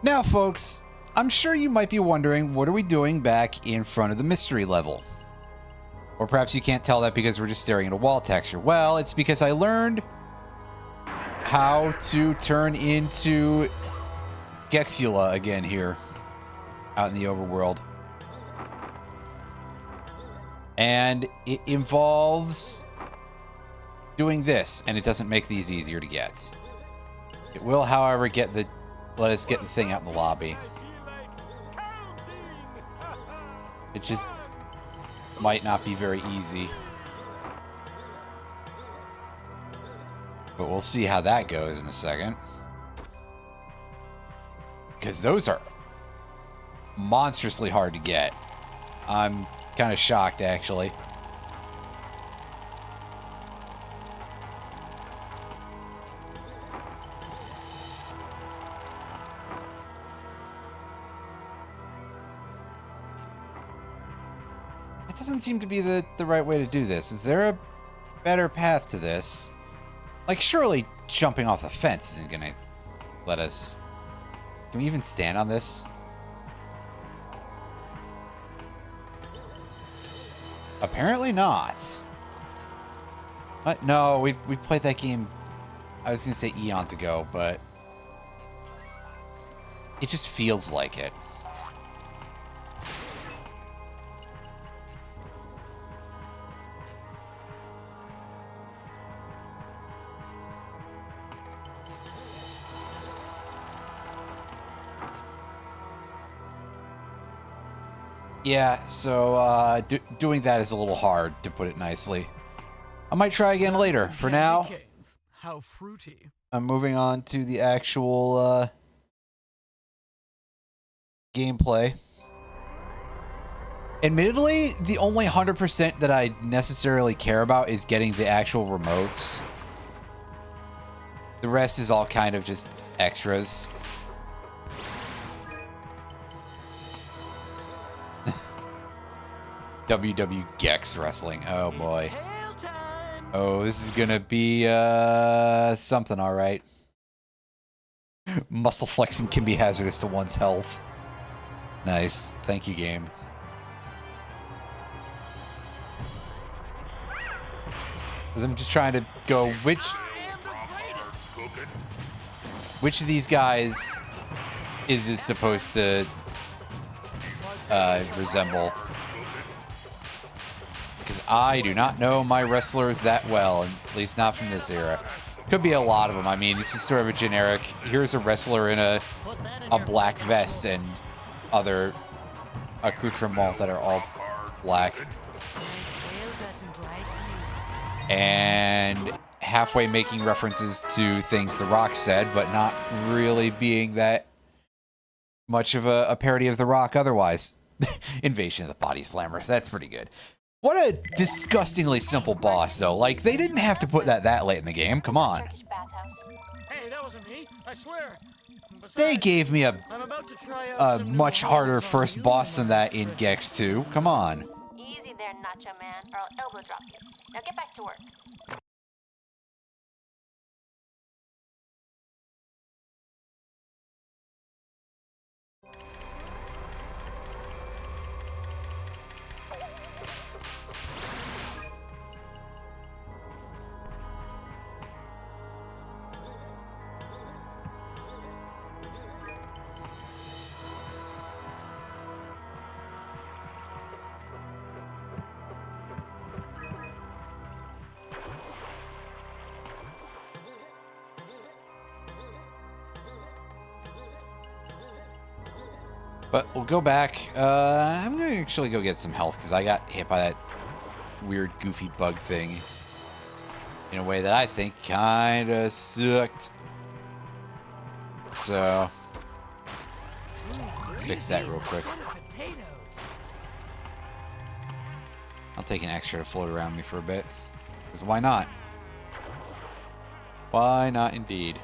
Now, folks, I'm sure you might be wondering, what are we doing back in front of the mystery level? Or perhaps you can't tell that because we're just staring at a wall texture. Well, it's because I learned how to turn into Gecko again here out in the overworld. And it involves doing this, and it doesn't make these easier to get. It will, however, let us get the thing out in the lobby. It just might not be very easy. But we'll see how that goes in a second. Because those are monstrously hard to get. I'm kind of shocked, actually. It doesn't seem to be the right way to do this. Is there a better path to this? Like, surely jumping off the fence isn't gonna let us... Can we even stand on this? Apparently not. What? No, we played that game, I was gonna say eons ago, but it just feels like it. Yeah, so doing that is a little hard, to put it nicely. I might try again later. For now, how fruity. I'm moving on to the actual gameplay. Admittedly, the only 100% that I necessarily care about is getting the actual remotes. The rest is all kind of just extras. WW Gex Wrestling. Oh boy. Oh, this is gonna be something, all right. Muscle flexing can be hazardous to one's health. Nice. Thank you, game. Because I'm just trying to go, which of these guys is this supposed to resemble? Because I do not know my wrestlers that well, at least not from this era. Could be a lot of them. I mean, it's just sort of a generic, here's a wrestler in a black vest and other accoutrements that are all black. And halfway making references to things The Rock said, but not really being that much of a parody of The Rock otherwise. Invasion of the Body Slammers, that's pretty good. What a disgustingly simple boss, though. Like, they didn't have to put that late in the game. Come on. Hey, that wasn't me. I swear. Besides, They gave me a much harder first boss than that in Gex 2. Come on. Easy there, Nacho Man, or I'll elbow drop you. Now get back to work. But we'll go back. I'm going to actually go get some health because I got hit by that weird, goofy bug thing in a way that I think kind of sucked. So, let's fix that real quick. I'll take an extra to float around me for a bit. Because why not? Why not indeed?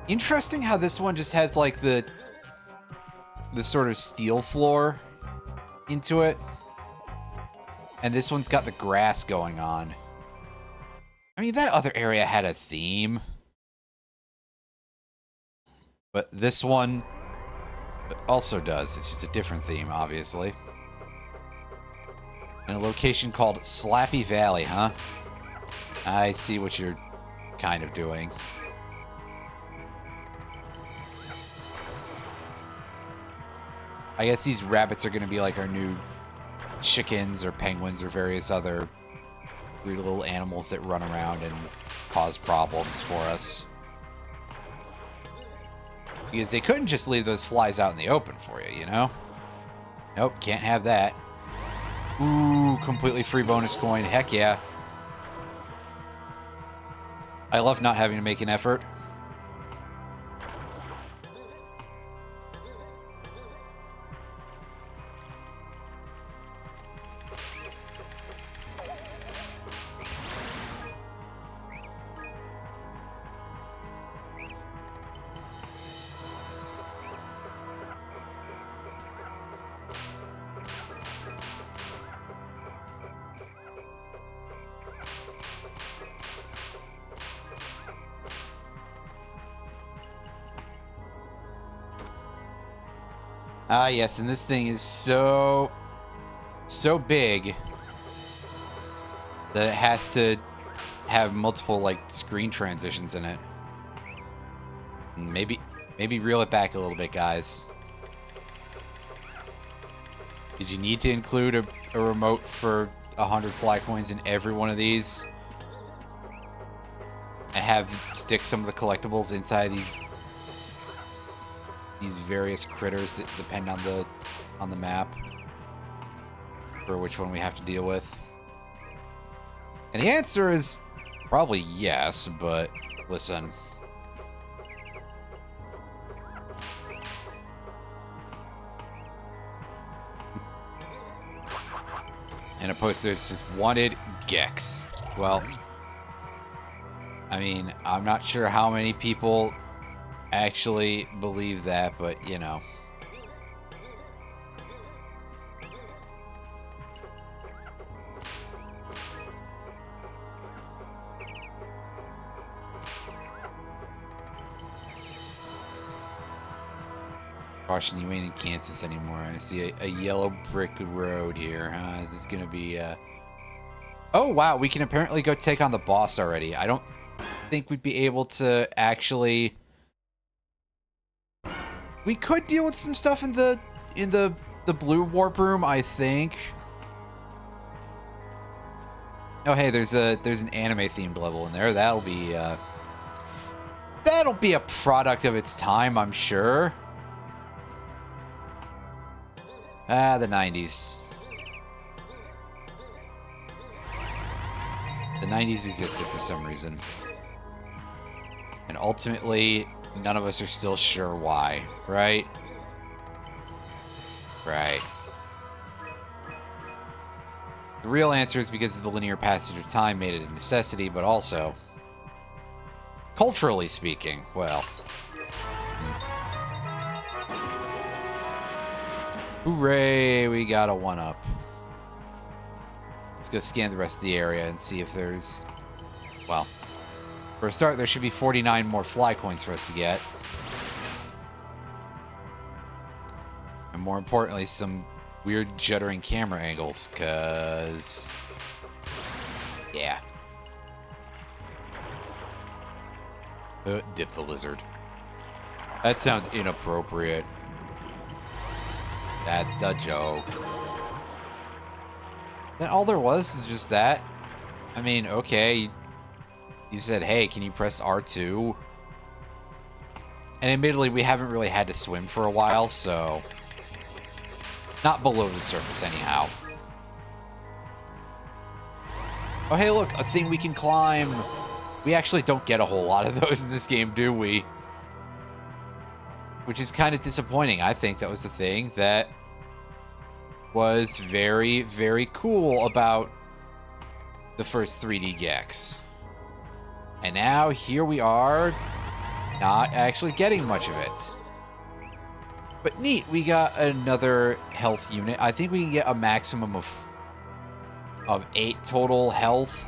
Interesting how this one just has like the sort of steel floor into it. And this one's got the grass going on. I mean, that other area had a theme. But this one also does. It's just a different theme, obviously. And a location called Slappy Valley, huh? I see what you're kind of doing. I guess these rabbits are going to be like our new chickens or penguins or various other weird little animals that run around and cause problems for us. Because they couldn't just leave those flies out in the open for you, you know? Nope, can't have that. Ooh, completely free bonus coin. Heck yeah. I love not having to make an effort. Ah, yes, and this thing is so big that it has to have multiple, like, screen transitions in it. Maybe reel it back a little bit, guys. Did you need to include a remote for 100 fly coins in every one of these? And have stick some of the collectibles inside these various critters that depend on the map for which one we have to deal with? And the answer is probably yes, but listen. And a poster that's just wanted Gex. Well, I mean, I'm not sure how many people actually believe that, but you know. Caution, you ain't in Kansas anymore. I see a yellow brick road here, huh? Is this gonna be Oh wow, we can apparently go take on the boss already. I don't think we'd be able to actually. We could deal with some stuff in the blue warp room, I think. Oh hey, there's an anime themed level in there. That'll be a product of its time, I'm sure. Ah, the 90s. The 90s existed for some reason. And ultimately, none of us are still sure why, right? Right. The real answer is because the linear passage of time made it a necessity, but also, culturally speaking, well. Hooray, we got a 1-up. Let's go scan the rest of the area and see if there's, well, for a start, there should be 49 more fly coins for us to get. And more importantly, some weird juddering camera angles, cause yeah. Dip the lizard. That sounds inappropriate. That's the joke. Then all there was is just that. I mean, okay. You said, hey, can you press R2? And admittedly, we haven't really had to swim for a while, so. Not below the surface, anyhow. Oh, hey, look, a thing we can climb. We actually don't get a whole lot of those in this game, do we? Which is kind of disappointing. I think that was the thing that was very, very cool about the first 3D Gex. And now here we are not actually getting much of it. But neat, we got another health unit. I think we can get a maximum of 8 total health.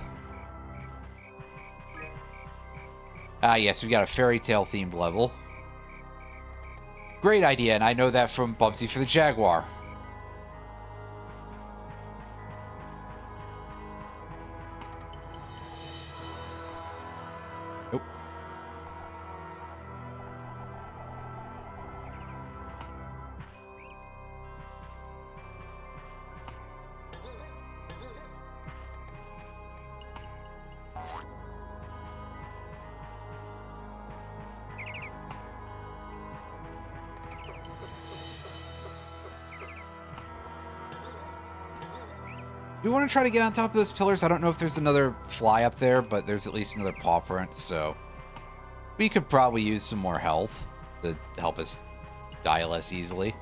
Yes, we got a fairy tale themed level. Great idea, and I know that from Bubsy for the Jaguar. Nope. We want to try to get on top of those pillars. I don't know if there's another fly up there, but there's at least another paw print, so we could probably use some more health to help us die less easily.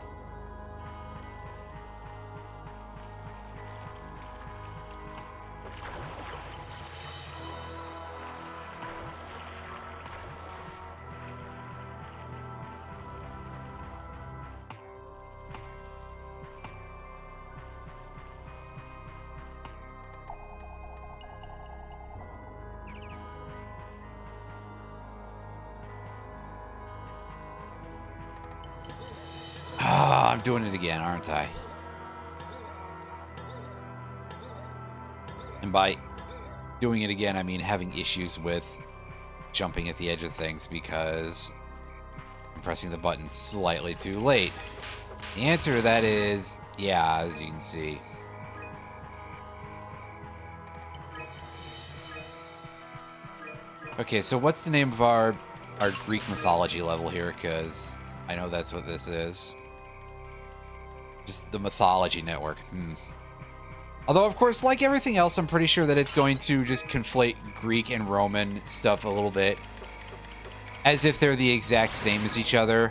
I'm doing it again, aren't I? And by doing it again, I mean having issues with jumping at the edge of things because I'm pressing the button slightly too late. The answer to that is, yeah, as you can see. Okay, so what's the name of our Greek mythology level here? Because I know that's what this is. Just the mythology network. Although, of course, like everything else, I'm pretty sure that it's going to just conflate Greek and Roman stuff a little bit. As if they're the exact same as each other.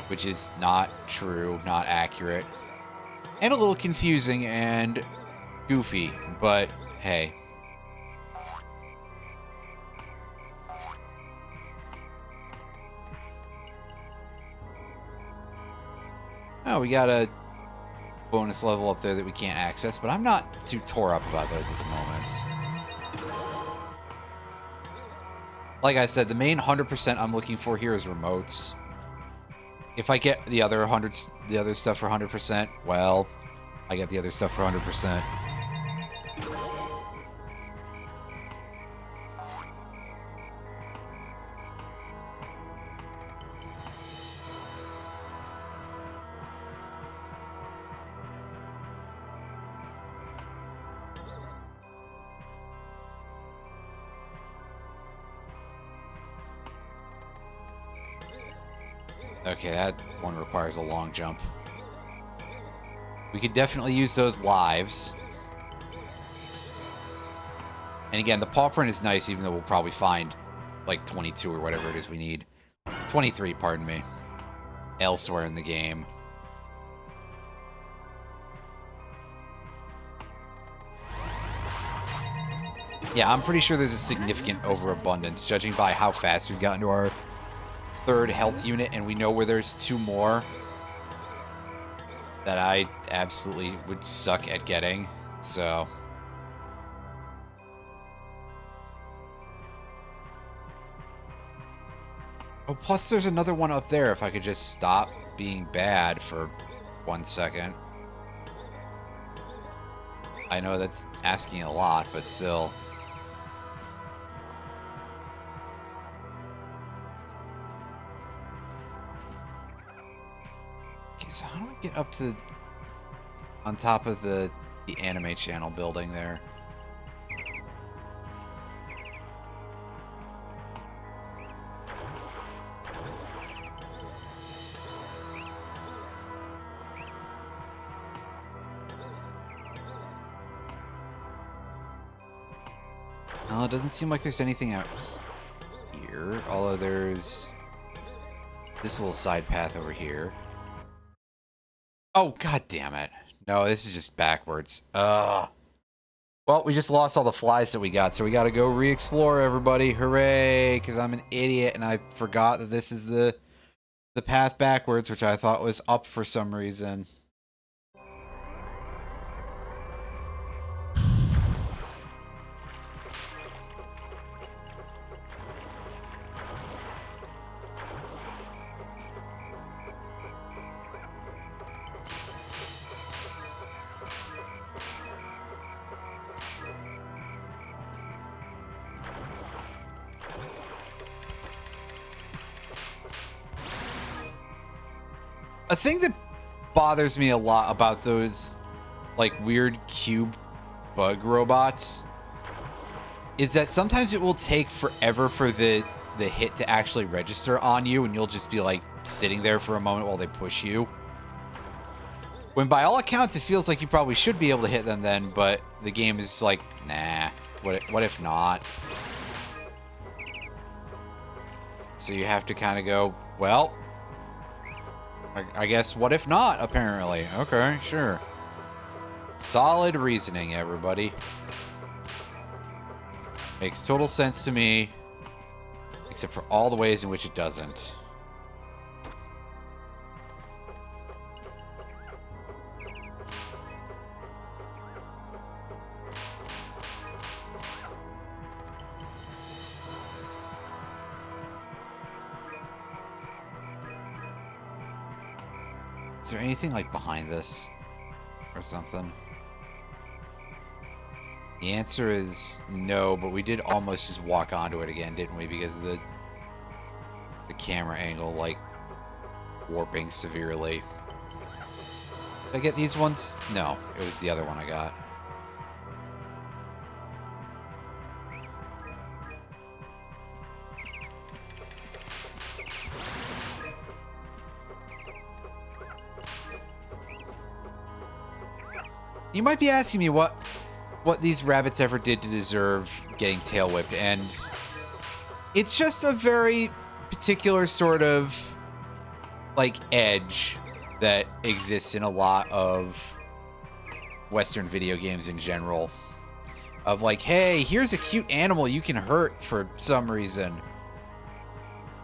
Which is not true, not accurate. And a little confusing and goofy, but hey. Oh, we got a bonus level up there that we can't access, but I'm not too tore up about those at the moment. Like I said, the main 100% I'm looking for here is remotes. If I get the other stuff for 100%, well, I get the other stuff for 100%. Okay, that one requires a long jump. We could definitely use those lives. And again, the paw print is nice, even though we'll probably find like 22 or whatever it is we need. 23, pardon me. Elsewhere in the game. Yeah, I'm pretty sure there's a significant overabundance, judging by how fast we've gotten to our 3rd health unit, and we know where there's 2 more that I absolutely would suck at getting, so. Oh, plus there's another one up there if I could just stop being bad for 1 second. I know that's asking a lot, but still. Okay, so how do I get up to on top of the anime channel building there? Well, it doesn't seem like there's anything out here, although there's this little side path over here. Oh, god damn it. No, this is just backwards. Ugh. Well, we just lost all the flies that we got, so we got to go re-explore, everybody. Hooray! Because I'm an idiot and I forgot that this is the path backwards, which I thought was up for some reason. A thing that bothers me a lot about those, like, weird cube bug robots is that sometimes it will take forever for the hit to actually register on you, and you'll just be, like, sitting there for a moment while they push you. When by all accounts, it feels like you probably should be able to hit them then, but the game is like, nah, what if not? So you have to kind of go, well, I guess what if not, apparently. Okay, sure. Solid reasoning, everybody. Makes total sense to me, except for all the ways in which it doesn't. Is there anything, like, behind this? Or something? The answer is no, but we did almost just walk onto it again, didn't we? Because of the camera angle, like, warping severely. Did I get these ones? No, it was the other one I got. You might be asking me what these rabbits ever did to deserve getting tail whipped, and it's just a very particular sort of, like, edge that exists in a lot of Western video games in general. Of like, hey, here's a cute animal you can hurt for some reason.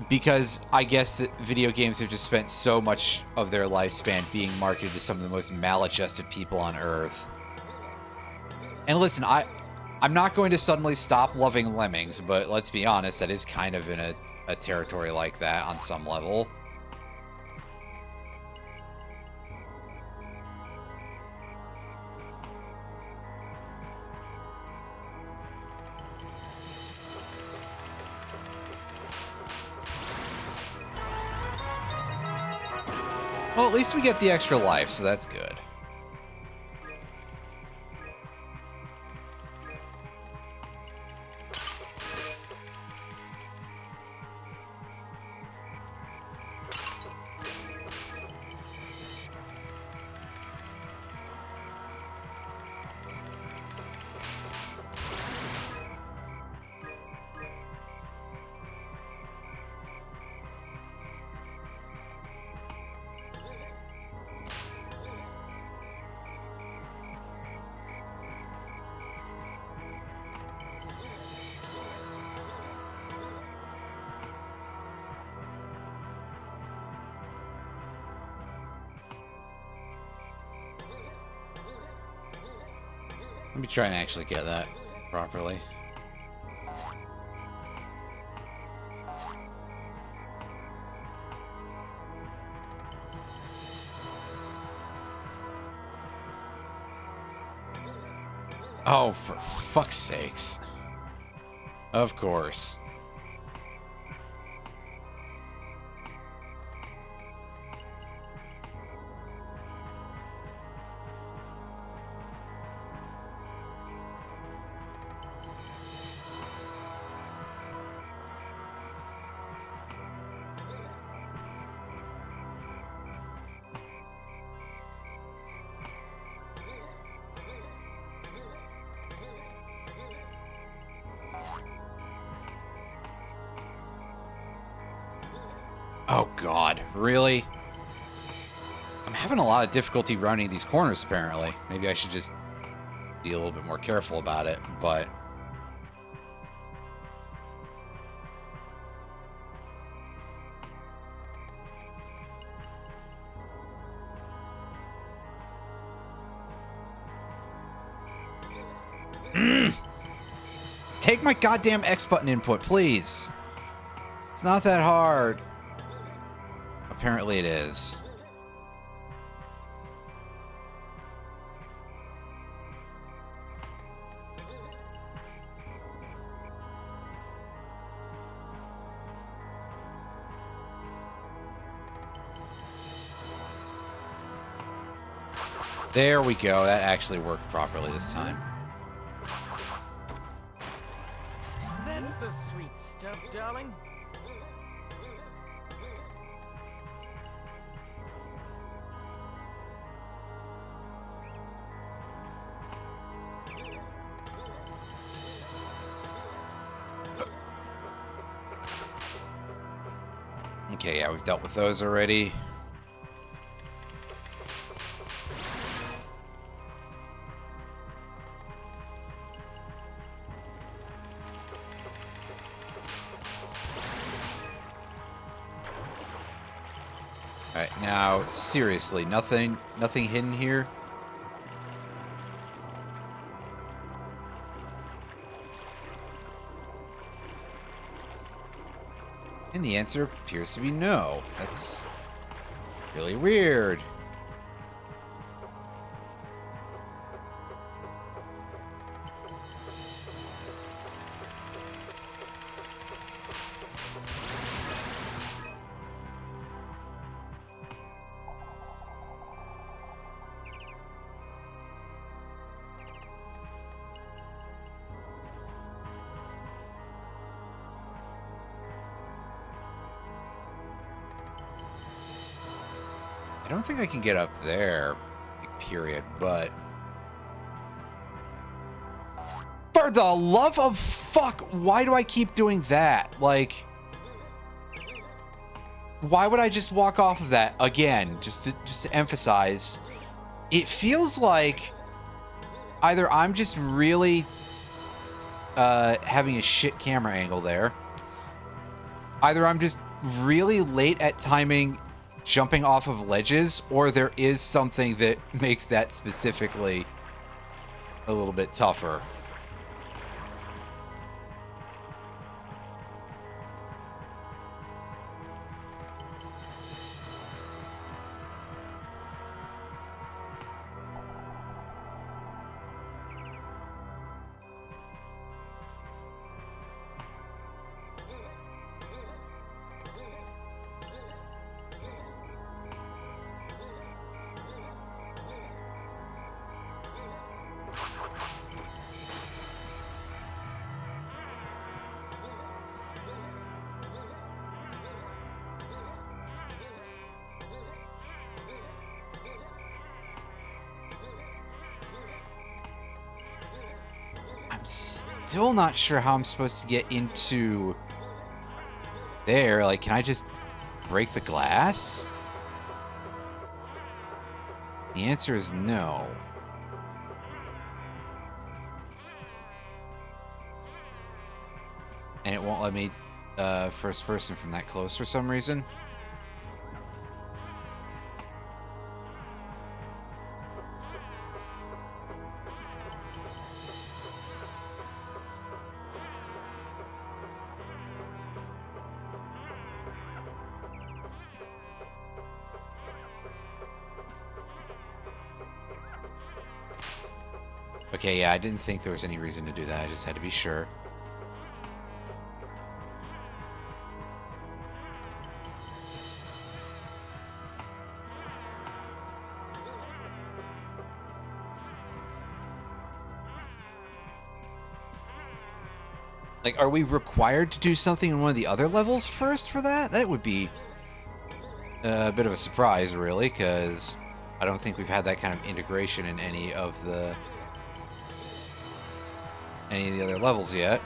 Because I guess that video games have just spent so much of their lifespan being marketed to some of the most maladjusted people on Earth. And listen, I'm not going to suddenly stop loving lemmings, but let's be honest, that is kind of in a territory like that on some level. Well, at least we get the extra life, so that's good. Let me try and actually get that properly. Oh, for fuck's sakes. Of course. Oh god, really? I'm having a lot of difficulty rounding these corners, apparently. Maybe I should just be a little bit more careful about it, but take my goddamn X button input, please. It's not that hard. Apparently it is. There we go. That actually worked properly this time. That's the sweet stuff, darling. Okay, yeah, we've dealt with those already. Alright, now, seriously, nothing hidden here? And the answer appears to be no. That's really weird. I don't think I can get up there, period, but... For the love of fuck, why do I keep doing that? Like... Why would I just walk off of that again, just to emphasize? It feels like either I'm just really having a shit camera angle there. Either I'm just really late at timing jumping off of ledges, or there is something that makes that specifically a little bit tougher. I'm still not sure how I'm supposed to get into there. Like, can I just break the glass? The answer is no. And it won't let me first person from that close for some reason. Okay, yeah, I didn't think there was any reason to do that. I just had to be sure. Like, are we required to do something in one of the other levels first for that? That would be a bit of a surprise, really, because I don't think we've had that kind of integration in any of the other levels yet.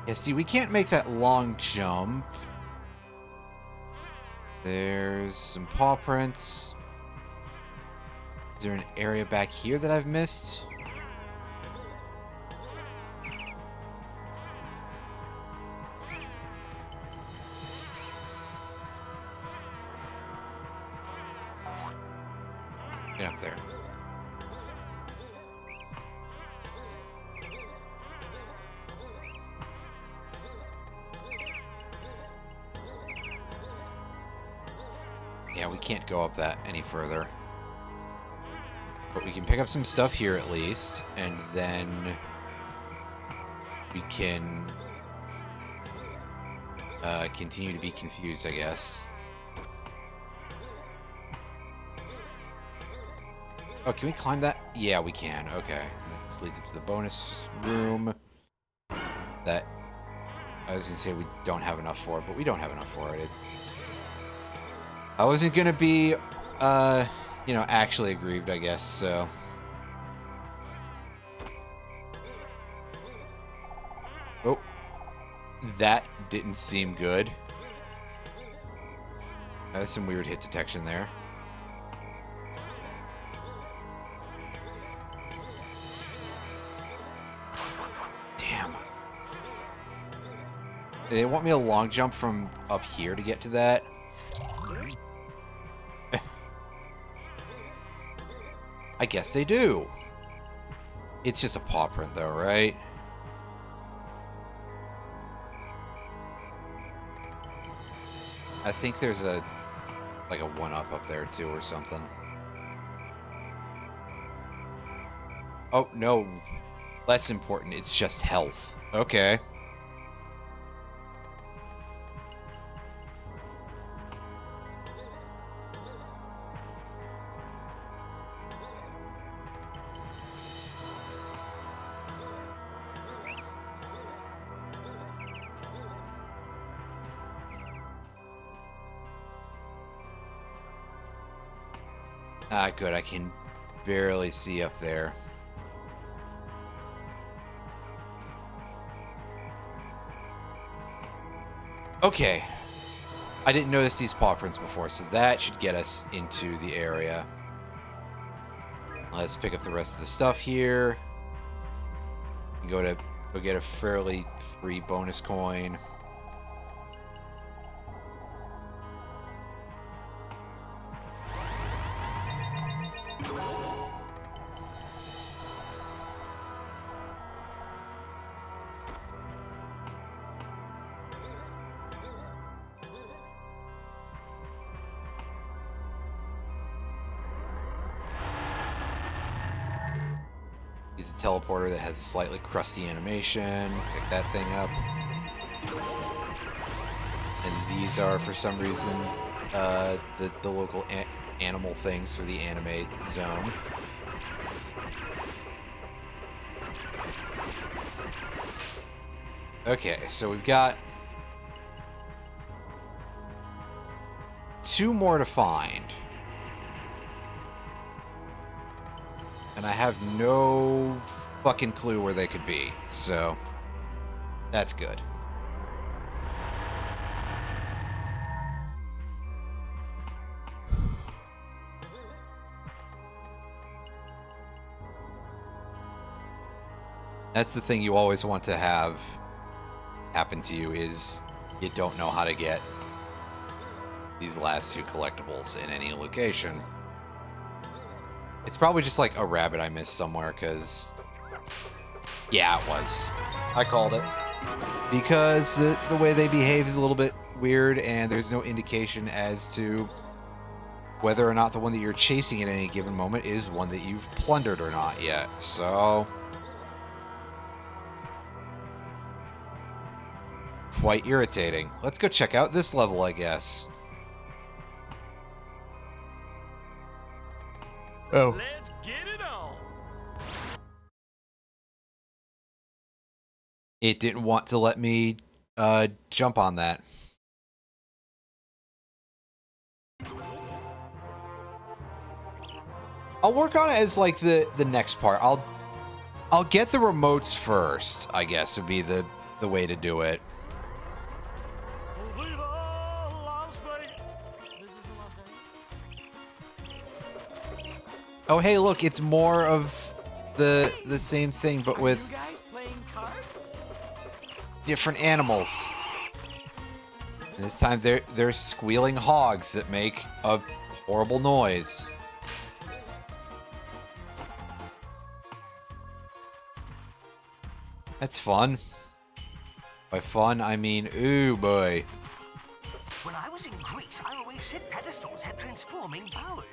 Yeah, see, we can't make that long jump. There's some paw prints. Is there an area back here that I've missed? Get up there. Yeah, we can't go up that any further. But we can pick up some stuff here at least, and then we can continue to be confused, I guess. Oh, can we climb that? Yeah, we can. Okay. And this leads up to the bonus room. That I was gonna say we don't have enough for, but we don't have enough for it. I wasn't gonna be, you know, actually aggrieved, I guess, so. Oh. That didn't seem good. That's some weird hit detection there. Damn. They want me to long jump from up here to get to that. I guess they do. It's just a paw print though, right? I think there's a like a 1-up up there too or something. Oh, no. Less important. It's just health. Okay. Ah, good. I can barely see up there. Okay. I didn't notice these paw prints before, so that should get us into the area. Let's pick up the rest of the stuff here. Go get a fairly free bonus coin. Use a teleporter that has a slightly crusty animation. Pick that thing up. And these are, for some reason, the local animal things for the anime zone. Okay, so we've got 2 more to find. And I have no fucking clue where they could be, so that's good. That's the thing you always want to have happen to you, is you don't know how to get these last 2 collectibles in any location. It's probably just like a rabbit I missed somewhere, because... yeah, it was. I called it. Because the way they behave is a little bit weird, and there's no indication as to whether or not the one that you're chasing at any given moment is one that you've plundered or not yet. So... quite irritating. Let's go check out this level, I guess. Oh. Let's get it on. It didn't want to let me jump on that. I'll work on it as like the next part. I'll get the remotes first, I guess would be the the way to do it. Viva Las Vegas. This is Las Vegas. Oh, hey, look, it's more of the same thing, but with You guys playing cards? different animals. And this time they're squealing hogs that make a horrible noise. That's fun. By fun, I mean, ooh boy. When I was in Greece, I always said pedestals had transforming powers.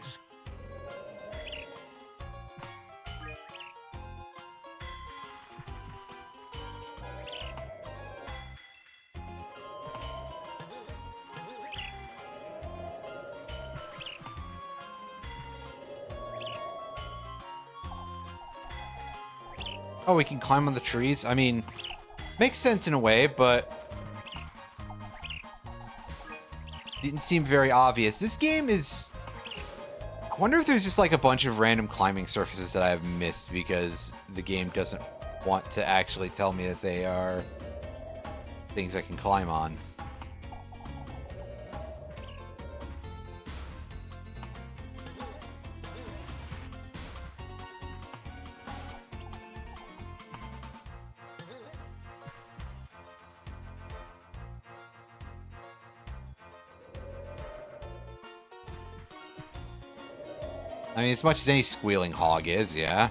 Oh, we can climb on the trees? I mean, makes sense in a way, but didn't seem very obvious. This game is... I wonder if there's just like a bunch of random climbing surfaces that I have missed because the game doesn't want to actually tell me that they are things I can climb on. I mean, as much as any squealing hog is, yeah.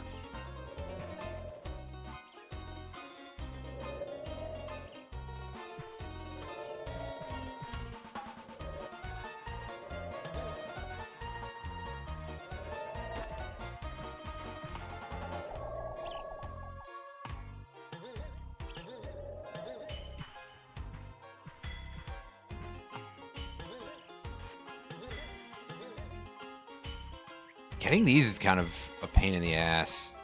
Getting these is kind of a pain in the ass.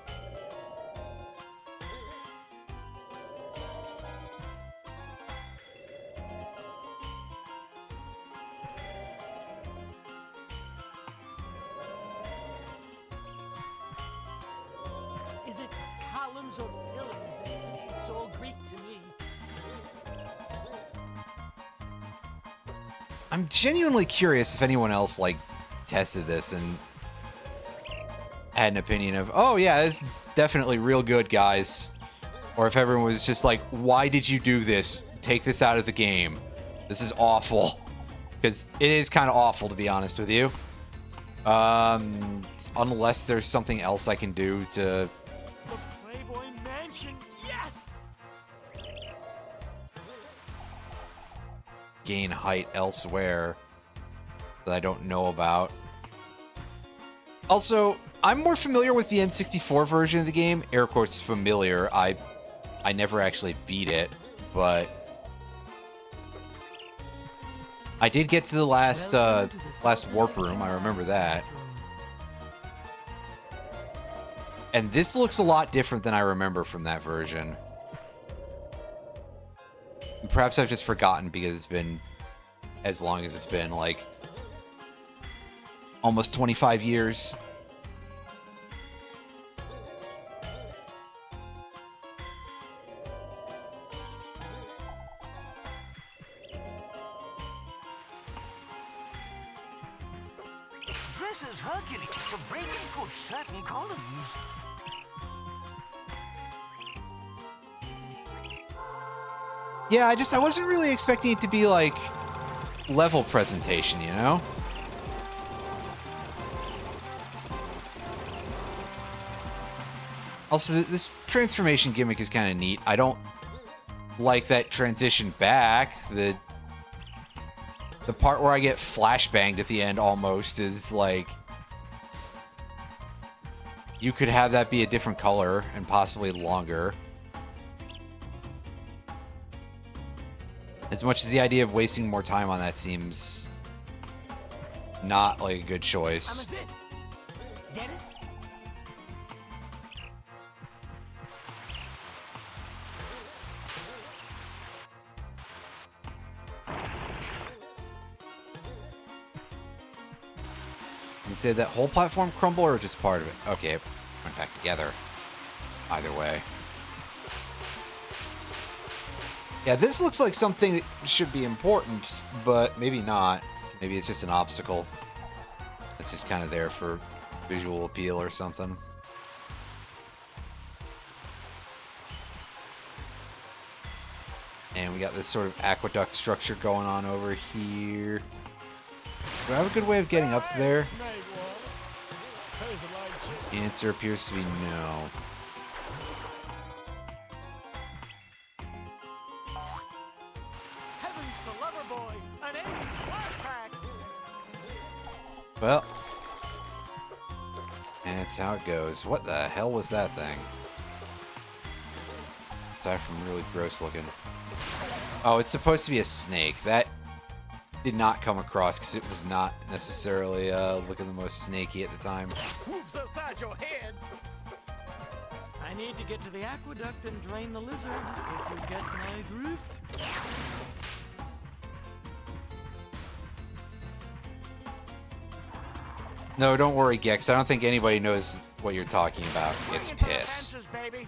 Is it columns or pillars? It's all Greek to me. I'm genuinely curious if anyone else, like, tested this and had an opinion of, oh yeah, this is definitely real good, guys. Or if everyone was just like, why did you do this? Take this out of the game. This is awful. Because it is kind of awful, to be honest with you. Unless there's something else I can do to... The Playboy Mansion, yes! gain height elsewhere that I don't know about. Also, I'm more familiar with the N64 version of the game. Air quotes familiar. I never actually beat it, but I did get to the last warp room. I remember that. And this looks a lot different than I remember from that version. Perhaps I've just forgotten because it's been as long as it's been, like almost 25 years. Dresses Hercules to break and push certain columns. Yeah, I wasn't really expecting it to be like level presentation, you know? Also, this transformation gimmick is kind of neat. I don't like that transition back. The part where I get flashbanged at the end almost is like... You could have that be a different color and possibly longer. As much as the idea of wasting more time on that seems not like a good choice. I'm a bit. Get it? Does it say that whole platform crumble or just part of it? Okay, went back together. Either way. Yeah, this looks like something that should be important, but maybe not. Maybe it's just an obstacle. It's just kind of there for visual appeal or something. And we got this sort of aqueduct structure going on over here. Do I have a good way of getting up there? The answer appears to be no. Heavens to Loverboy, an 80s flashback. Well, and that's how it goes. What the hell was that thing? Aside from really gross looking. Oh, it's supposed to be a snake. That did not come across because it was not necessarily looking the most snaky at the time. Moves outside your head. I need to get to the aqueduct and drain the lizard, if you get my drift. No, don't worry, Gex. I don't think anybody knows what you're talking about. It's piss. Fences, baby.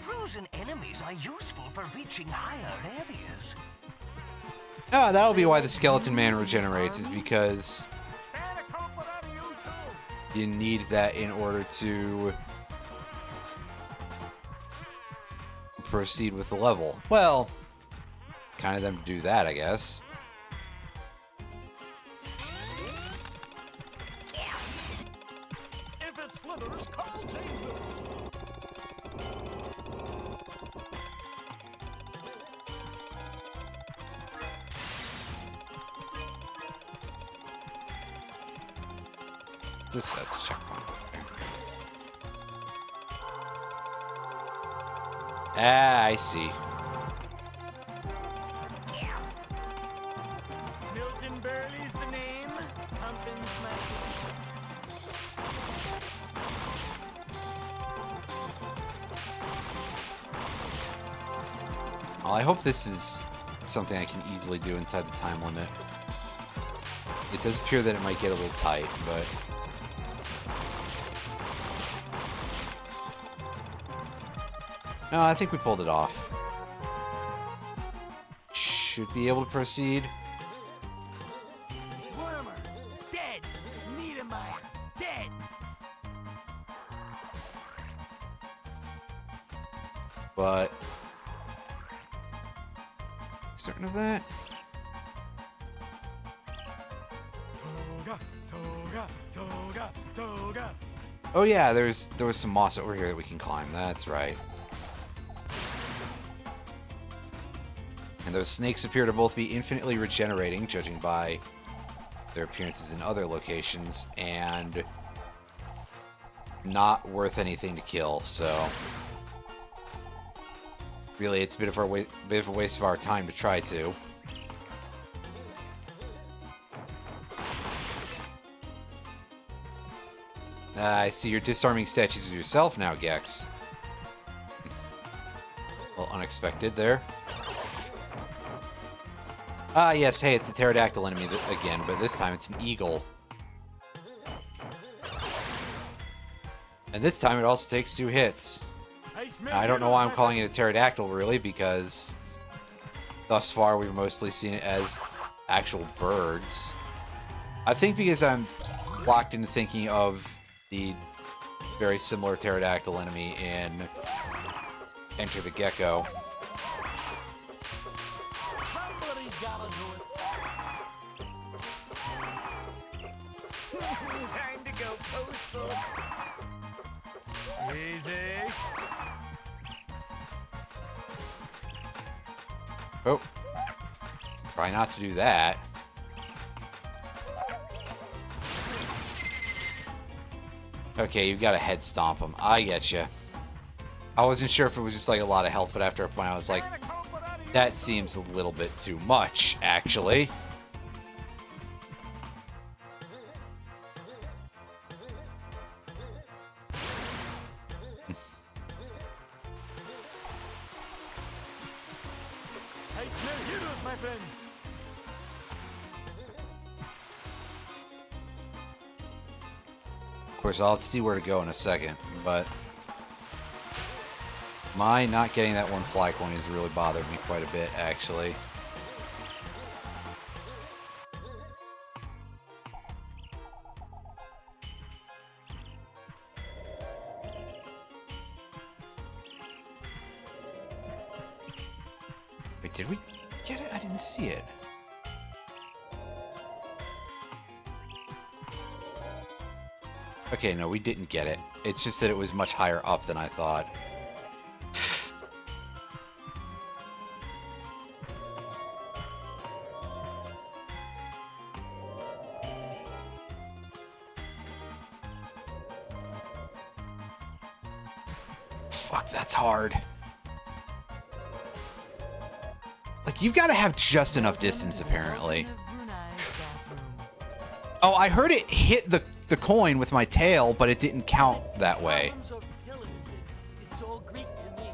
Frozen enemies are useful for reaching higher areas. Ah, that'll be why the Skeleton Man regenerates, is because And a compliment out of you, too. you need that in order to proceed with the level. Well, it's kind of them to do that, I guess. If it slithers, call Jason. That's a checkpoint. Ah, I see. Milton Burley's the name. Pumpin' smashing. Well, I hope this is something I can easily do inside the time limit. It does appear that it might get a little tight, but... No, I think we pulled it off. Should be able to proceed. Wormer, dead. Niedermeyer, dead. But... certain of that? Toga, toga, toga, toga. Oh yeah, there was some moss over here that we can climb. That's right. And those snakes appear to both be infinitely regenerating, judging by their appearances in other locations, and not worth anything to kill, so... really, it's a bit of a waste of our time to try to. I see you're disarming statues of yourself now, Gex. Well, unexpected there. Ah, yes, hey, it's a pterodactyl enemy again, but this time it's an eagle. And this time it also takes 2 hits. I don't know why I'm calling it a pterodactyl, really, because thus far we've mostly seen it as actual birds. I think because I'm locked into thinking of the very similar pterodactyl enemy in Enter the Gecko. Somebody's gotta do it. Time to go postal. Easy. Oh. Try not to do that. Okay, you've got to head stomp him. I get you. I wasn't sure if it was just like a lot of health, but after a point I was like, that seems a little bit too much, actually. I smell heroes, my friend. Of course, I'll have to see where to go in a second, but my not getting that one fly coin has really bothered me quite a bit, actually. Wait, did we get it? I didn't see it. Okay, no, we didn't get it. It's just that it was much higher up than I thought. Fuck, that's hard. Like, you've got to have just enough distance, apparently. Oh, I heard it hit the coin with my tail, but it didn't count that way. It's all Greek to me.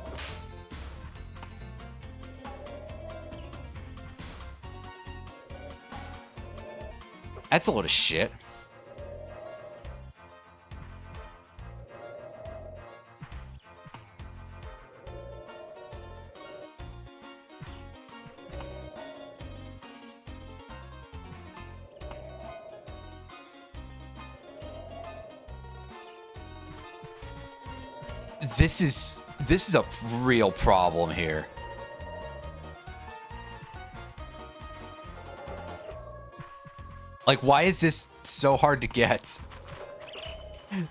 That's a load of shit. This is a real problem here. Like, why is this so hard to get?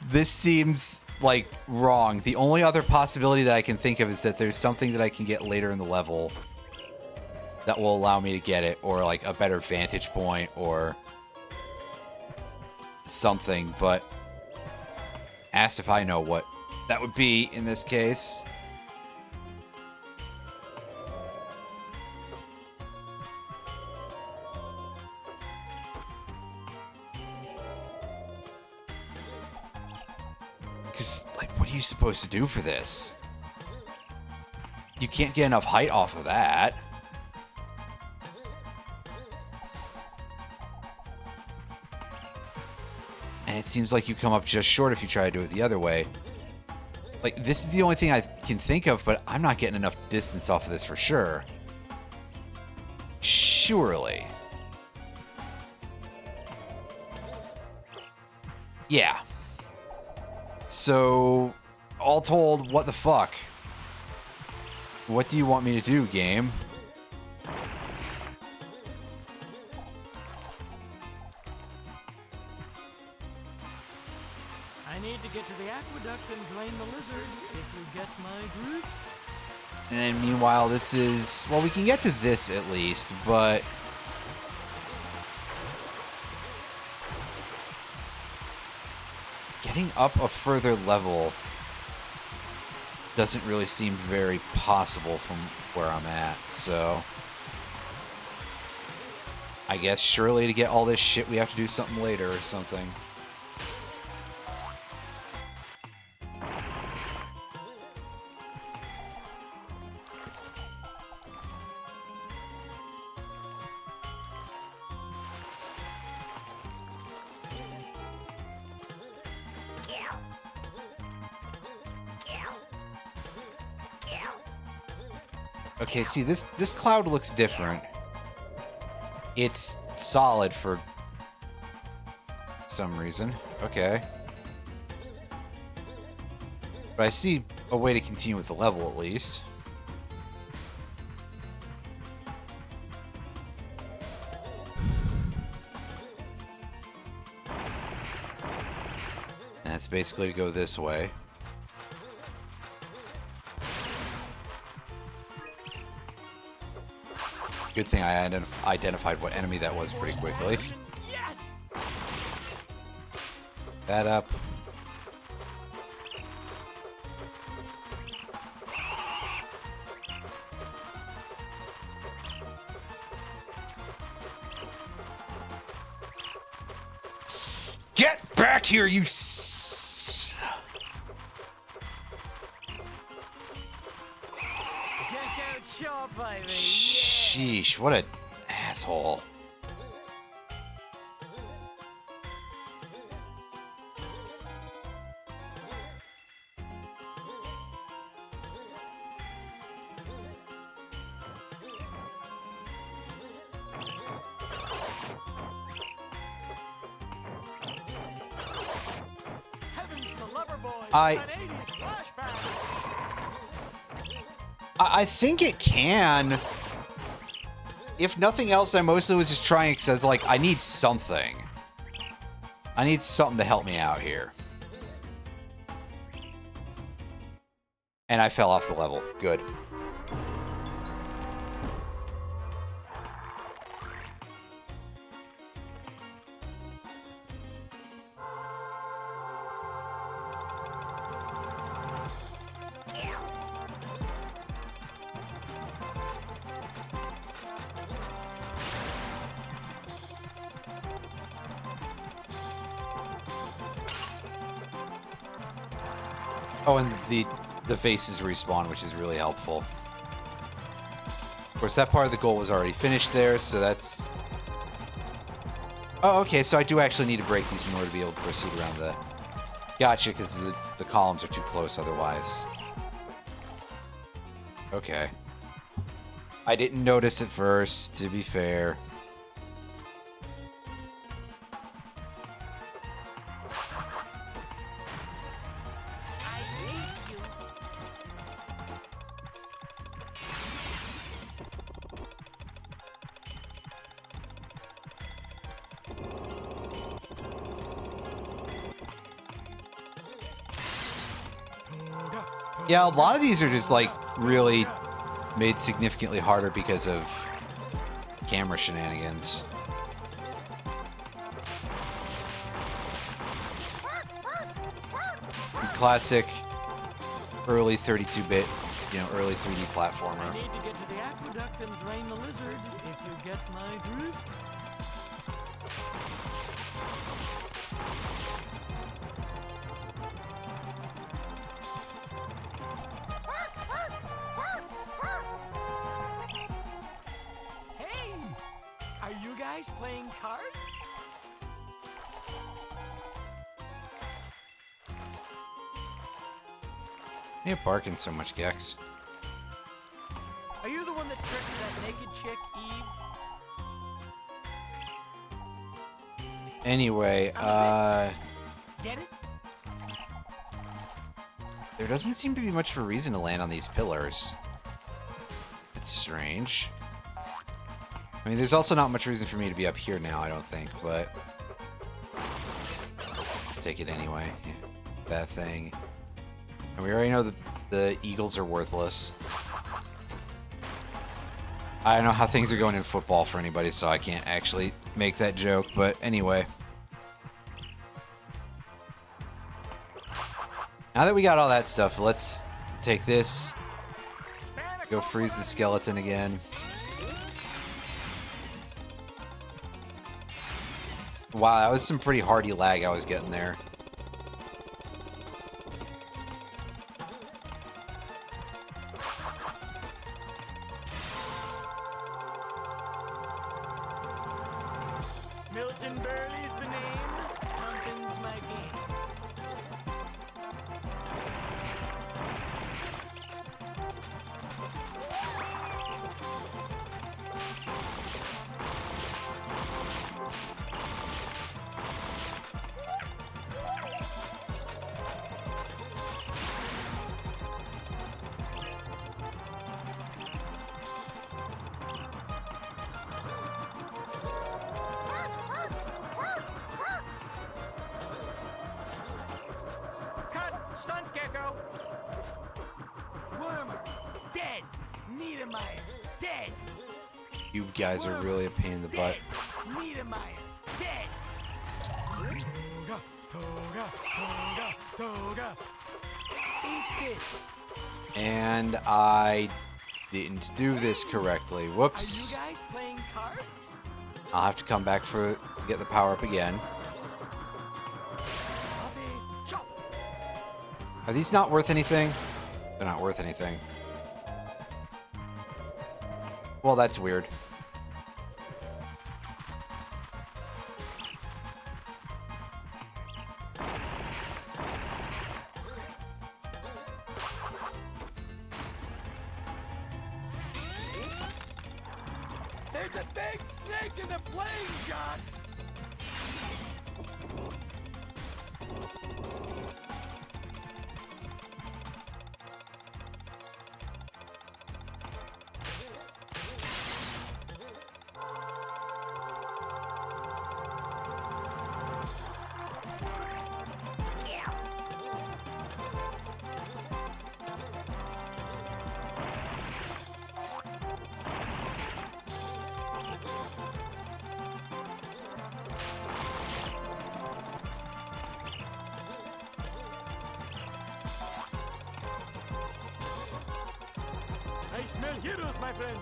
This seems like wrong. The only other possibility that I can think of is that there's something that I can get later in the level that will allow me to get it, or like a better vantage point or something, but asked if I know what that would be in this case. Because, like, what are you supposed to do for this? You can't get enough height off of that. And it seems like you come up just short if you try to do it the other way. Like, this is the only thing I can think of, but I'm not getting enough distance off of this for sure. Surely. Yeah. So, all told, what the fuck? What do you want me to do, game? I need to get to the aqueduct and drain the lizard, if you get my drift. And then meanwhile, this is... Well, we can get to this at least, but... Getting up a further level doesn't really seem very possible from where I'm at, so... I guess surely to get all this shit we have to do something later or something. Okay, see, this cloud looks different. It's solid for some reason. Okay. But I see a way to continue with the level, at least. And that's basically to go this way. Good thing I identified what enemy that was pretty quickly. That up. Get back here, you Gecko, baby. Sheesh, what an asshole. I 80s flashback. I think it can. If nothing else, I mostly was just trying because I was like, I need something. I need something to help me out here. And I fell off the level. Good. Oh, and the faces respawn, which is really helpful. Of course, that part of the goal was already finished there, so that's... Oh, okay, so I do actually need to break these in order to be able to proceed around the... Gotcha, because the columns are too close otherwise. Okay. I didn't notice at first, to be fair. Yeah, a lot of these are just, like, really made significantly harder because of camera shenanigans. Classic early 32-bit, you know, early 3D I platformer. need to get to the aqueduct and drain the lizard, if you get my drift. Hey! Are you guys playing cards? You're barking so much, Gex. Are you the one that tricked that naked chick, Eve? Anyway, Get it? there doesn't seem to be much of a reason to land on these pillars. It's strange. I mean, there's also not much reason for me to be up here now, I don't think, but... I'll take it anyway. Yeah, that thing. And we already know that the eagles are worthless. I don't know how things are going in football for anybody, so I can't actually make that joke, but anyway. Now that we got all that stuff, let's take this, go freeze the skeleton again. Wow, that was some pretty hardy lag I was getting there. Milton Burley's the name, hunting's my game. Cut! Stunt Gecko! Wormer! Dead! Niedermeyer! Dead! You guys are really a pain in the butt. Dead! Niedermeyer! Dead! Toga! Toga! Toga! Toga! Eat this! And I didn't do this correctly. Are you Whoops. guys playing cards? I'll have to come back to get the power up again. Copy. Chop! Are these not worth anything? They're not worth anything. Well, that's weird. There's a big snake in the plane, John! I smell heroes, my friend.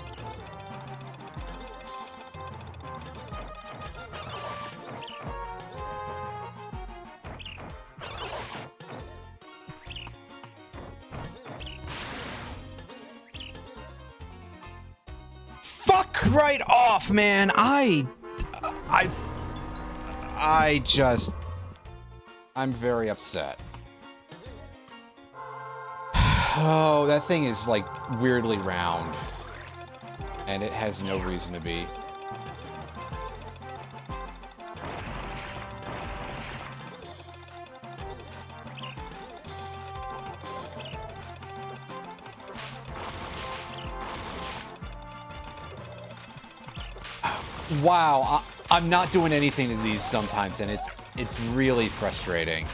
Fuck right off, man. I'm very upset. Oh, that thing is like weirdly round. And it has no reason to be. Wow, I'm not doing anything to these sometimes, and it's really frustrating.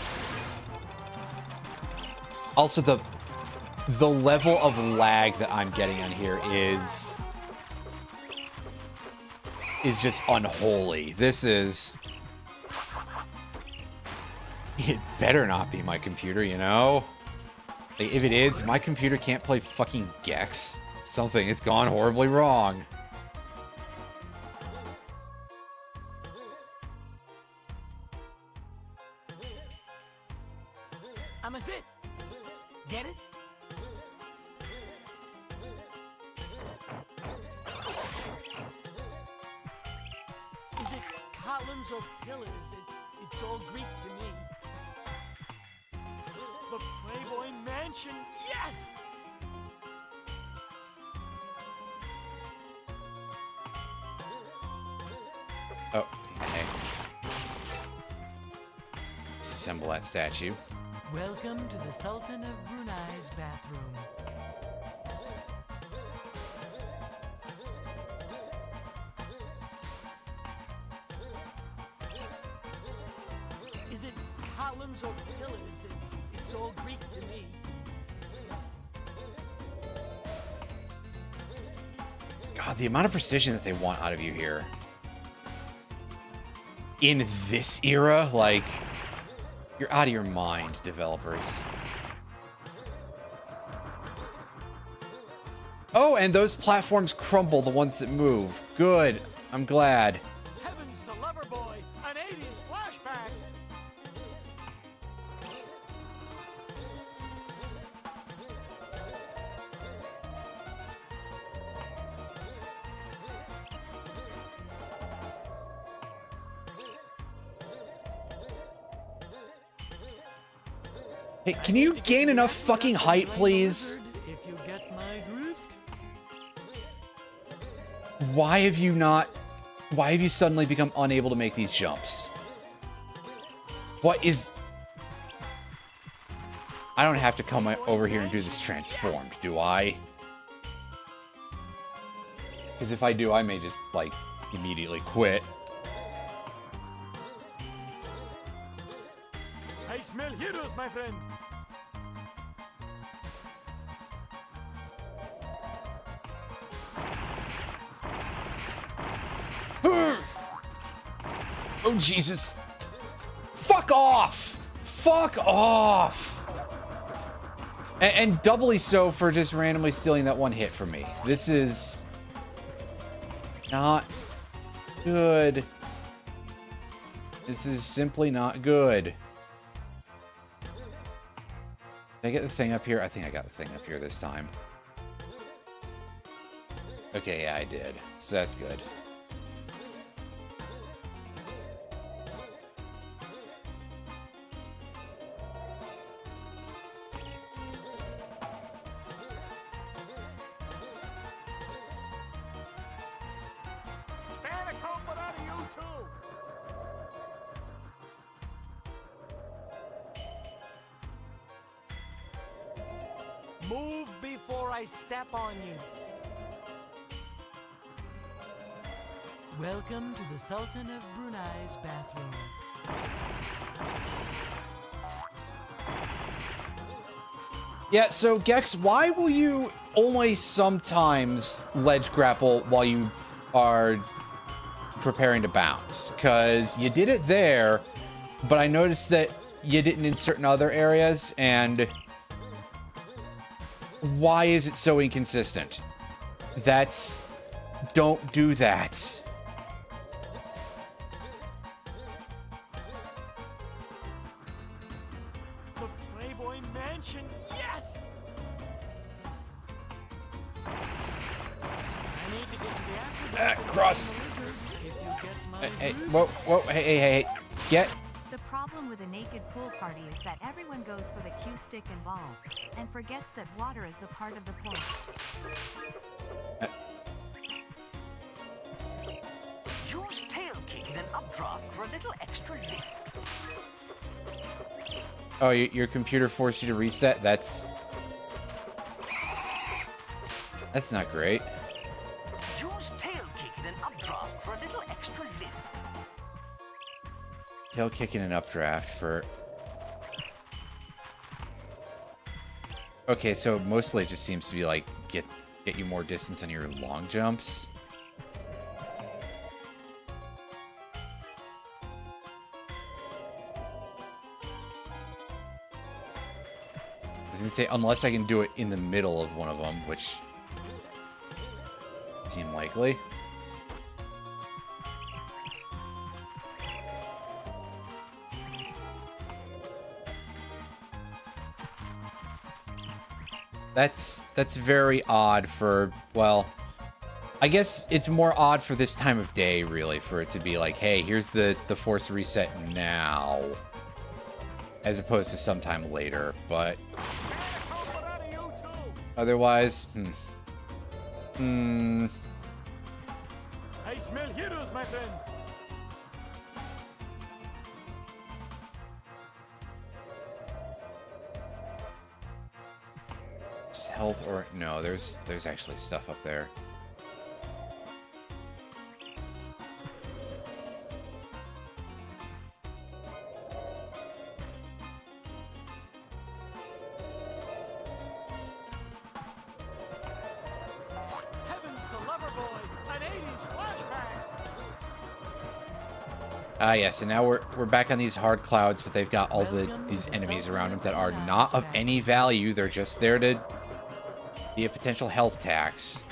Also, the level of lag that I'm getting on here is just unholy. This is... It better not be my computer, you know? Like, if it is, my computer can't play fucking Gex. Something has gone horribly wrong. I'm a hit. Get it? Is it columns or pillars? It's all Greek to me. The Playboy Mansion, yes! Oh, hey. Assemble that statue. Welcome to the Sultan of Brunei's bathroom. Is it columns or pillars? It's all Greek to me. God, the amount of precision that they want out of you here. In this era, like... You're out of your mind, developers. Oh, and those platforms crumble, the ones that move. Good. I'm glad. Heavens to Loverboy, an 80s flashback. Hey, can you gain enough fucking height, please? If you get my drift. Why have you suddenly become unable to make these jumps? What is... I don't have to come over here and do this transformed, do I? Because if I do, I may just, like, immediately quit. I smell heroes, my friend. Oh, Jesus. Fuck off! Fuck off! And doubly so for just randomly stealing that one hit from me. This is... not good. This is simply not good. Did I get the thing up here? I think I got the thing up here this time. Okay, yeah, I did. So that's good. Move before I step on you. Welcome to the Sultan of Brunei's bathroom. Yeah, so Gex, why will you only sometimes ledge grapple while you are preparing to bounce? Because you did it there, but I noticed that you didn't in certain other areas, and why is it so inconsistent? That's... Don't do that. The Playboy Mansion, yes! I need to get to the aqueduct. Cross. If you get my Hey, route. whoa, hey. Get... The problem with a naked pool party is that everyone goes for the cue stick and balls, and forgets that water is the part of the point. Use tail kick and an updraft for a little extra lift. Oh, your computer forced you to reset? That's not great. Use tail kick and an updraft for a little extra lift. Tail kicking an updraft for... Okay, so mostly it just seems to be like get you more distance on your long jumps. I was gonna say, unless I can do it in the middle of one of them, which seem likely. That's very odd for, well, I guess it's more odd for this time of day, really, for it to be like, hey, here's the force reset now, as opposed to sometime later, but otherwise, I smell heroes, my friend. just health or, no, there's actually stuff up there. Heavens to Loverboy, an 80s flashback. Ah, yes, and now we're back on these hard clouds, but they've got all these enemies around them that are not of any value. They're just there to be a potential health tax.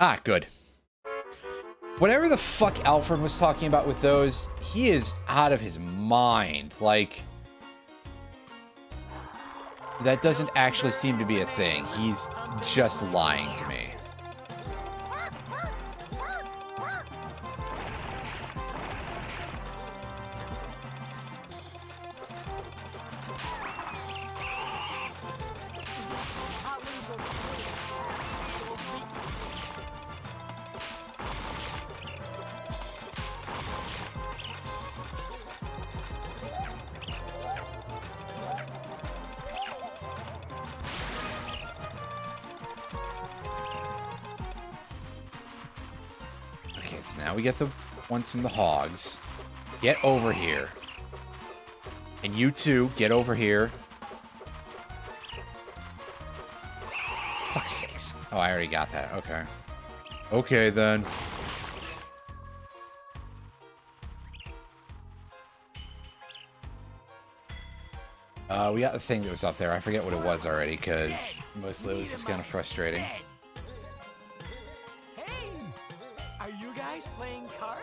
Ah, good. Whatever the fuck Alfred was talking about with those, he is out of his mind. Like, that doesn't actually seem to be a thing. He's just lying to me. Okay, so now we get the ones from the hogs. Get over here. And you too, get over here. Fuck's sakes. Oh, I already got that. Okay. Okay, then. We got the thing that was up there. I forget what it was already, because mostly it was just kind of frustrating. Hey, are you guys playing cards?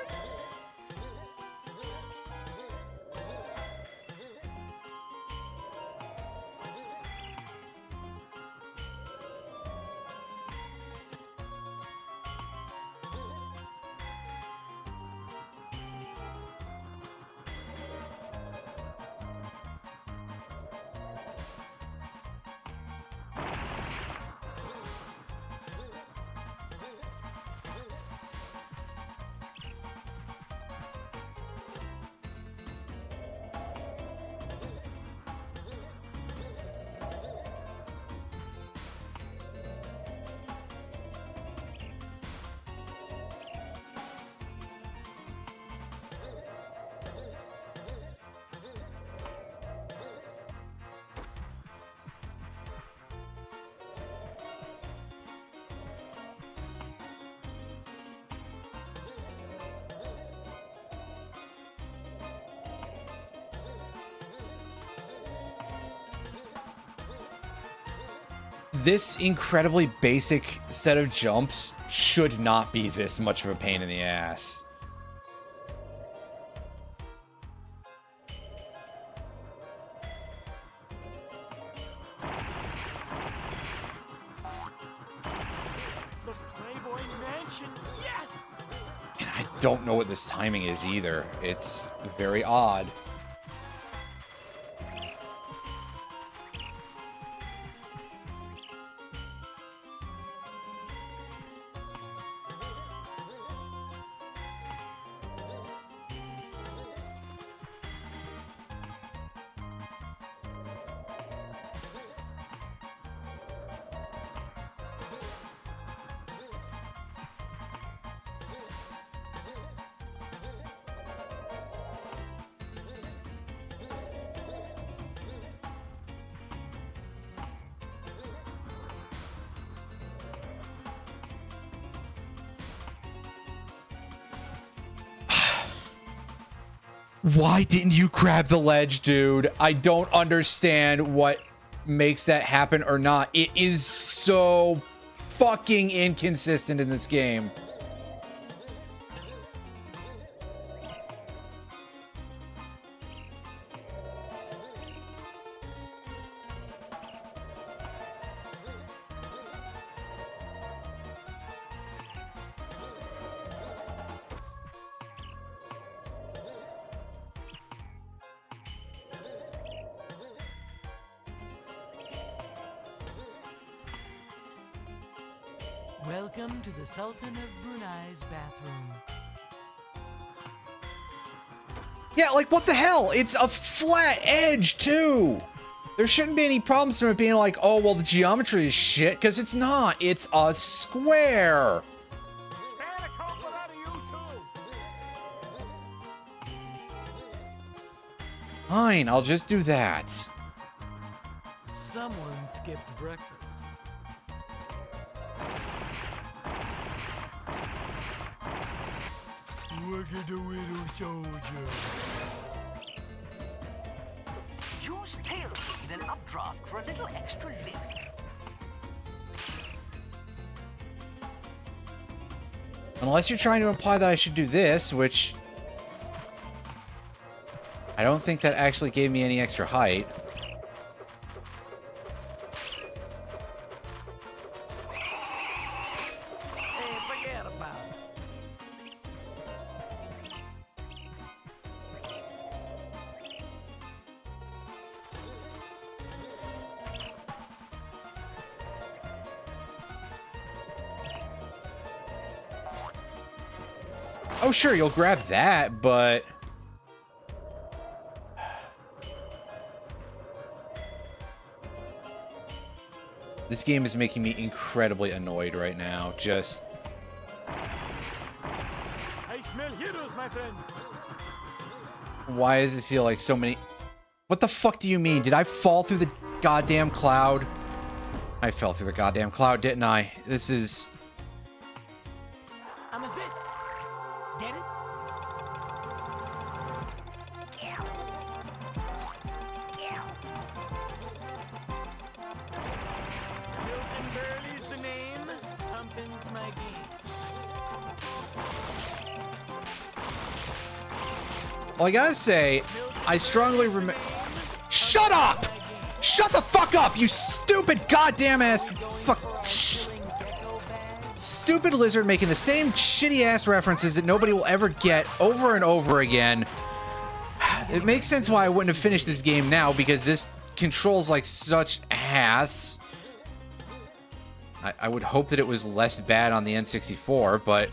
this incredibly basic set of jumps should not be this much of a pain in the ass. The Playboy Mansion. Yes! And I don't know what this timing is either. It's very odd. Why didn't you grab the ledge, dude? I don't understand what makes that happen or not. It is so fucking inconsistent in this game. Welcome to the Sultan of Brunei's bathroom. Yeah, like, what the hell? It's a flat edge, too. There shouldn't be any problems from it being like, oh, well, the geometry is shit, because it's not. It's a square. Santa Claus out of you too. Fine, I'll just do that. Someone skipped breakfast. Look at the little soldier. Use tail speed and updraft for a little extra lift. Unless you're trying to imply that I should do this, which I don't think that actually gave me any extra height. Hey, forget about it. Oh, sure, you'll grab that, but... This game is making me incredibly annoyed right now. Just... I smell heroes, my friend. Why does it feel like so many... What the fuck do you mean? Did I fall through the goddamn cloud? I fell through the goddamn cloud, didn't I? This is... I'm a fit. Get it? Milton Burley's the name. Pumpkin's my game. Well, I gotta say, I strongly remember... Shut up! Shut the fuck up, you stupid goddamn ass... Fuck... Stupid lizard making the same shitty ass references that nobody will ever get over and over again. It makes sense why I wouldn't have finished this game now, because this controls like such ass. I would hope that it was less bad on the N64, but...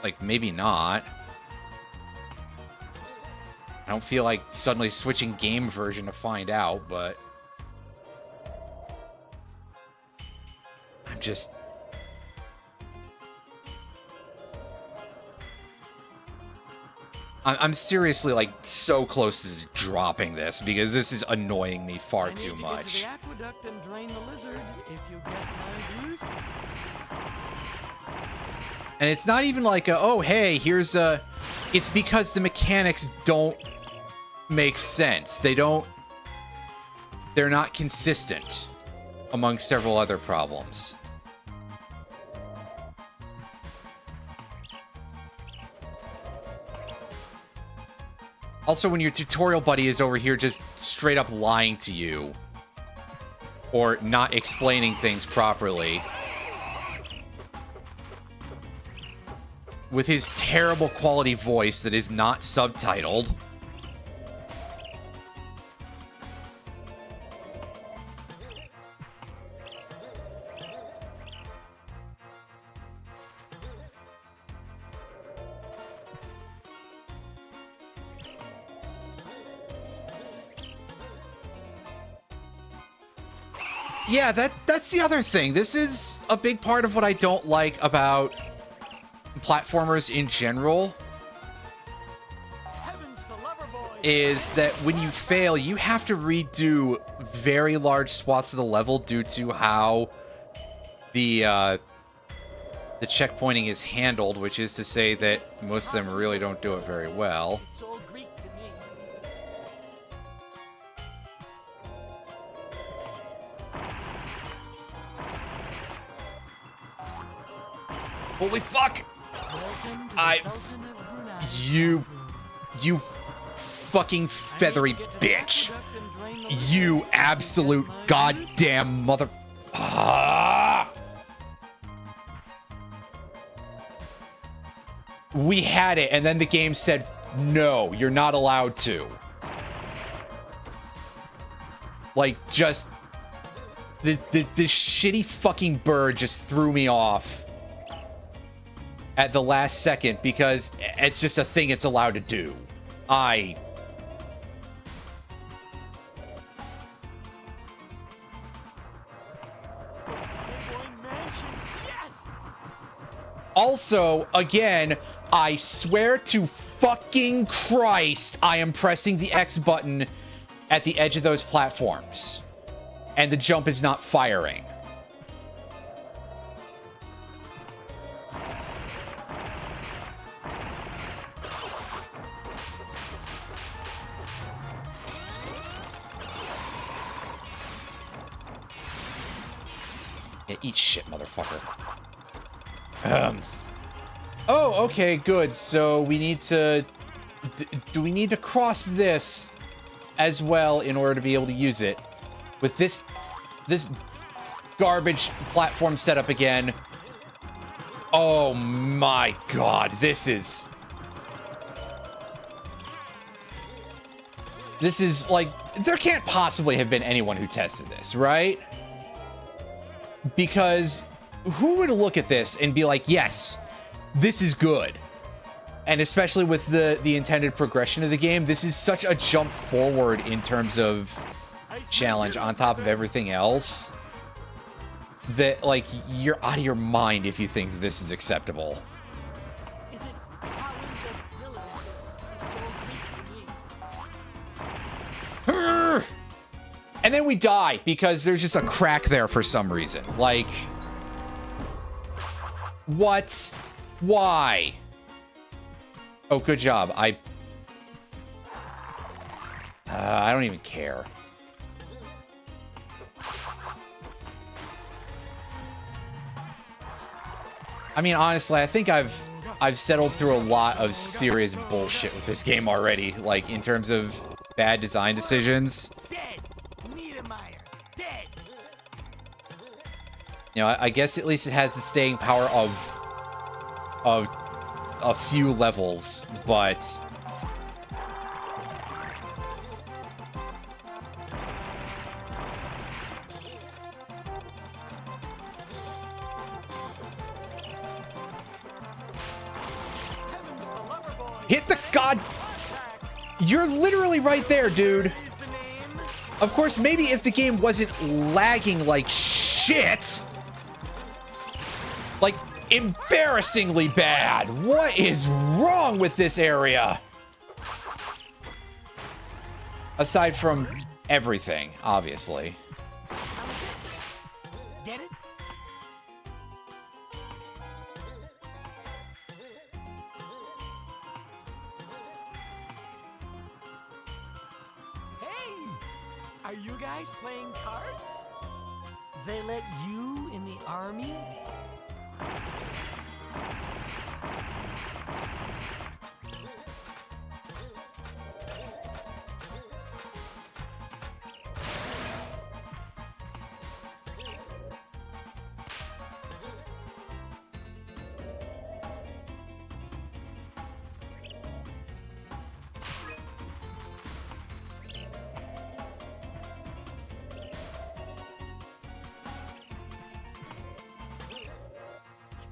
Like, maybe not. I don't feel like suddenly switching game version to find out, but... I'm just... I'm seriously, like, so close to dropping this, because this is annoying me far too much. I need to get to the aqueduct and drain the lizard if you get my drift. And it's not even like a, oh, hey, here's a... It's because the mechanics don't make sense. They're not consistent. among several other problems. Also, when your tutorial buddy is over here just straight up lying to you, or not explaining things properly, with his terrible quality voice that is not subtitled. Yeah, that's the other thing. This is a big part of what I don't like about platformers in general, is that when you fail, you have to redo very large swaths of the level due to how the checkpointing is handled, which is to say that most of them really don't do it very well. It's all Greek to me. Holy fuck! Welcome to the I- Sultan of Brunei. You fucking feathery bitch! You absolute goddamn mother... Ah! We had it, and then the game said, no, you're not allowed to. Like, just... The shitty fucking bird just threw me off at the last second because it's just a thing it's allowed to do. Also, again, I swear to fucking Christ, I am pressing the X button at the edge of those platforms, and the jump is not firing. Yeah, eat shit, motherfucker. Oh, okay, good. So we need to... do we need to cross this as well in order to be able to use it? With this garbage platform setup again. Oh my god, this is like... there can't possibly have been anyone who tested this, right? Because who would look at this and be like, yes, this is good? And especially with the intended progression of the game, this is such a jump forward in terms of challenge on top of everything else that, like, you're out of your mind if you think this is acceptable. Is it Collins of Pillar? It's all Greek to me. And then we die because there's just a crack there for some reason. Like, what? Why? Oh, good job. I don't even care. I mean, honestly, I think I've settled through a lot of serious bullshit with this game already, like in terms of bad design decisions. Dead. Niedermeyer. Dead. You know, I guess at least it has the staying power of a few levels, but hit the god. You're literally right there, dude. Of course, maybe if the game wasn't lagging like shit, like embarrassingly bad. What is wrong with this area? Aside from everything, obviously. Get it? Hey! Are you guys playing cards? They let you in the army?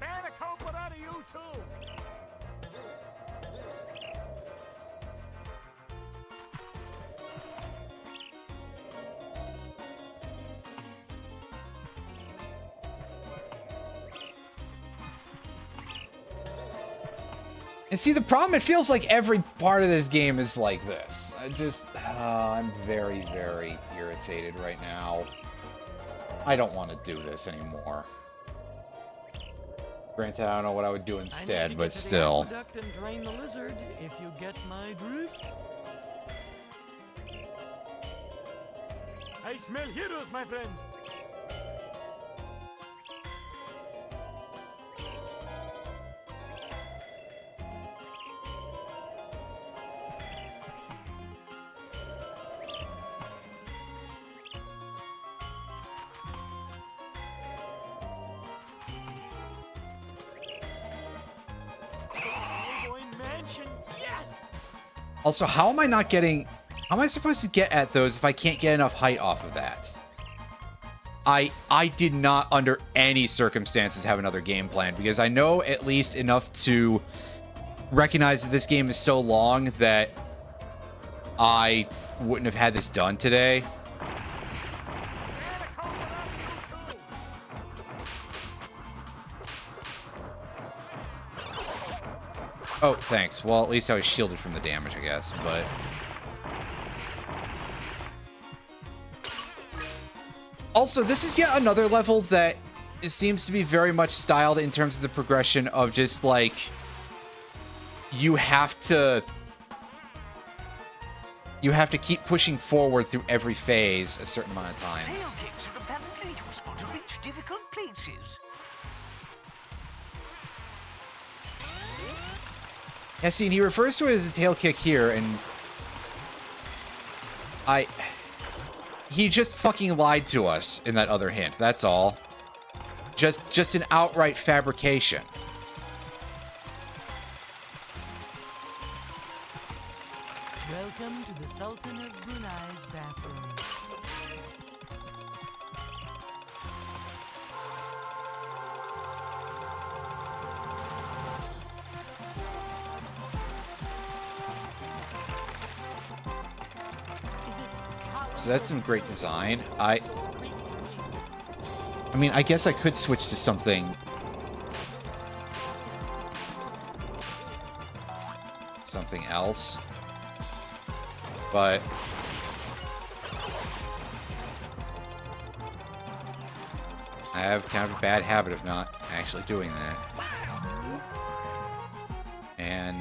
Spanakopla out of you too! And see, the problem, it feels like every part of this game is like this. I'm very, very irritated right now. I don't want to do this anymore. Granted, I don't know what I would do instead, but still. I need to get to the aqueduct and drain the lizard, if you get my drift. I smell heroes, my friend. Also, how am I not getting... How am I supposed to get at those if I can't get enough height off of that? I did not, under any circumstances, have another game plan, because I know at least enough to recognize that this game is so long that I wouldn't have had this done today. Oh, thanks. Well, at least I was shielded from the damage, I guess, but... Also, this is yet another level that it seems to be very much styled in terms of the progression of just, like... You have to keep pushing forward through every phase a certain amount of times. Tail kicks are apparently useful to reach difficult places. Yeah, see, and he refers to it as a tail kick here, and... He just fucking lied to us in that other hint, that's all. Just an outright fabrication. Welcome to the Sultan of Brunei's bathroom. So that's some great design. I mean, I guess I could switch to something else, but I have kind of a bad habit of not actually doing that. And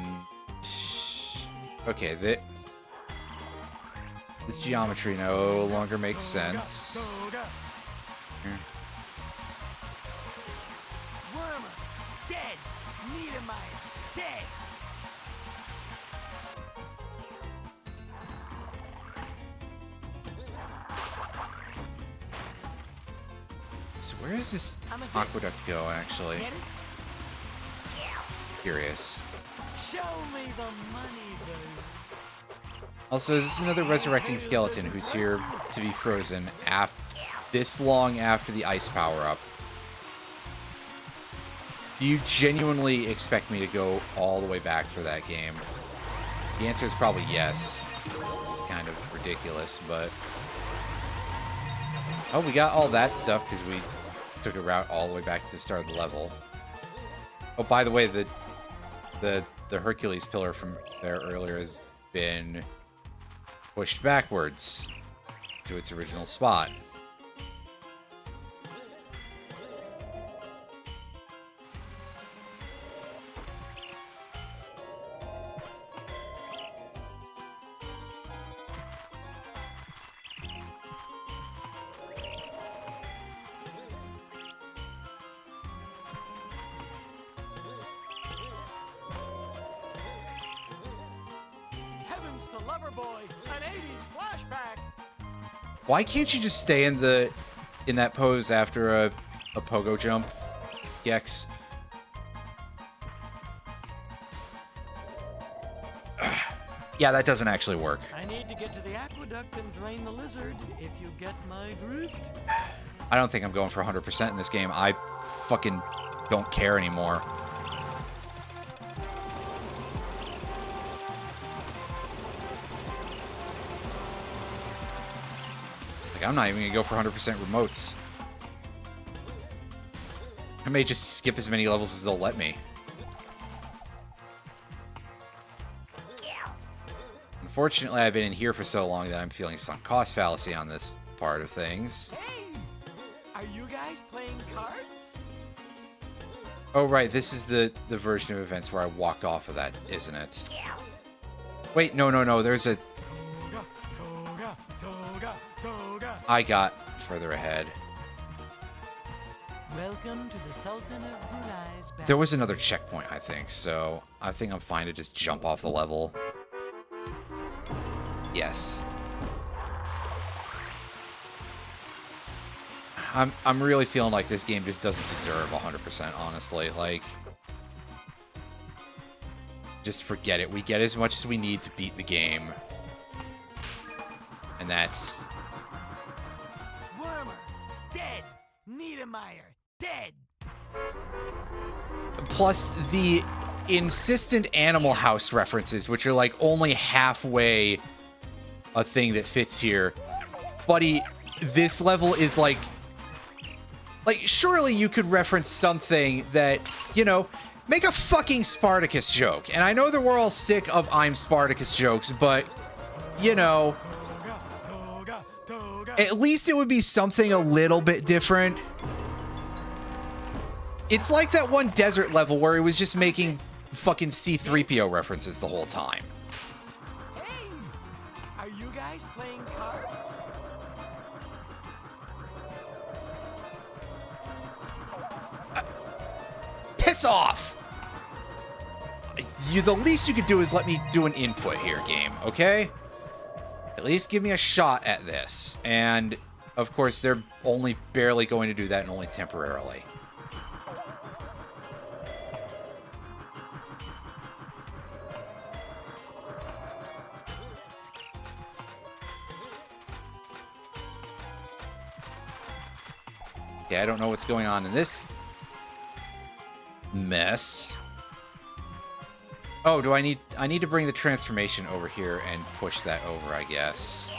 okay, this geometry no longer makes sense. Here. Wormer, dead. Niedermeyer, dead. So where does this aqueduct go, actually? Get it? Curious. Show me the money, baby. Also, this is another resurrecting skeleton who's here to be frozen this long after the ice power-up. Do you genuinely expect me to go all the way back for that game? The answer is probably yes. It's kind of ridiculous, but... Oh, we got all that stuff because we took a route all the way back to the start of the level. Oh, by the way, the Hercules pillar from there earlier has been pushed backwards to its original spot. the lover boy, an 80s flashback. Why can't you just stay in that pose after a pogo jump, Gex? Yeah, that doesn't actually work. I need to get to the aqueduct and drain the lizard, if you get my drift. I don't think I'm going for 100% in this game. I fucking don't care anymore. Like, I'm not even gonna go for 100% remotes. I may just skip as many levels as they'll let me. Unfortunately, I've been in here for so long that I'm feeling sunk cost fallacy on this part of things. Hey, are you guys playing cards? Oh, right, this is the version of events where I walked off of that, isn't it? Wait, no, there's a... I got further ahead. Welcome to the Sultan of Brunei's back. There was another checkpoint, I think, so I think I'm fine to just jump off the level. Yes. I'm really feeling like this game just doesn't deserve 100%, honestly. Like, just forget it. We get as much as we need to beat the game. And that's... Wormer, dead. Niedermeyer, dead. Plus the insistent Animal House references, which are like only halfway a thing that fits here. Buddy, this level is like, surely you could reference something that, you know, make a fucking Spartacus joke. And I know that we're all sick of I'm Spartacus jokes, but, you know, at least it would be something a little bit different. It's like that one desert level where he was just making fucking C-3PO references the whole time. Hey, are you guys playing cards? Piss off! The least you could do is let me do an input here, game, okay? At least give me a shot at this. And, of course, they're only barely going to do that and only temporarily. Yeah, I don't know what's going on in this mess. Oh, I need to bring the transformation over here and push that over, I guess.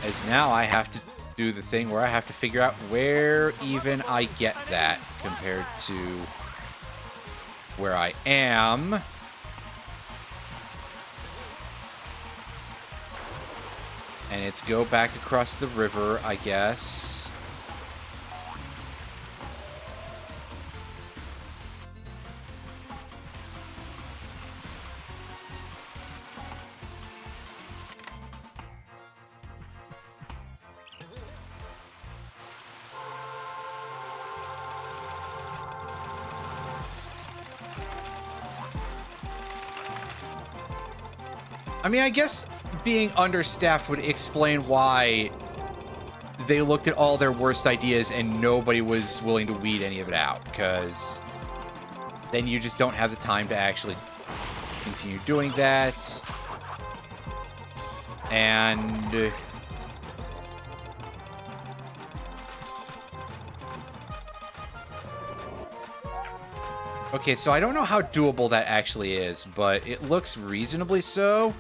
As now I have to do the thing where I have to figure out where even I get that compared to where I am. And it's go back across the river, I guess. I mean, I guess being understaffed would explain why they looked at all their worst ideas and nobody was willing to weed any of it out, because then you just don't have the time to actually continue doing that. And okay, so I don't know how doable that actually is, but it looks reasonably so.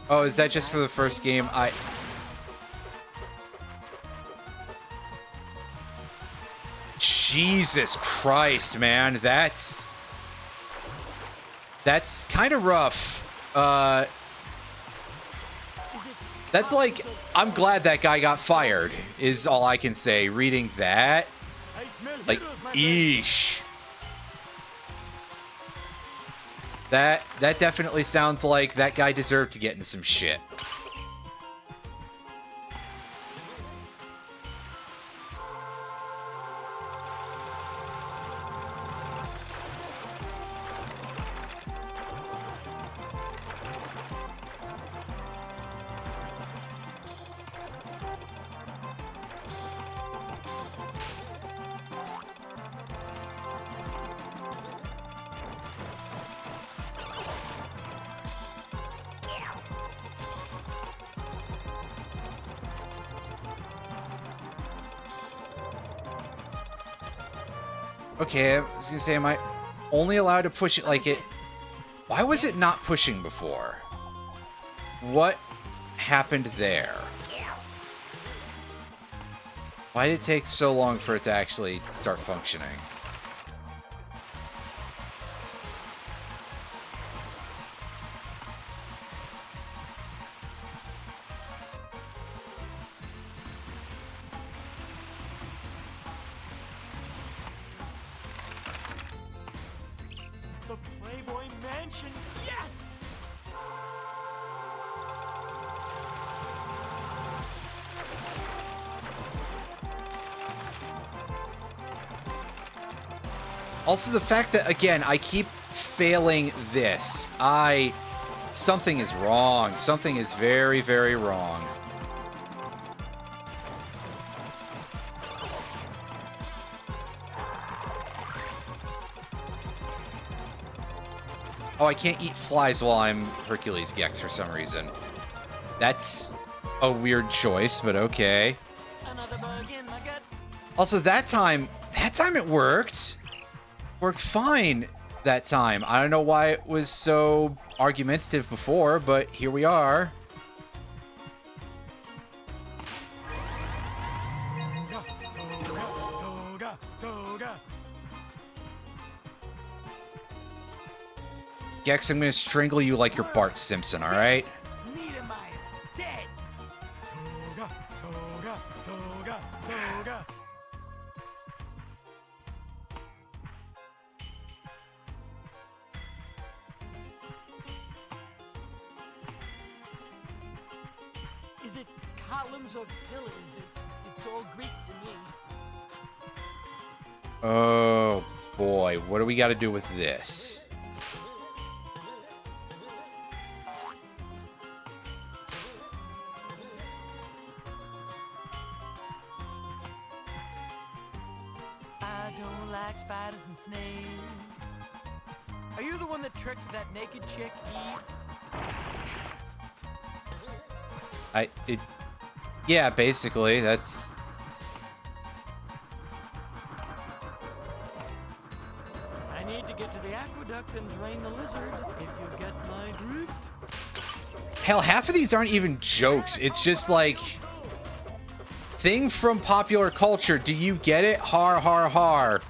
Oh, is that just for the first game? Jesus Christ, man. That's kind of rough. That's like, I'm glad that guy got fired, is all I can say. Reading that. Like, eesh. That definitely sounds like that guy deserved to get into some shit. Okay, I was gonna say, am I only allowed to push it like it... Why was it not pushing before? What happened there? Why did it take so long for it to actually start functioning? The Playboy Mansion. Yes! Also, the fact that, again, I keep failing this. Something is wrong. Something is very, very wrong. Oh, I can't eat flies while I'm Hercules Gex for some reason. That's a weird choice, but okay. Another bug in my gut. Also, that time it worked. Worked fine that time. I don't know why it was so argumentative before, but here we are. Toga, toga. Gex, I'm gonna strangle you like you're Bart Simpson, alright? Niedermeyer, dead. Toga, toga, toga, toga. Is it columns or pillars? It's all Greek to me. Oh boy, what do we gotta do with this? I don't like spiders and snakes. Are you the one that tricked that naked chick, Eve? Yeah, basically, that's... I need to get to the aqueduct and drain the lizard, if you get my drift. Hell, half of these aren't even jokes. It's just like... Thing from popular culture. Do you get it? Har, har, har.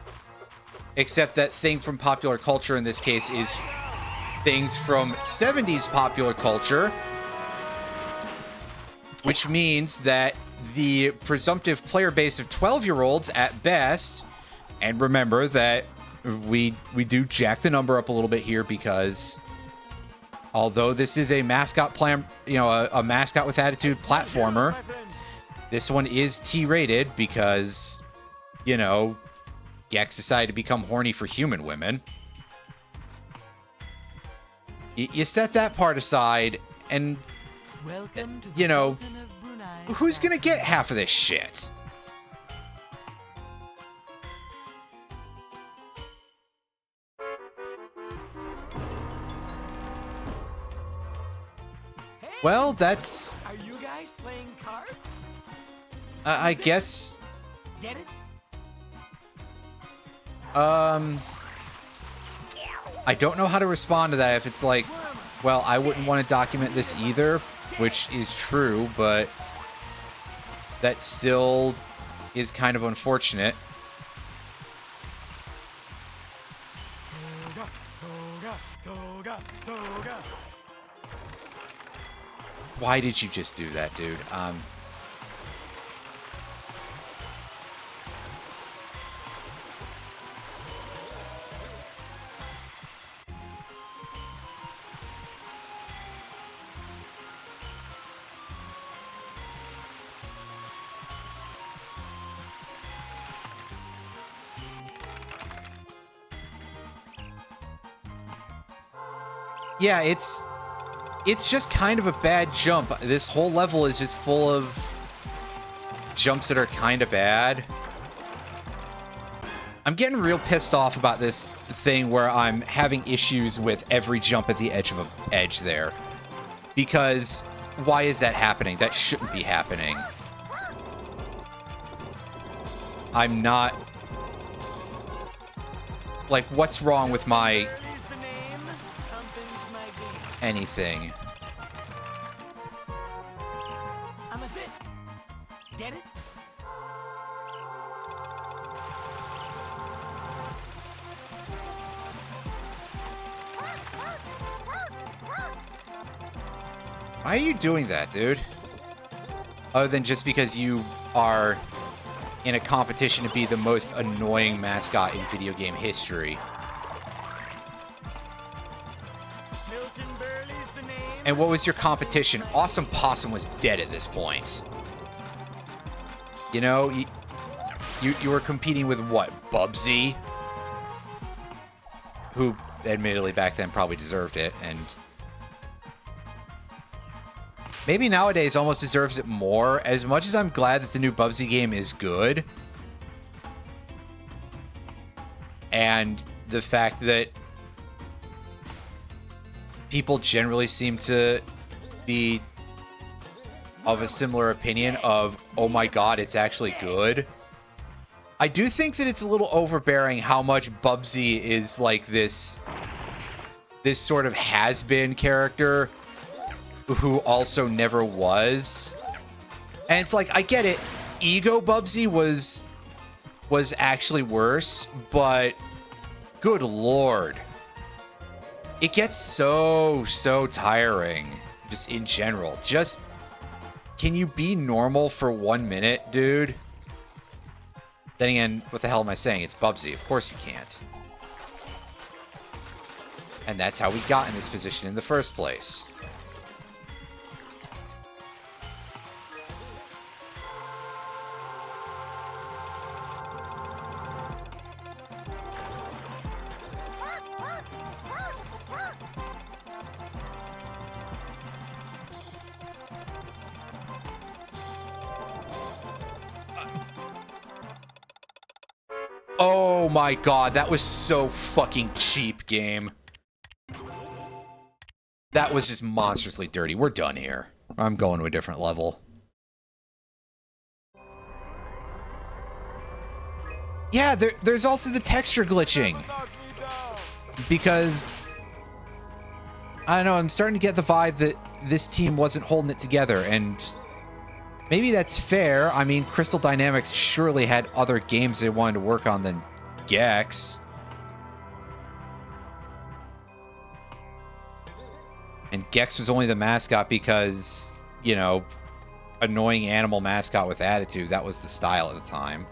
Except that thing from popular culture in this case is things from 70s popular culture. Which means that the presumptive player base of 12-year-olds at best, and remember that we do jack the number up a little bit here because although this is a mascot plan, a mascot with attitude platformer, this one is T-rated because, Gex decided to become horny for human women. You set that part aside and, Welcome to the Sultan of Brunei. who's gonna get half of this shit? Hey, Well, that's... are you guys playing cards? I guess... Get it? I don't know how to respond to that if it's like, well, I wouldn't want to document this either, which is true, but that still is kind of unfortunate. Toga, toga, toga, toga. Why did you just do that, dude? Yeah, it's just kind of a bad jump. This whole level is just full of jumps that are kind of bad. I'm getting real pissed off about this thing where I'm having issues with every jump at the edge of an edge there. Because why is that happening? That shouldn't be happening. Like, what's wrong with my Burley's the name. Something's my game. anything? I'm a hit. Get it? Why are you doing that, dude? Other than just because you are in a competition to be the most annoying mascot in video game history. Milton Burley's the name. And what was your competition? Awesome Possum was dead at this point. You know, you were competing with what? Bubsy? Who, admittedly, back then probably deserved it, and maybe nowadays almost deserves it more. As much as I'm glad that the new Bubsy game is good, and the fact that people generally seem to be of a similar opinion of, oh my god, it's actually good. I do think that it's a little overbearing how much Bubsy is like this sort of has-been character who also never was. And it's like, I get it. Ego Bubsy was actually worse, but good lord. It gets so tiring, just in general. Just, can you be normal for 1 minute, dude? Then again, what the hell am I saying? It's Bubsy. Of course you can't. And that's how we got in this position in the first place. Oh my god, that was so fucking cheap, game. That was just monstrously dirty. We're done here. I'm going to a different level. Yeah, there's also the texture glitching. Because, I don't know, I'm starting to get the vibe that this team wasn't holding it together, and maybe that's fair. I mean, Crystal Dynamics surely had other games they wanted to work on than Gex. And Gex was only the mascot because, you know, annoying animal mascot with attitude. That was the style at the time.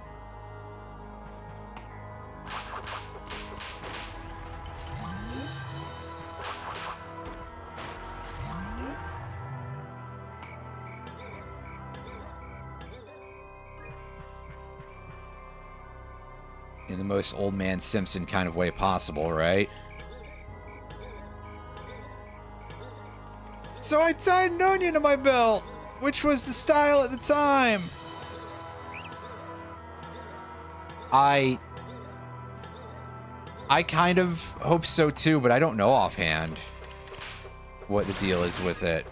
In the most old man Simpson kind of way possible, right? So I tied an onion to my belt, which was the style at the time. I kind of hope so too, but I don't know offhand what the deal is with it.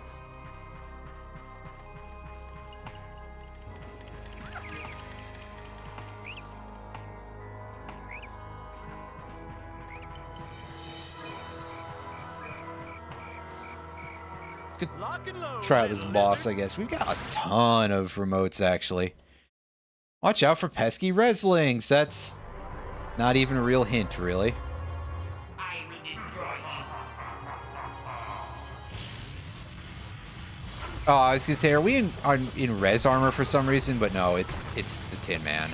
Lock and load. Try out this boss, I guess. We've got a ton of remotes, actually. Watch out for pesky Reslings. That's not even a real hint, really. Oh, I was gonna say, are we in res armor for some reason? But no, it's the Tin Man.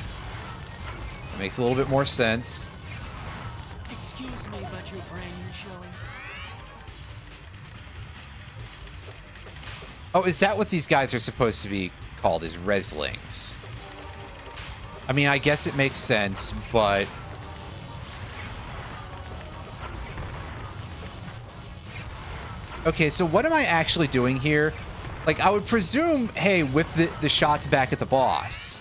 It makes a little bit more sense. Excuse me, but your brain is showing. Oh, is that what these guys are supposed to be called, is Reslings? I mean, I guess it makes sense, but okay, so what am I actually doing here? Like, I would presume, hey, whip the shots back at the boss.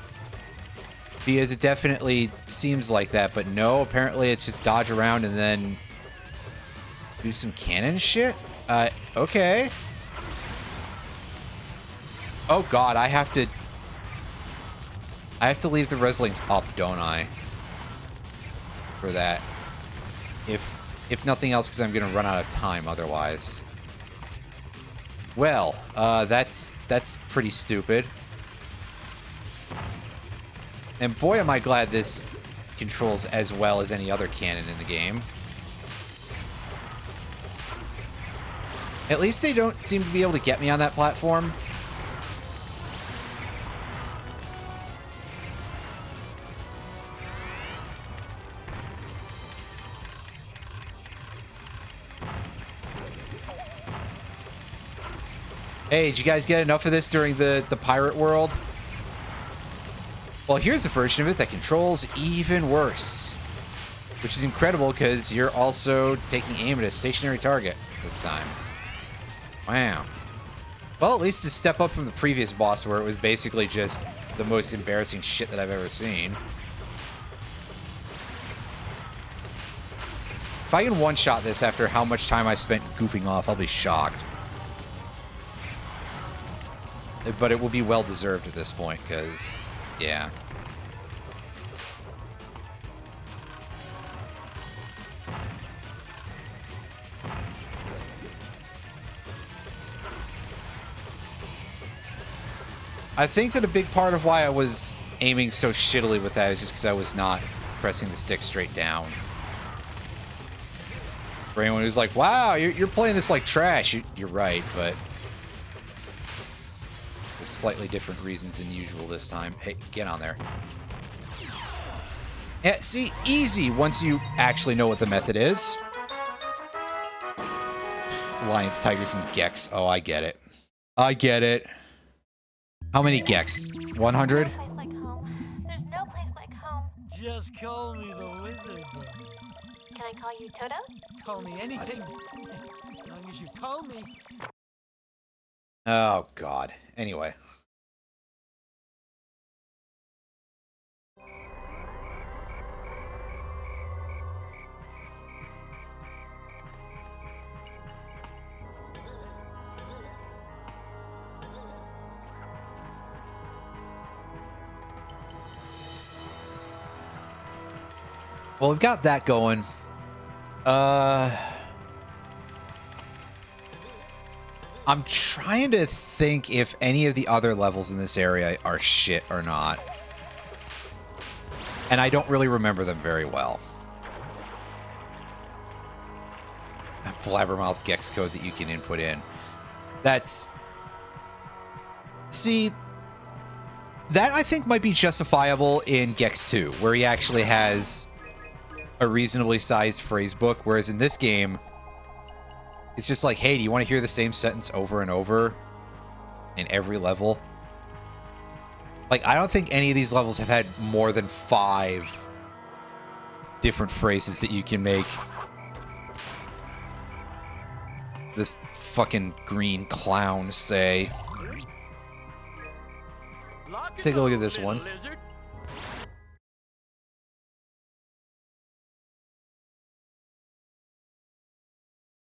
Because it definitely seems like that, but no, apparently it's just dodge around and then do some cannon shit? Okay. Oh god, I have to leave the Reslings up, don't I? For that. If nothing else, because I'm going to run out of time otherwise. Well, that's pretty stupid. And boy, am I glad this controls as well as any other cannon in the game. At least they don't seem to be able to get me on that platform. Hey, did you guys get enough of this during the pirate world? Well, here's a version of it that controls even worse. Which is incredible because you're also taking aim at a stationary target this time. Wow. Well, at least a step up from the previous boss where it was basically just the most embarrassing shit that I've ever seen. If I can one-shot this after how much time I spent goofing off, I'll be shocked. But it will be well-deserved at this point, because, yeah. I think that a big part of why I was aiming so shittily with that is just because I was not pressing the stick straight down. For anyone who's like, wow, you're playing this like trash, you're right, but... slightly different reasons than usual this time. Hey, get on there. Yeah, see, easy once you actually know what the method is. Lions, tigers, and gecks. Oh, I get it. I get it. How many gecks? 100? There's no place like home. There's no place like home. Just call me the wizard. Can I call you Toto? Call me anything. As long as you call me. Oh, God. Anyway. Well, we've got that going. I'm trying to think if any of the other levels in this area are shit or not. And I don't really remember them very well. A blabbermouth Gex code that you can input in. That's... See... That, I think, might be justifiable in Gex 2, where he actually has a reasonably sized phrase book, whereas in this game... It's just like, hey, do you want to hear the same sentence over and over in every level? Like, I don't think any of these levels have had more than 5 different phrases that you can make this fucking green clown say. Let's take a look at this one.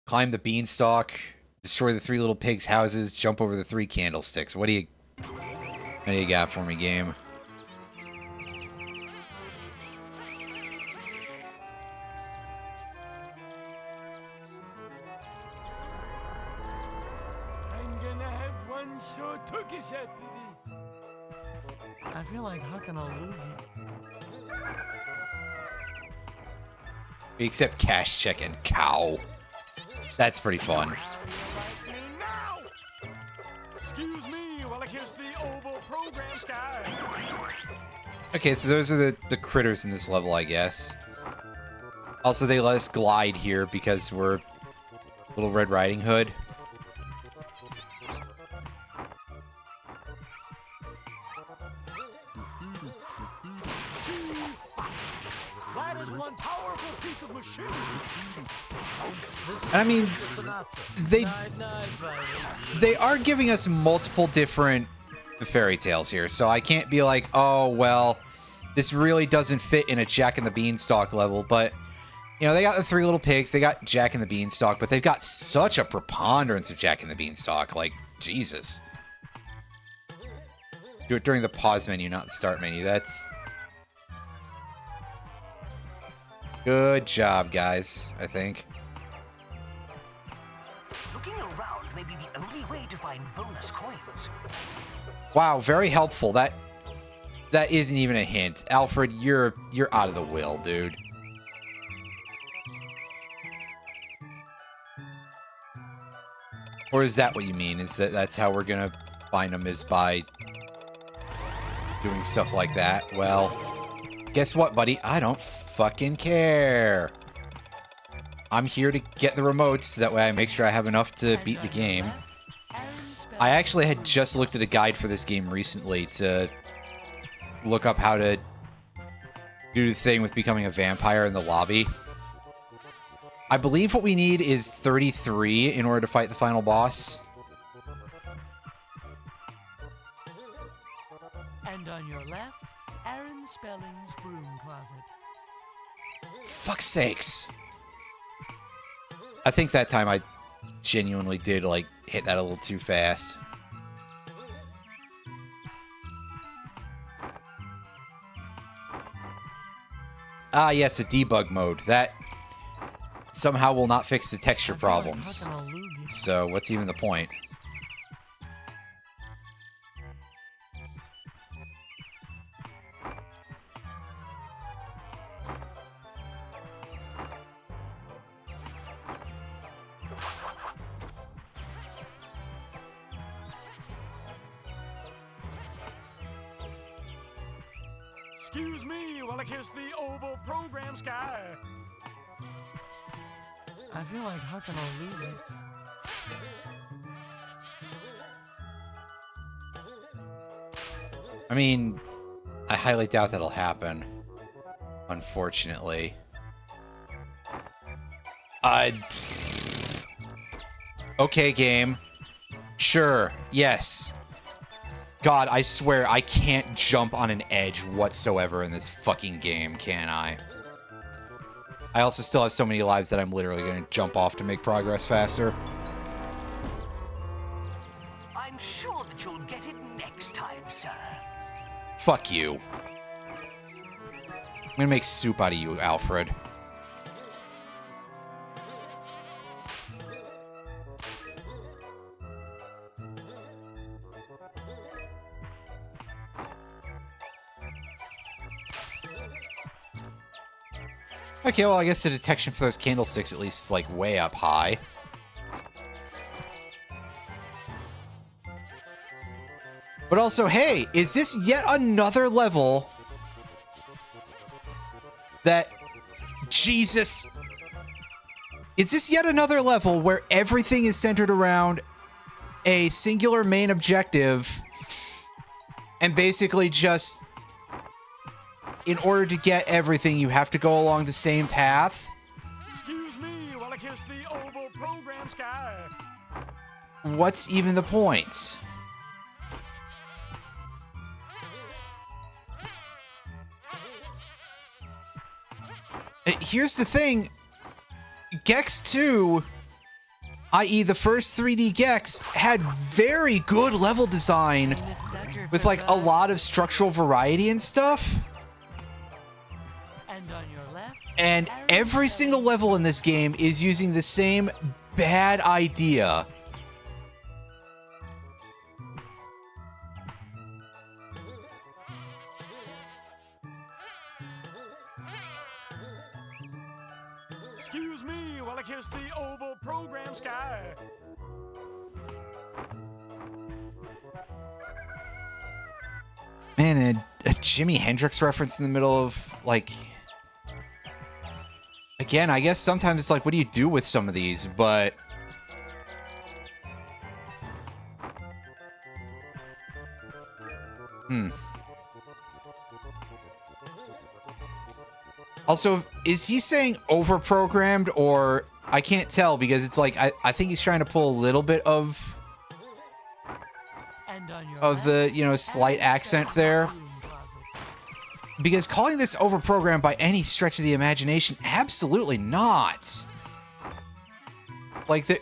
Climb the beanstalk, destroy the 3 little pigs' houses, jump over the 3 candlesticks. What do you got for me, game? I'm gonna have one sure turkish after this. I feel like hucking a loogie. Except cash check and cow. That's pretty fun. Excuse me while I kiss the oval program sky. Okay, so those are the critters in this level, I guess. Also, they let us glide here because we're Little Red Riding Hood. That is one powerful piece of machinery. And I mean, they are giving us multiple different fairy tales here, so I can't be like, oh, well, this really doesn't fit in a Jack and the Beanstalk level, but, you know, they got the 3 little pigs, they got Jack and the Beanstalk, but they've got such a preponderance of Jack and the Beanstalk, like, Jesus. Do it during the pause menu, not the start menu, that's... Good job, guys, I think. Looking around may be the only way to find bonus coins. Wow, very helpful. That isn't even a hint. Alfred, you're out of the will, dude. Or is that what you mean? Is that's how we're gonna find them, is by doing stuff like that? Well, guess what, buddy? I don't fucking care. I'm here to get the remotes, so that way I make sure I have enough to beat the game. I actually had just looked at a guide for this game recently to look up how to do the thing with becoming a vampire in the lobby. I believe what we need is 33 in order to fight the final boss. And on your left, Aaron Spelling's broom closet. Fuck's sakes. I think that time I genuinely did, like, hit that a little too fast. Ah, yes, a debug mode. That somehow will not fix the texture problems. So, what's even the point? Excuse me while I kiss the oval program sky. I feel like hucking a loser. I mean, I highly doubt that'll happen. Unfortunately. Okay, game. Sure. Yes. God, I swear I can't jump on an edge whatsoever in this fucking game, can I? I also still have so many lives that I'm literally going to jump off to make progress faster. I'm sure that you'll get it next time, sir. Fuck you. I'm gonna make soup out of you, Alfred. Okay, well, I guess the detection for those candlesticks at least is, like, way up high. But also, hey, is this yet another level that... Jesus! Is this yet another level where everything is centered around a singular main objective and basically just... in order to get everything, you have to go along the same path? Excuse me while I kiss the oval program sky. What's even the point? Here's the thing. Gex 2, i.e. the first 3D Gex, had very good level design with, like, a lot of structural variety and stuff. And on your left, And every single level in this game is using the same bad idea. excuse me while I kiss the oval program sky. Man, a Jimi Hendrix reference in the middle of, like... Again, I guess sometimes it's like, what do you do with some of these? But... Also, is he saying overprogrammed, or... I can't tell, because it's like, I think he's trying to pull a little bit of... And on your of the, you know, slight accent there. broom closet. Because calling this overprogrammed by any stretch of the imagination, absolutely not. Like, the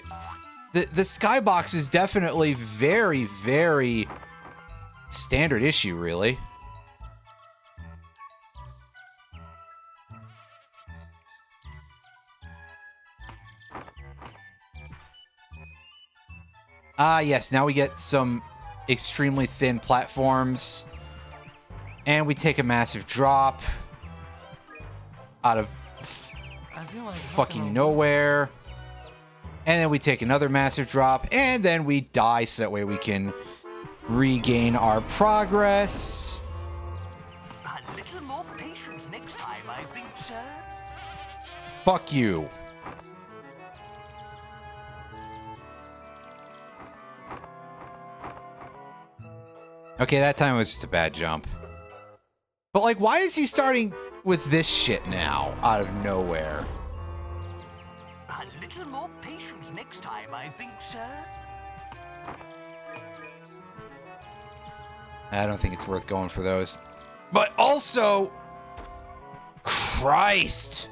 skybox is definitely very, very standard issue, really. Ah, yes, now we get some extremely thin platforms. And we take a massive drop out of I feel like fucking nowhere. And then we take another massive drop. And then we die so that way we can regain our progress. A little more patience next time, I think, sir. Fuck you. Okay, that time was just a bad jump. But, like, why is he starting with this shit now, out of nowhere? A little more patience next time, I think, sir. I don't think it's worth going for those. But also, Christ.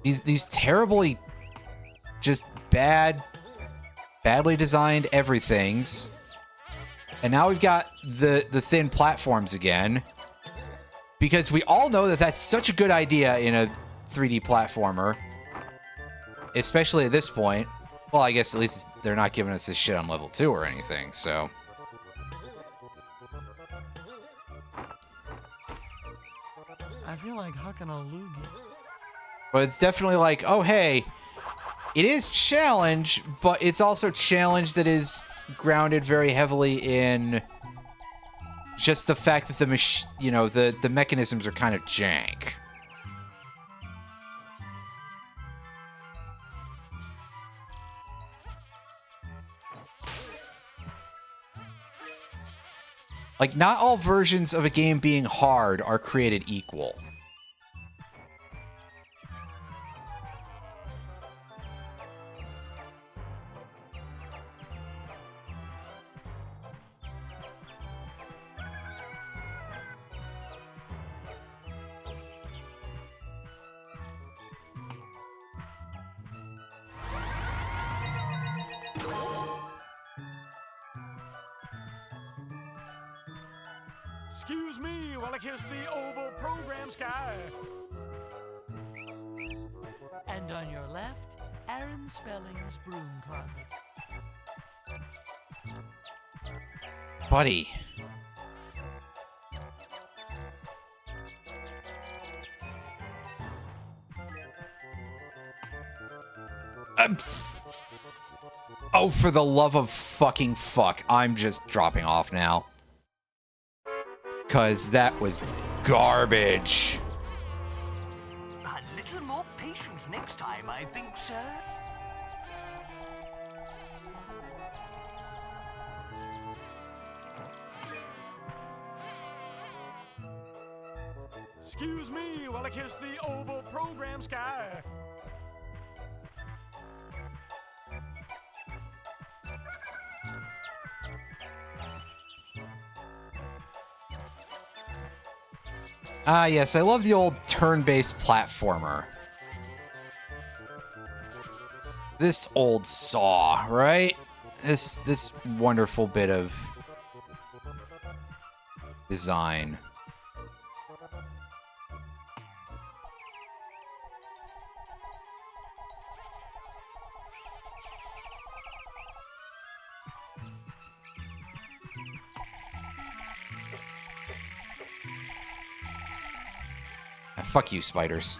These terribly, just badly designed everythings. And now we've got the thin platforms again. Because we all know that that's such a good idea in a 3D platformer. Especially at this point. Well, I guess at least they're not giving us this shit on level 2 or anything, so. I feel like hucking a loogie. But it's definitely like, oh, hey, it is challenge, but it's also challenge that is grounded very heavily in just the fact that the mechanisms are kind of jank. Like, not all versions of a game being hard are created equal. Excuse me while I kiss the oval program sky. And on your left, Aaron Spelling's broom closet. Buddy. Oh, for the love of fucking fuck. I'm just dropping off now. Because that was garbage. A little more patience next time, I think, sir. Excuse me while I kiss the oval program sky. Ah, yes, I love the old turn-based platformer. This old Saw, right? This wonderful bit of design. Fuck you, spiders.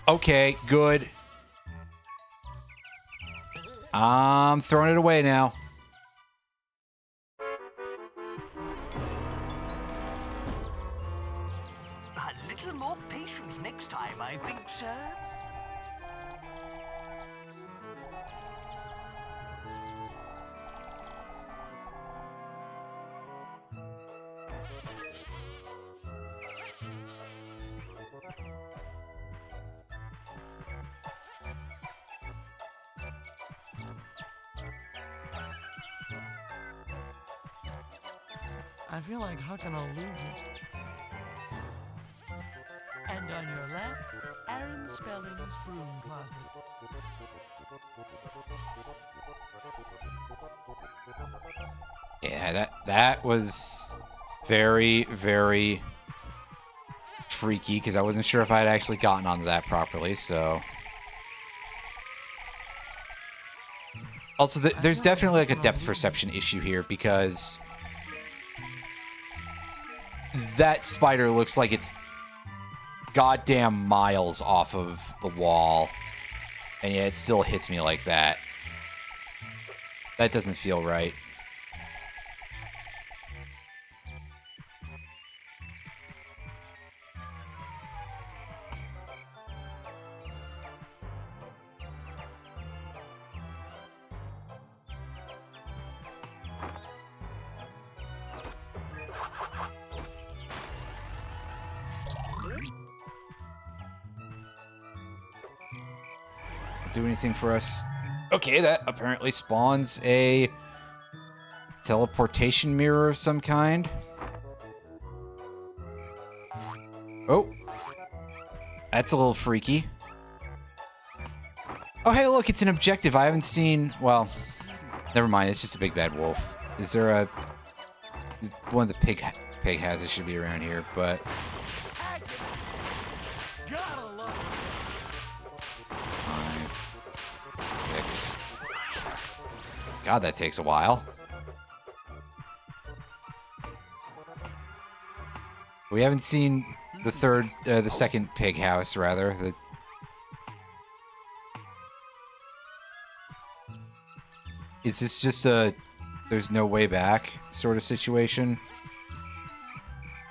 Okay, good. I'm throwing it away now. A little more patience next time, I think, sir. I feel like hucking a loogie. And on your left, Aaron Spelling's broom closet. Yeah, that was very, very freaky because I wasn't sure if I had actually gotten onto that properly, so Also, there's definitely like a depth perception issue here because that spider looks like it's goddamn miles off of the wall, and yet it still hits me like that. That doesn't feel right. Do anything for us? Okay, that apparently spawns a teleportation mirror of some kind. Oh, that's a little freaky. Oh, hey, look, it's an objective. I haven't seen. Well, never mind. It's just a big bad wolf. Is there a one of the pig houses should be around here, but Gotta love it. 5, 6. God, that takes a while. We haven't seen the second pig house, rather. Is this just a there's no way back sort of situation?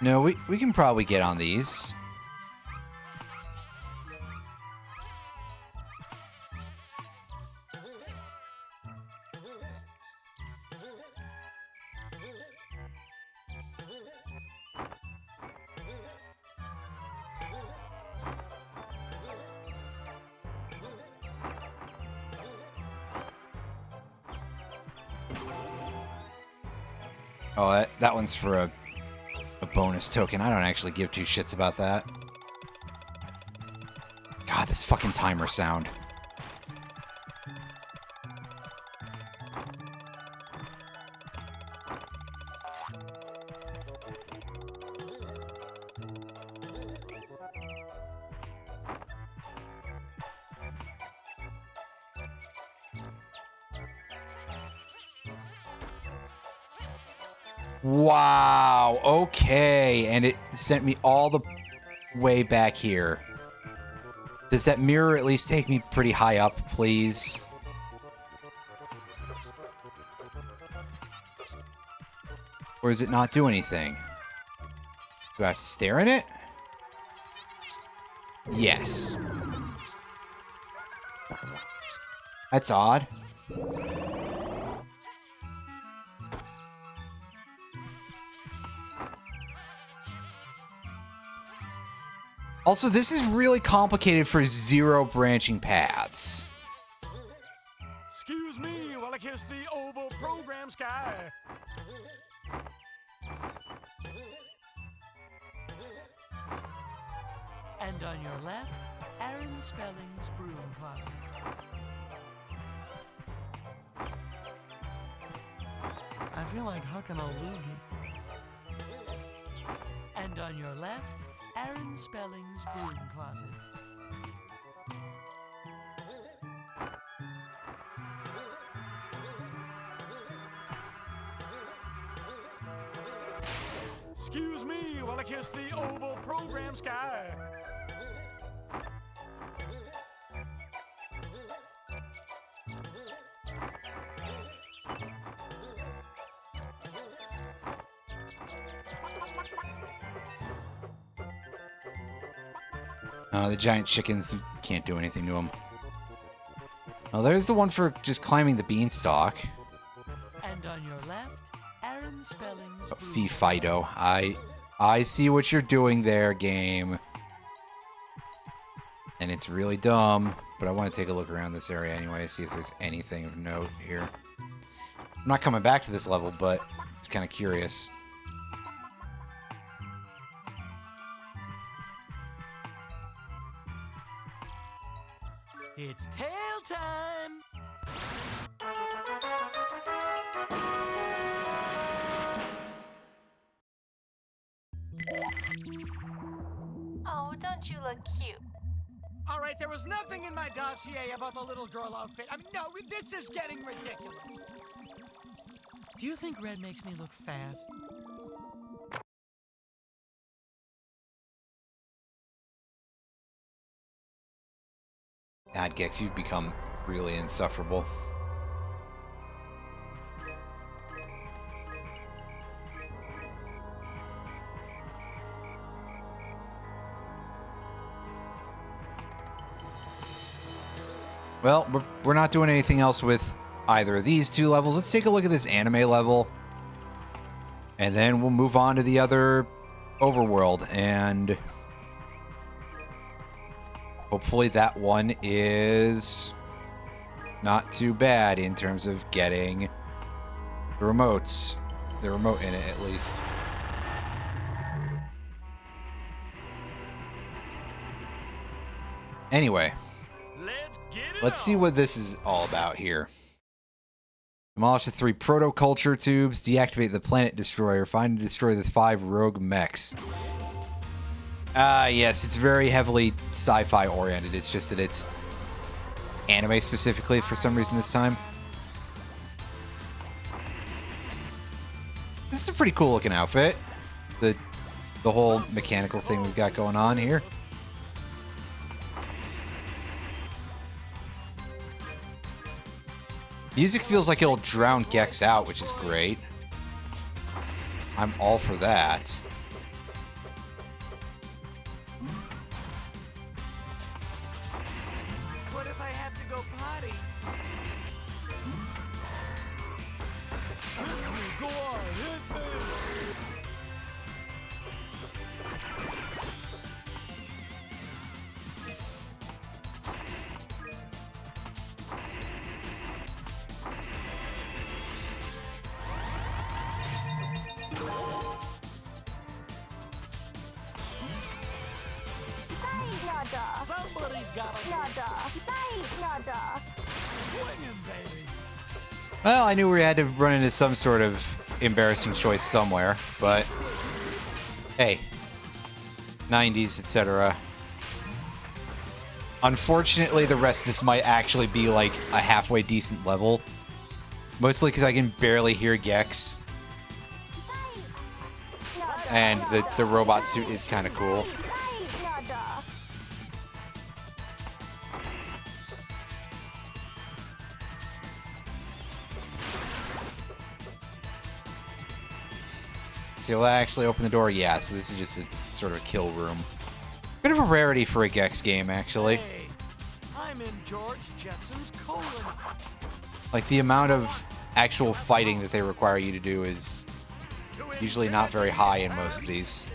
No, we can probably get on these. Oh, that one's for a bonus token. I don't actually give two shits about that. God, this fucking timer sound. Wow, okay, and it sent me all the way back here. Does that mirror at least take me pretty high up, please? Or does it not do anything? Do I have to stare in it? Yes. That's odd. Also, this is really complicated for 0 branching paths. Excuse me while I kiss the oval program sky. And on your left, Aaron Spelling's broom closet. I feel like hucking a loogie. And on your left, Aaron Spelling's broom closet. Excuse me while I kiss the oval program sky. The giant chickens can't do anything to them. Oh, there's the one for just climbing the beanstalk. And on your left, Aaron Spelling's Oh, broom Fee Fido. I see what you're doing there, game. And it's really dumb, but I want to take a look around this area anyway, see if there's anything of note here. I'm not coming back to this level, but it's kind of curious. It's tail time! Oh, don't you look cute? All right, there was nothing in my dossier about the little girl outfit. I mean, no, this is getting ridiculous. Do you think red makes me look fat? God, Gex, you've become really insufferable. Well, we're not doing anything else with either of these two levels. Let's take a look at this anime level. And then we'll move on to the other overworld. And hopefully that one is not too bad in terms of getting the remotes. The remote in it, at least. Anyway. Let's see what this is all about here. Demolish the 3 proto-culture tubes, deactivate the planet destroyer, find and destroy the 5 rogue mechs. Yes, it's very heavily sci-fi oriented. It's just that it's anime specifically for some reason this time. This is a pretty cool looking outfit. The whole mechanical thing we've got going on here. Music feels like it'll drown Gex out, which is great. I'm all for that. What if I have to go potty? Go on, hit me! Somebody's got a swinging, baby. Well, I knew we had to run into some sort of embarrassing choice somewhere, but hey, 90s, etc. Unfortunately, the rest of this might actually be like a halfway decent level. Mostly because I can barely hear Gex. And the robot suit is kind of cool. So will that actually open the door? Yeah, so this is just a sort of a kill room. Bit of a rarity for a Gex game, actually. Hey, I'm in George Jetson's colon. Like, the amount of actual fighting that they require you to do is usually not very high in most of these.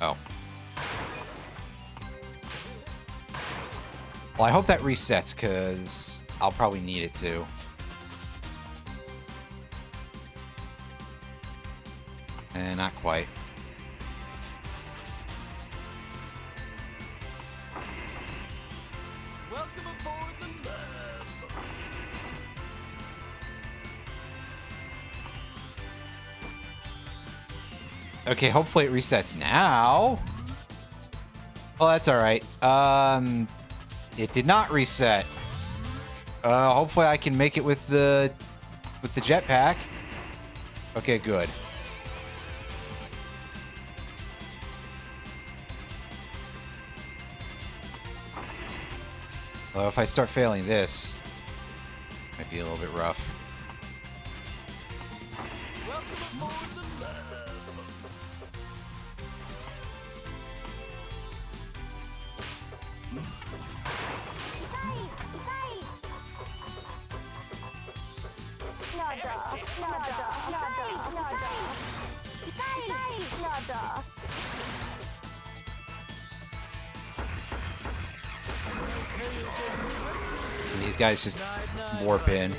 Oh. Well, I hope that resets, because I'll probably need it to. Not quite. Welcome aboard the lab. Okay, hopefully it resets now. Oh, that's alright. It did not reset. Hopefully I can make it with the jetpack. Okay, good. Well, if I start failing this, might be a little bit rough. Welcome aboard the lab. And these guys just warp in.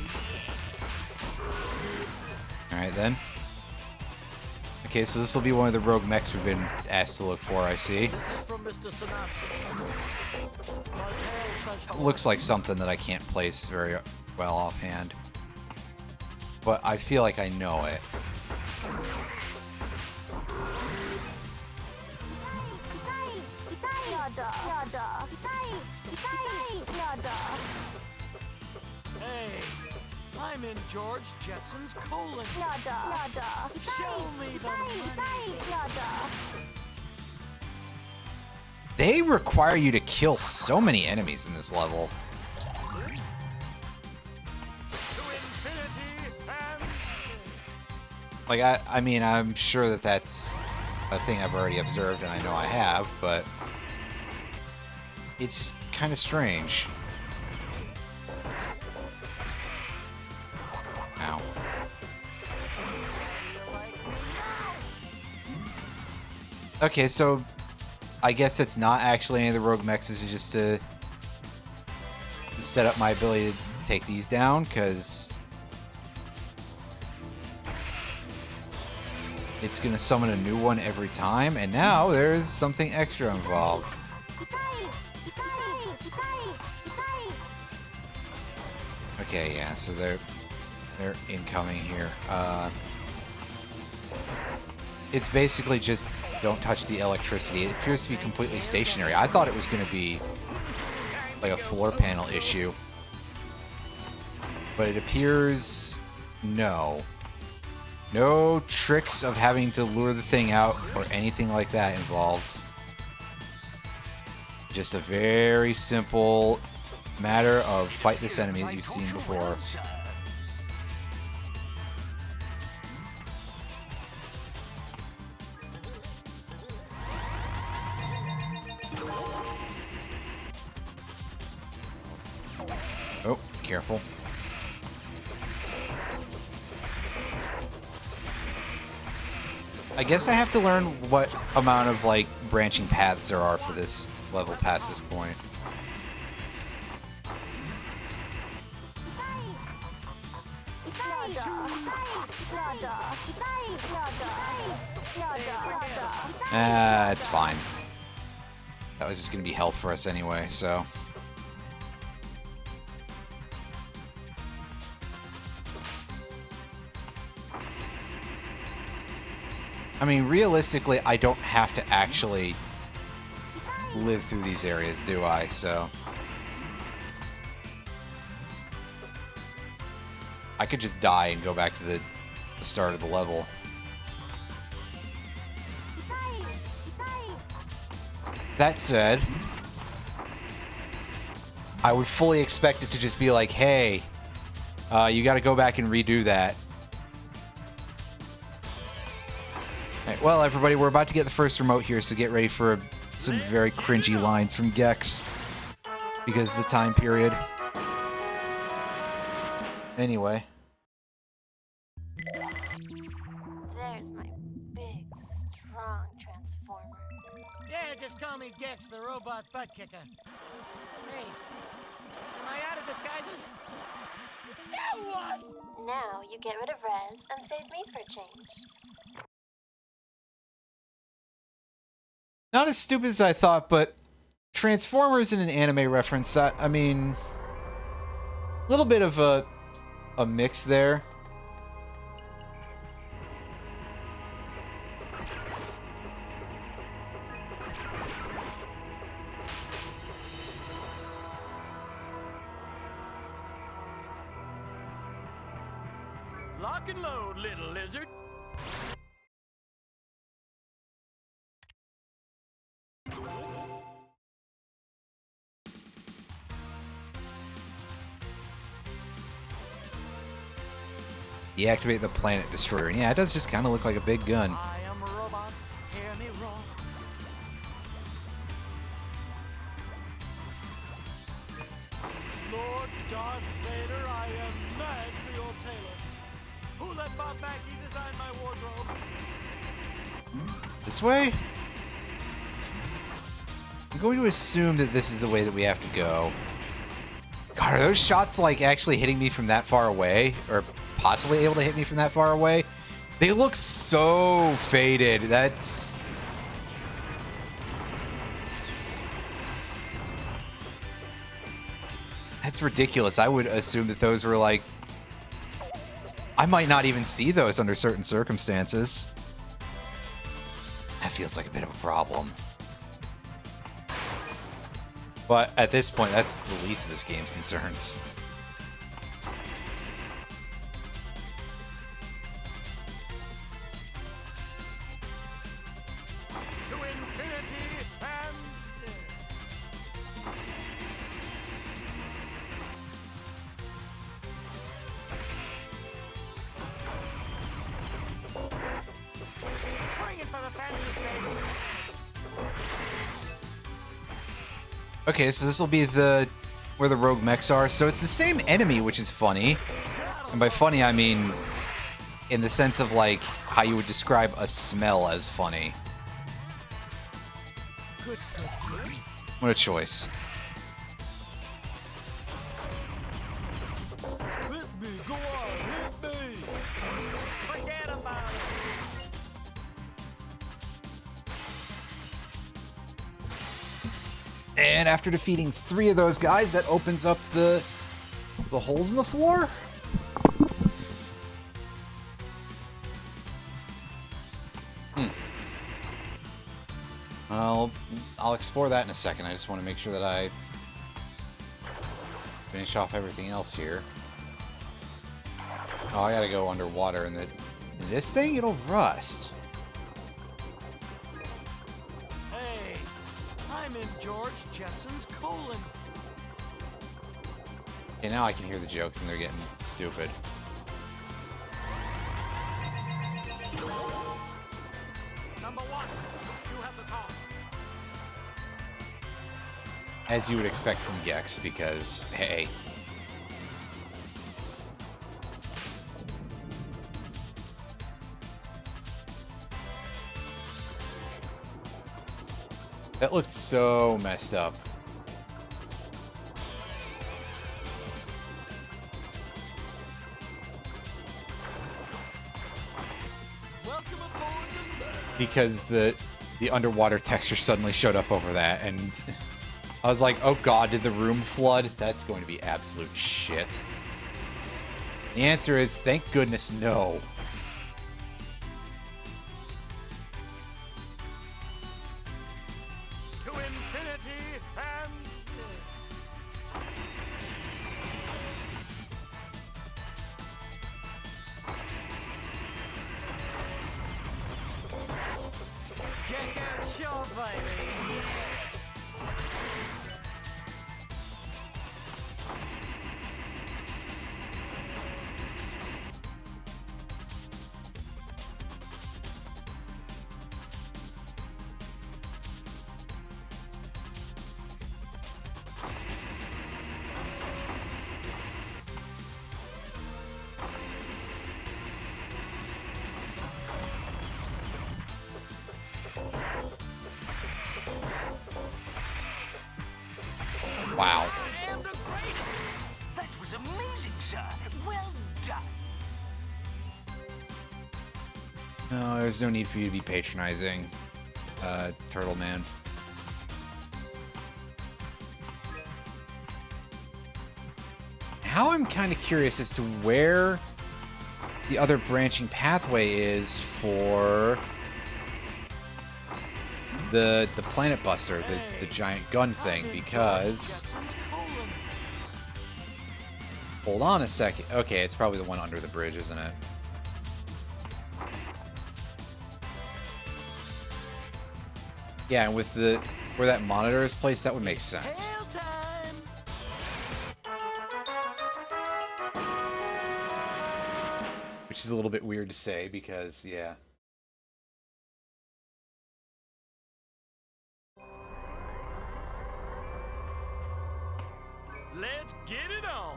Alright then. Okay, Okay, so this will be one of the rogue mechs we've been asked to look for, I see. From Mr. Sinatra. Looks like something that I can't place very well offhand. But I feel like I know it. Hey, I'm in George Jetson's colon. Show me the money. They require you to kill so many enemies in this level. To infinity and... Like, I mean, I'm sure that that's a thing I've already observed, and I know I have, but it's just kind of strange. Ow. Okay, so I guess it's not actually any of the rogue mechs. This is just to set up my ability to take these down, because it's going to summon a new one every time, and now there's something extra involved. Okay, yeah, so they're incoming here. It's basically just don't touch the electricity. It appears to be completely stationary. I thought it was going to be like a floor panel issue, but it appears no. No tricks of having to lure the thing out or anything like that involved. Just a very simple matter of fight this enemy that you've seen before. Oh, careful. I guess I have to learn what amount of, like, branching paths there are for this level past this point. It's fine. That was just going to be health for us anyway, so... I mean, realistically, I don't have to actually live through these areas, do I? So I could just die and go back to the start of the level. That said, I would fully expect it to just be like, hey, you got to go back and redo that. Right, well, everybody, we're about to get the first remote here, so get ready for some very cringy lines from Gex. Because the time period. Anyway. There's my big, strong transformer. Yeah, just call me Gex, the robot butt kicker. Hey, am I out of disguises? Yeah, what? Now you get rid of Rez and save me for a change. Not as stupid as I thought, but Transformers in an anime reference, I mean, a little bit of a mix there. Lock and load, little lizard. Deactivate the Planet Destroyer. And yeah, it does just kind of look like a big gun. I am a robot, hear me roar. Lord Darth Vader, I am mad for your tailor. Who let Bob Mackey design my wardrobe? This way? I'm going to assume that this is the way that we have to go. God, are those shots like actually hitting me from that far away? Or possibly able to hit me from that far away? They look so faded. That's ridiculous. I would assume that those were like... I might not even see those under certain circumstances. That feels like a bit of a problem. But at this point, that's the least of this game's concerns. To infinity and... Bring it for the fancy baby. Okay, so this will be where the rogue mechs are. So it's the same enemy, which is funny. And by funny, I mean in the sense of like how you would describe a smell as funny. Good. What a choice. Hit me, go on, hit me. Forget about it. And after defeating 3 of those guys, that opens up the holes in the floor. I'll explore that in a second. I just want to make sure that I finish off everything else here. Oh, I gotta go underwater, and this thing, it'll rust. Hey, I'm in George Jetson's colon. Okay, now I can hear the jokes, and they're getting stupid. Number 1, you have the call. As you would expect from Gex, because, hey. That looked so messed up. Welcome aboard the... Because the underwater texture suddenly showed up over that, and I was like, oh god, did the room flood? That's going to be absolute shit. The answer is, thank goodness, no. To infinity and... Gecko, sure, baby. Wow. And the greatest. That was amazing, sir. Well done. No, there's no need for you to be patronizing, Turtle Man. Now I'm kind of curious as to where the other branching pathway is for the Planet Buster, the giant gun thing, because... Hold on a second. Okay, it's probably the one under the bridge, isn't it? Yeah, and with where that monitor is placed, that would make sense. Hail time. Which is a little bit weird to say because, yeah. Let's get it on.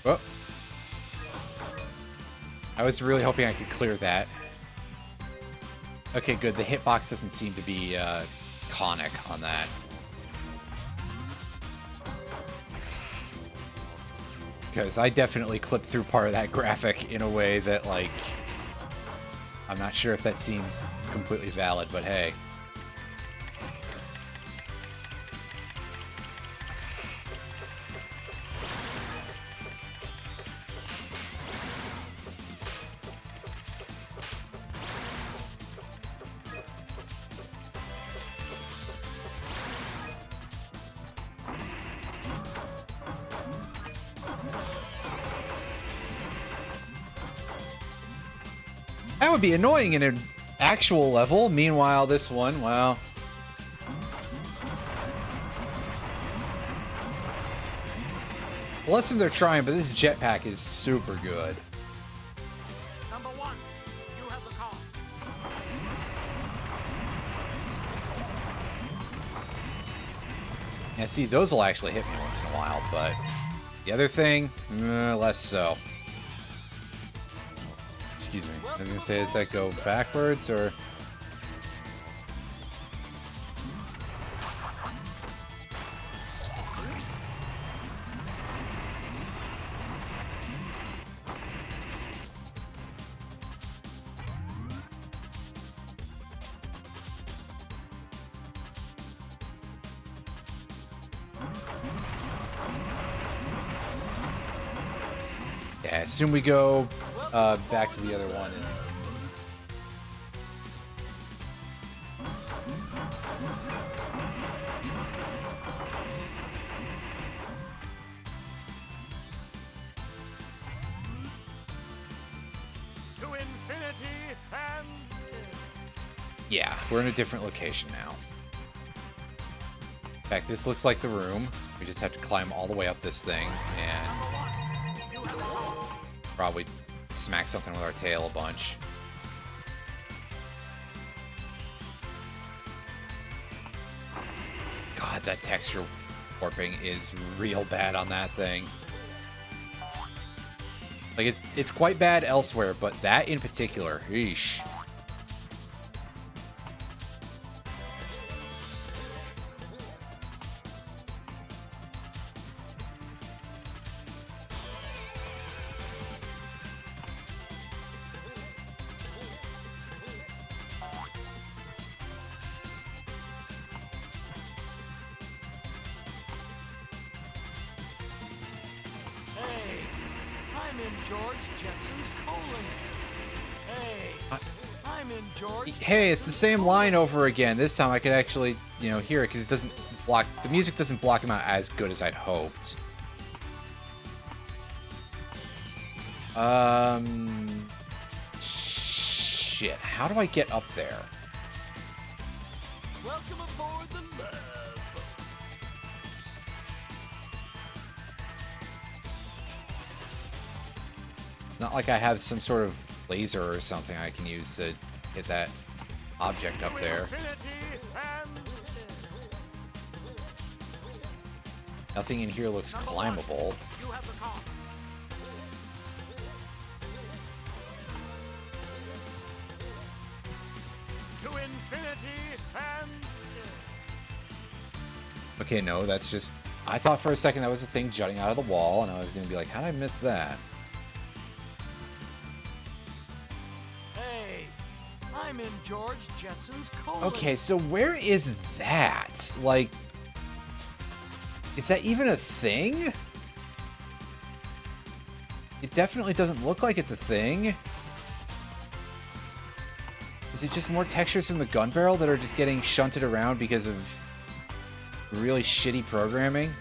Oh. I was really hoping I could clear that. Okay, good. The hitbox doesn't seem to be conic on that. Because I definitely clipped through part of that graphic in a way that, like, I'm not sure if that seems completely valid, but hey. That would be annoying in an actual level. Meanwhile, this one, well... Bless them, they're trying, but this jetpack is super good. Number 1, you have the call. Yeah, see, those will actually hit me once in a while, but... The other thing, less so. Excuse me. I was gonna say, does that go backwards, or... Yeah, I assume we go back to the other one. And... To infinity and... Yeah, we're in a different location now. In fact, this looks like the room. We just have to climb all the way up this thing and probably smack something with our tail a bunch. God, that texture warping is real bad on that thing. Like, it's quite bad elsewhere, but that in particular, eesh. Hey, I'm in George Jetson's colon. Hey, I'm in George... Hey, it's the same line over again. This time I could actually, you know, hear it because it doesn't block... The music doesn't block him out as good as I'd hoped. Shit. How do I get up there? Welcome aboard the love. It's not like I have some sort of laser or something I can use to hit that object up there. Nothing in here looks climbable. You have the call. To infinity and... Okay, no, that's just... I thought for a second that was a thing jutting out of the wall, and I was going to be like, how did I miss that? Hey, I'm in George Jetson's colon. Okay, so where is that? Like... Is that even a thing? It definitely doesn't look like it's a thing. Is it just more textures from the gun barrel that are just getting shunted around because of really shitty programming?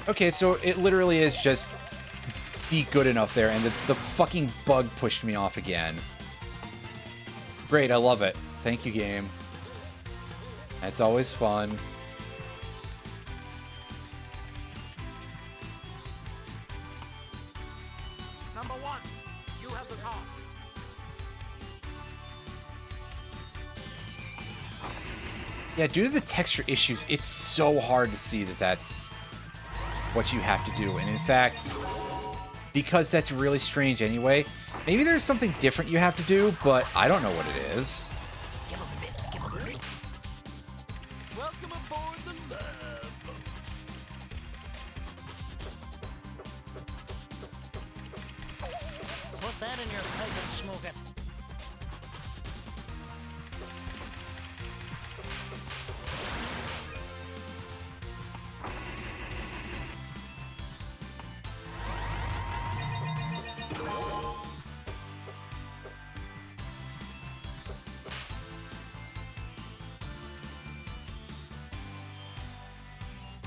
Okay, so it literally is just be good enough there, and the fucking bug pushed me off again. Great, I love it. Thank you, game. That's always fun. Number 1, you have the car. Yeah, due to the texture issues, it's so hard to see that that's what you have to do. And in fact, because that's really strange anyway, maybe there's something different you have to do, but I don't know what it is. Welcome aboard the lab. Put that in your pipe and smoke it.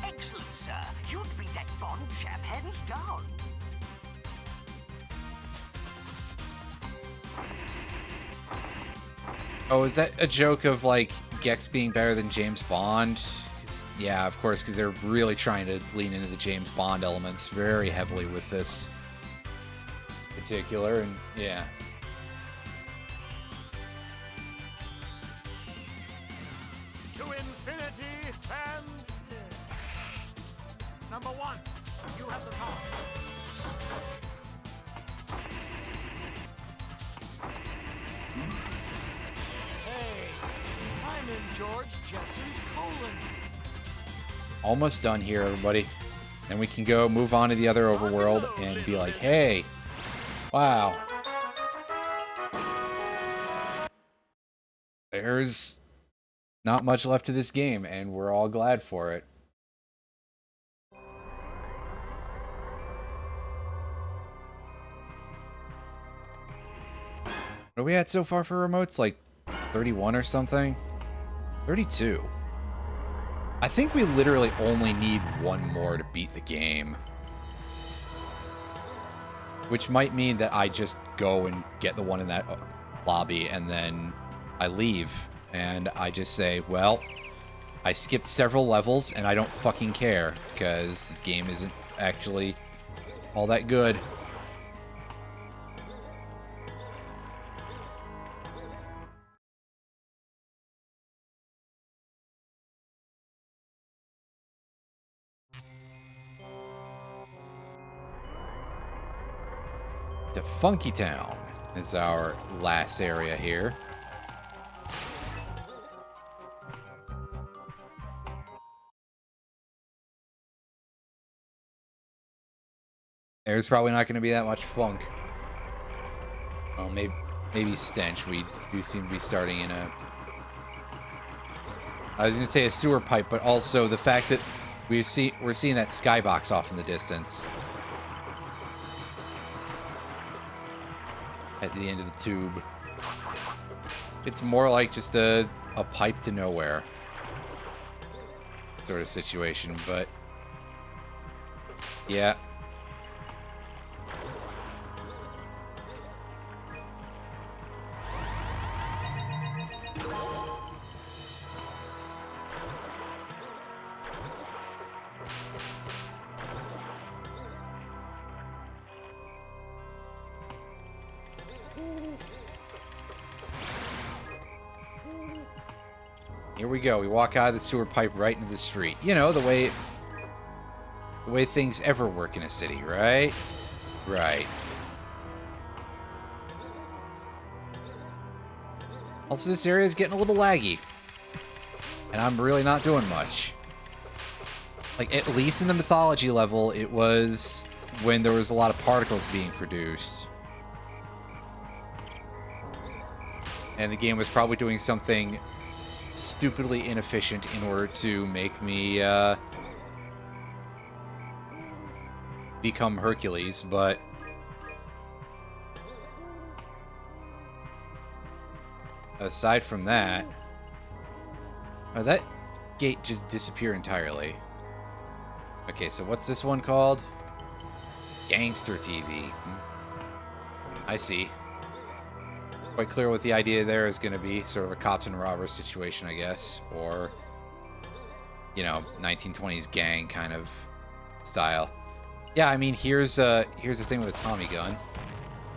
Excellent, sir. You'd be that Bond chap hands down. Oh, is that a joke of, like, Gex being better than James Bond? Yeah, of course, because they're really trying to lean into the James Bond elements very heavily with this particular, and yeah. To infinity and... Number 1, you have the car. Hey, I'm in George Jetson's colon. Almost done here, everybody. Then we can go move on to the other overworld and be like, hey, wow. There's not much left to this game, and we're all glad for it. What are we at so far for remotes? Like 31 or something? 32. I think we literally only need one more to beat the game. Which might mean that I just go and get the one in that lobby and then I leave. And I just say, well, I skipped several levels and I don't fucking care. Because this game isn't actually all that good. To Funky Town is our last area here. There's probably not going to be that much funk. Well, maybe stench. We do seem to be starting in a... I was going to say a sewer pipe, but also the fact that we're seeing that skybox off in the distance. At the end of the tube. It's more like just a pipe to nowhere sort of situation, but yeah. Here we go. We walk out of the sewer pipe right into the street. You know, the way things ever work in a city, right? Right. Also, this area is getting a little laggy. And I'm really not doing much. Like, at least in the mythology level, it was when there was a lot of particles being produced. And the game was probably doing something stupidly inefficient in order to make me become Hercules, but aside from that, that gate just disappeared entirely. Okay, so what's this one called? Gangster TV. I see. quite clear what the idea there is going to be. Sort of a cops and robbers situation, I guess. Or, you know, 1920s gang kind of style. Yeah, I mean, here's the thing with a Tommy gun.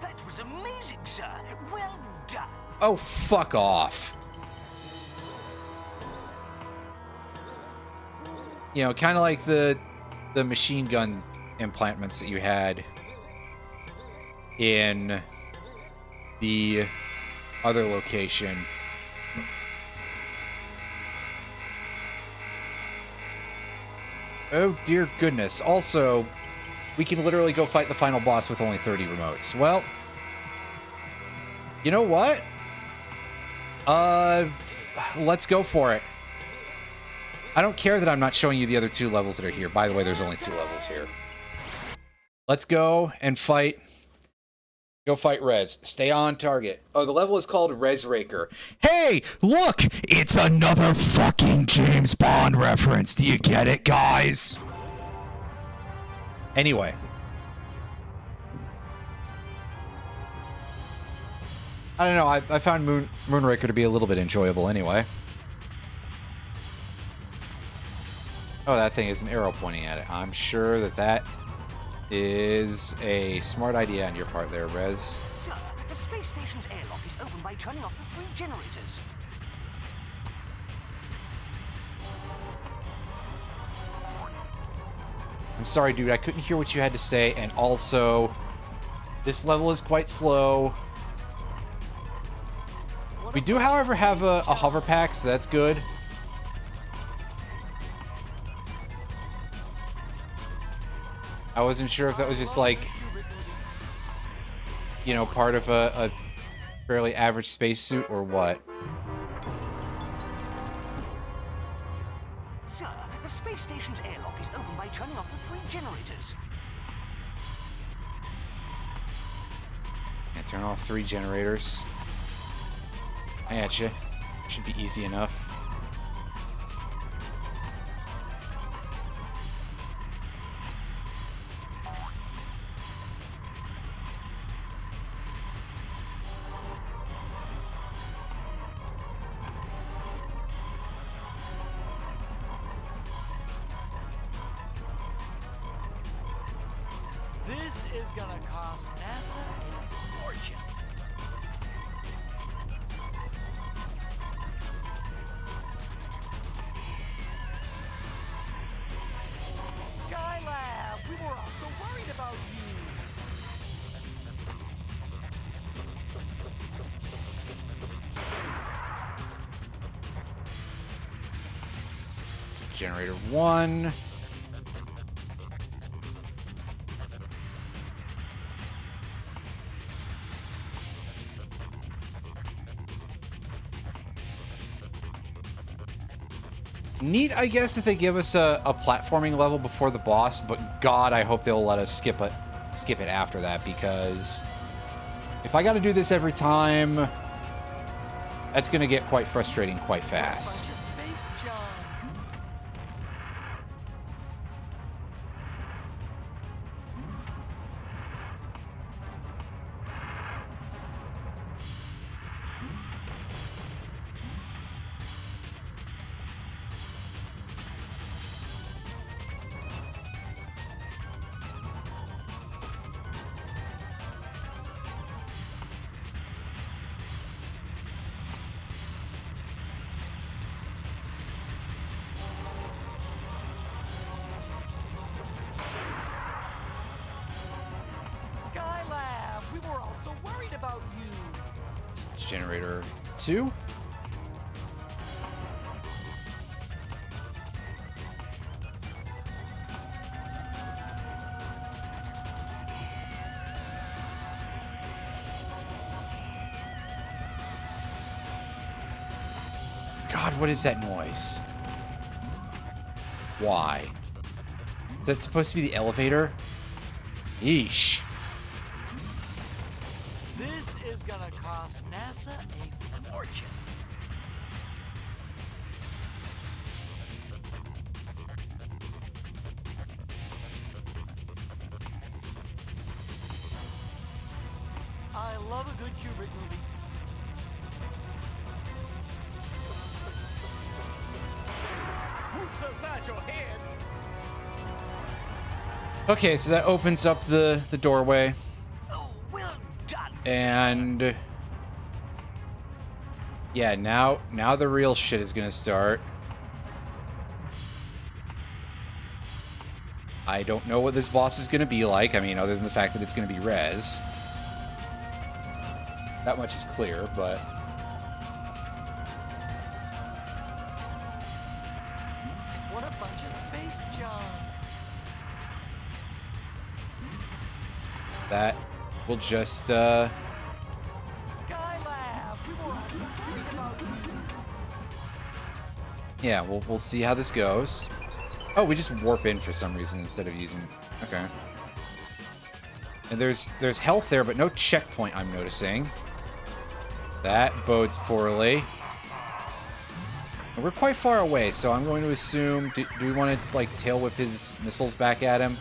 That was amazing, sir. Well done. Oh, fuck off. You know, kind of like the machine gun emplantments that you had in the other location. Oh, dear goodness. Also, we can literally go fight the final boss with only 30 remotes. Well, you know what? Let's go for it. I don't care that I'm not showing you the other 2 levels that are here. By the way, there's only 2 levels here. Let's go and fight. Go fight Rez. Stay on target. Oh, the level is called Rez Raker. Hey, look! It's another fucking James Bond reference. Do you get it, guys? Anyway. I don't know. I found Moonraker to be a little bit enjoyable anyway. Oh, that thing is an arrow pointing at it. I'm sure that is a smart idea on your part there, Rez. Sir, the space station's airlock is open by turning off the 3 generators. I'm sorry, dude. I couldn't hear what you had to say, and also, this level is quite slow. We do, however, have a hover pack, so that's good. I wasn't sure if that was just like, you know, part of a fairly average spacesuit or what. Sir, the space station's airlock is open by turning off the 3 generators. Yeah, turn off 3 generators. I got you. Should be easy enough. This is gonna cost NASA a fortune. Skylab, we were all so worried about you. It's generator 1. Neat, I guess, that they give us a platforming level before the boss, but God, I hope they'll let us skip it after that, because if I got to do this every time, that's going to get quite frustrating quite fast. Bunch of space junk. Skylab, we were all so worried about you. It's generator 2. God, what is that noise? Why? Is that supposed to be the elevator? Yeesh. This is gonna cost NASA a fortune. I love a good Kubrick movie. Okay, so that opens up the doorway. Oh, well done. And yeah, now the real shit is gonna start. I don't know what this boss is gonna be like. I mean, other than the fact that it's gonna be Rez. That much is clear, but What a bunch of space junk. that will just Skylab, we were worried about you. yeah, we'll see how this goes. Oh, we just warp in for some reason instead of using. Okay. And there's health there, but no checkpoint I'm noticing. That bodes poorly. And we're quite far away, so I'm going to assume... Do we want to, like, tail whip his missiles back at him?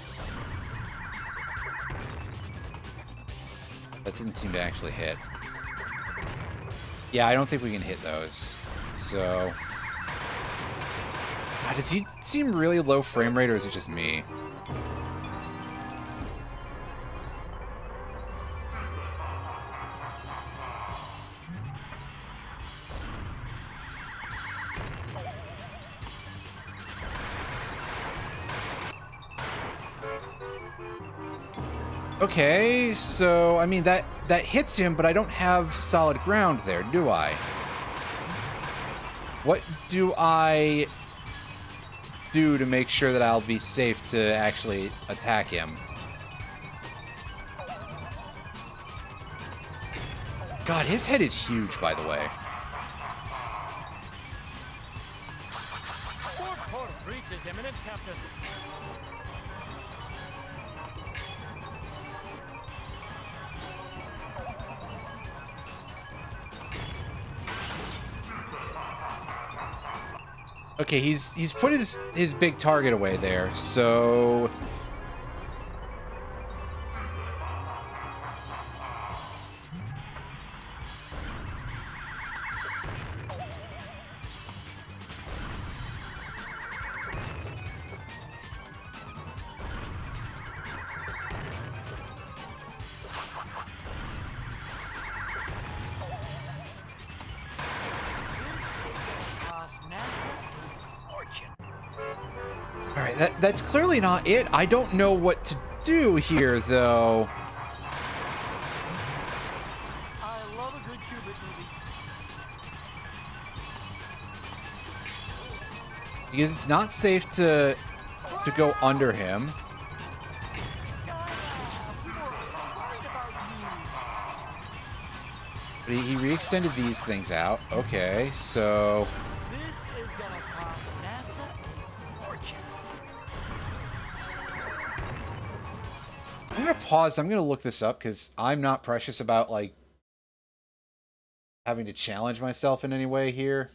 That didn't seem to actually hit. Yeah, I don't think we can hit those. So... God, does he seem really low frame rate, or is it just me? Okay, so, I mean, that hits him, but I don't have solid ground there, do I? What do I do to make sure that I'll be safe to actually attack him? God, his head is huge, by the way. Port breach is imminent, Captain. Okay, he's put his big target away there, so... Alright, that's clearly not it. I don't know what to do here, though. I love a good Kubrick movie. Because it's not safe to go under him. Skylab, we were worried about you. But he re-extended these things out. Okay, so... This is gonna cost NASA a fortune. I'm gonna pause. I'm gonna look this up, because I'm not precious about, like, having to challenge myself in any way here.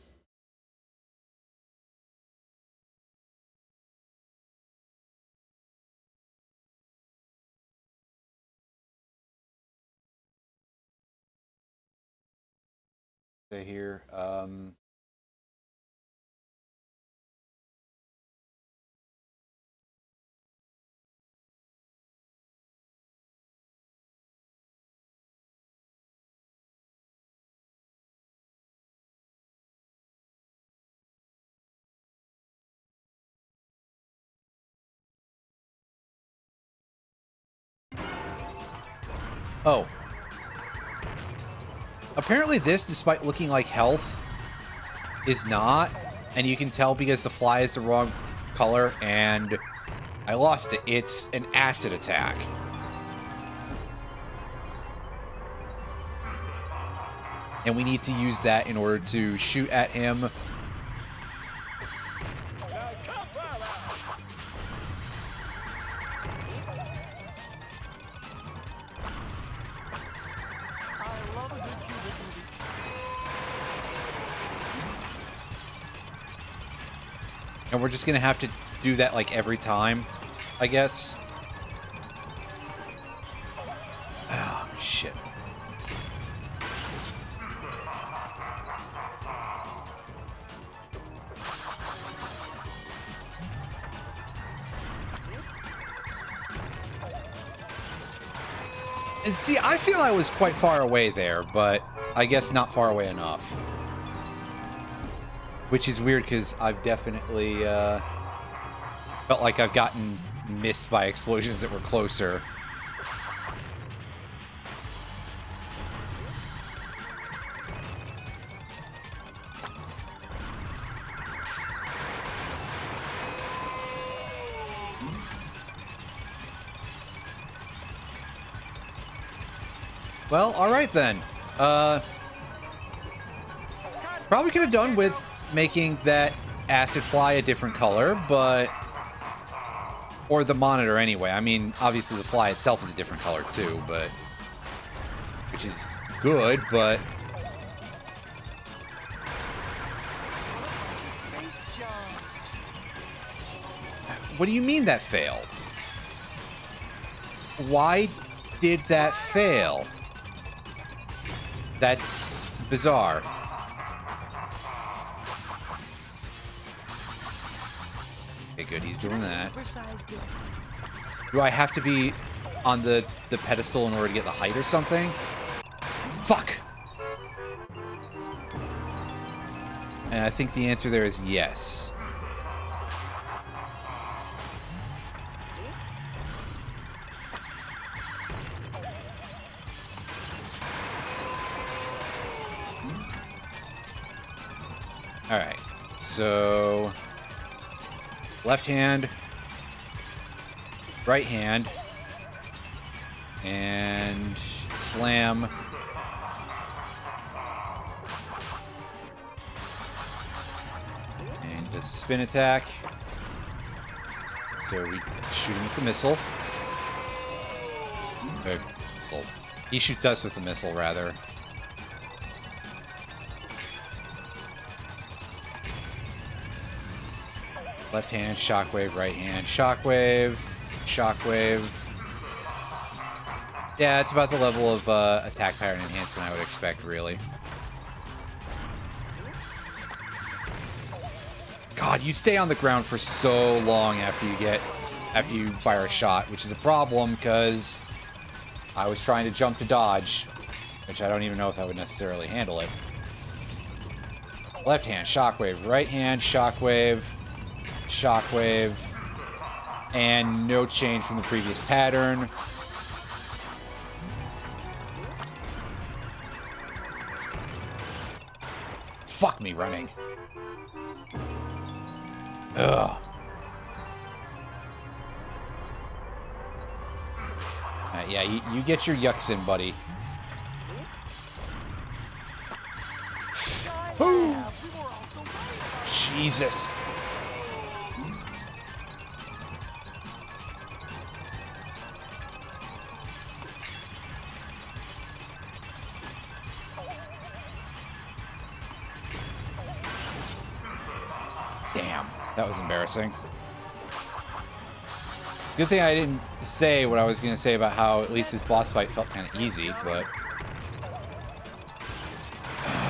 Say here. Oh. Apparently this, despite looking like health, is not. And you can tell because the fly is the wrong color, and I lost it. It's an acid attack. And we need to use that in order to shoot at him. I love a good Kubrick movie. And we're just gonna have to do that like every time, I guess. Oh, shit. And see, I feel I was quite far away there, but I guess not far away enough. Which is weird, because I've definitely felt like I've gotten missed by explosions that were closer. Well, alright then. Probably could have done with making that acid fly a different color, but... Or the monitor anyway. I mean, obviously the fly itself is a different color too, but... Which is good, but... What do you mean that failed? Why did that fail? That's bizarre. Okay, good, he's doing that. Do I have to be on the pedestal in order to get the height or something? Fuck! And I think the answer there is yes. Alright, so left hand, right hand, and slam. And the spin attack. So we shoot him with the missile. Missile. He shoots us with the missile, rather. Left hand, shockwave, right hand, shockwave, shockwave. Yeah, it's about the level of attack pattern enhancement I would expect, really. God, you stay on the ground for so long after you fire a shot, which is a problem because I was trying to jump to dodge, which I don't even know if I would necessarily handle it. Left hand, shockwave, right hand, shockwave. Shockwave, and no change from the previous pattern. Fuck me running. Ugh. Yeah, you get your yucks in, buddy. Ooh. Jesus. Damn, that was embarrassing. It's a good thing I didn't say what I was going to say about how at least this boss fight felt kind of easy, but...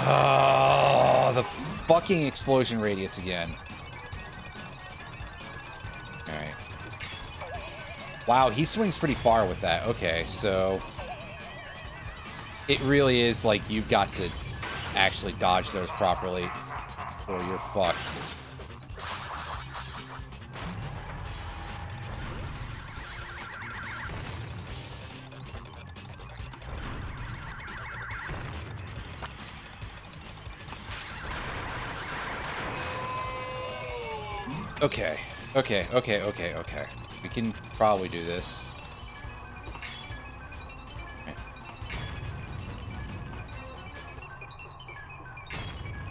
Oh, the fucking explosion radius again. Alright. Wow, he swings pretty far with that. Okay, so... It really is like you've got to actually dodge those properly, or you're fucked. Okay. We can probably do this. Okay.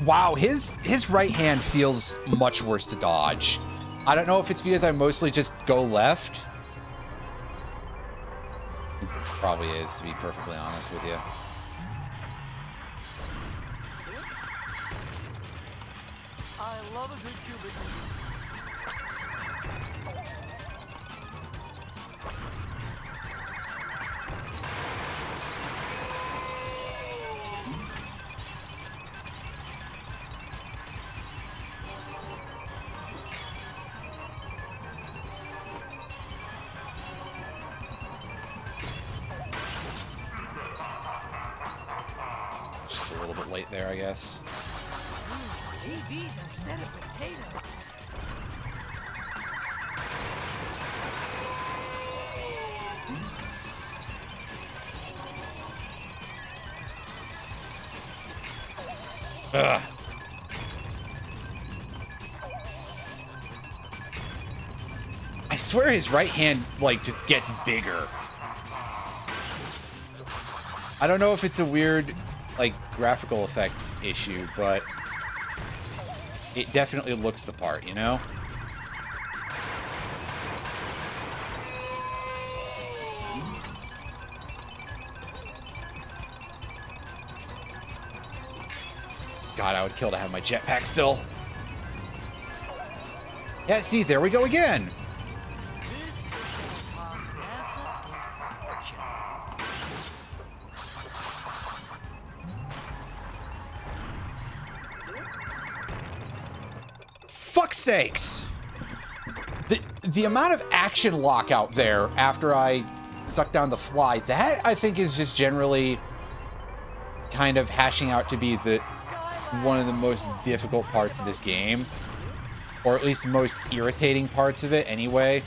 Wow, his right hand feels much worse to dodge. I don't know if it's because I mostly just go left. It probably is, to be perfectly honest with you. I love a good cubicle. Just a little bit late there, I guess. TVs instead of potatoes. Ugh. I swear his right hand, like, just gets bigger. I don't know if it's a weird, like, graphical effects issue, but it definitely looks the part, you know? God, I would kill to have my jetpack still. Yeah, see, there we go again. Fuck's sakes! The amount of action lock out there after I suck down the fly, that I think is just generally kind of hashing out to be one of the most difficult parts of this game. Or at least most irritating parts of it anyway.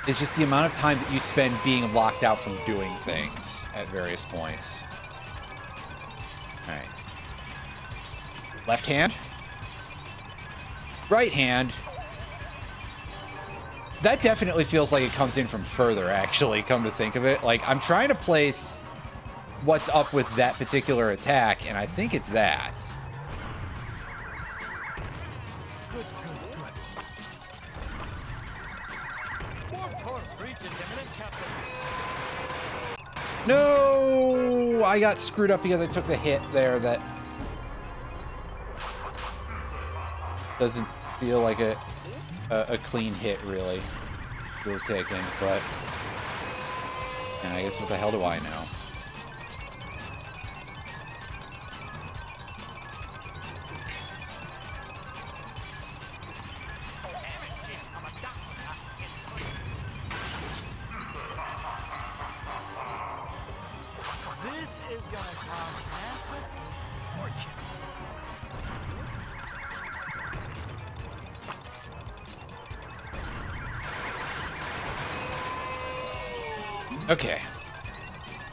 It's just the amount of time that you spend being locked out from doing things at various points. Alright. Left hand. Right hand. That definitely feels like it comes in from further, actually, come to think of it. Like, I'm trying to place what's up with that particular attack, and I think it's that. No! I got screwed up because I took the hit there that doesn't feel like a clean hit, really, to have taken, but I guess what the hell do I know? This is gonna cost NASA a fortune. Okay.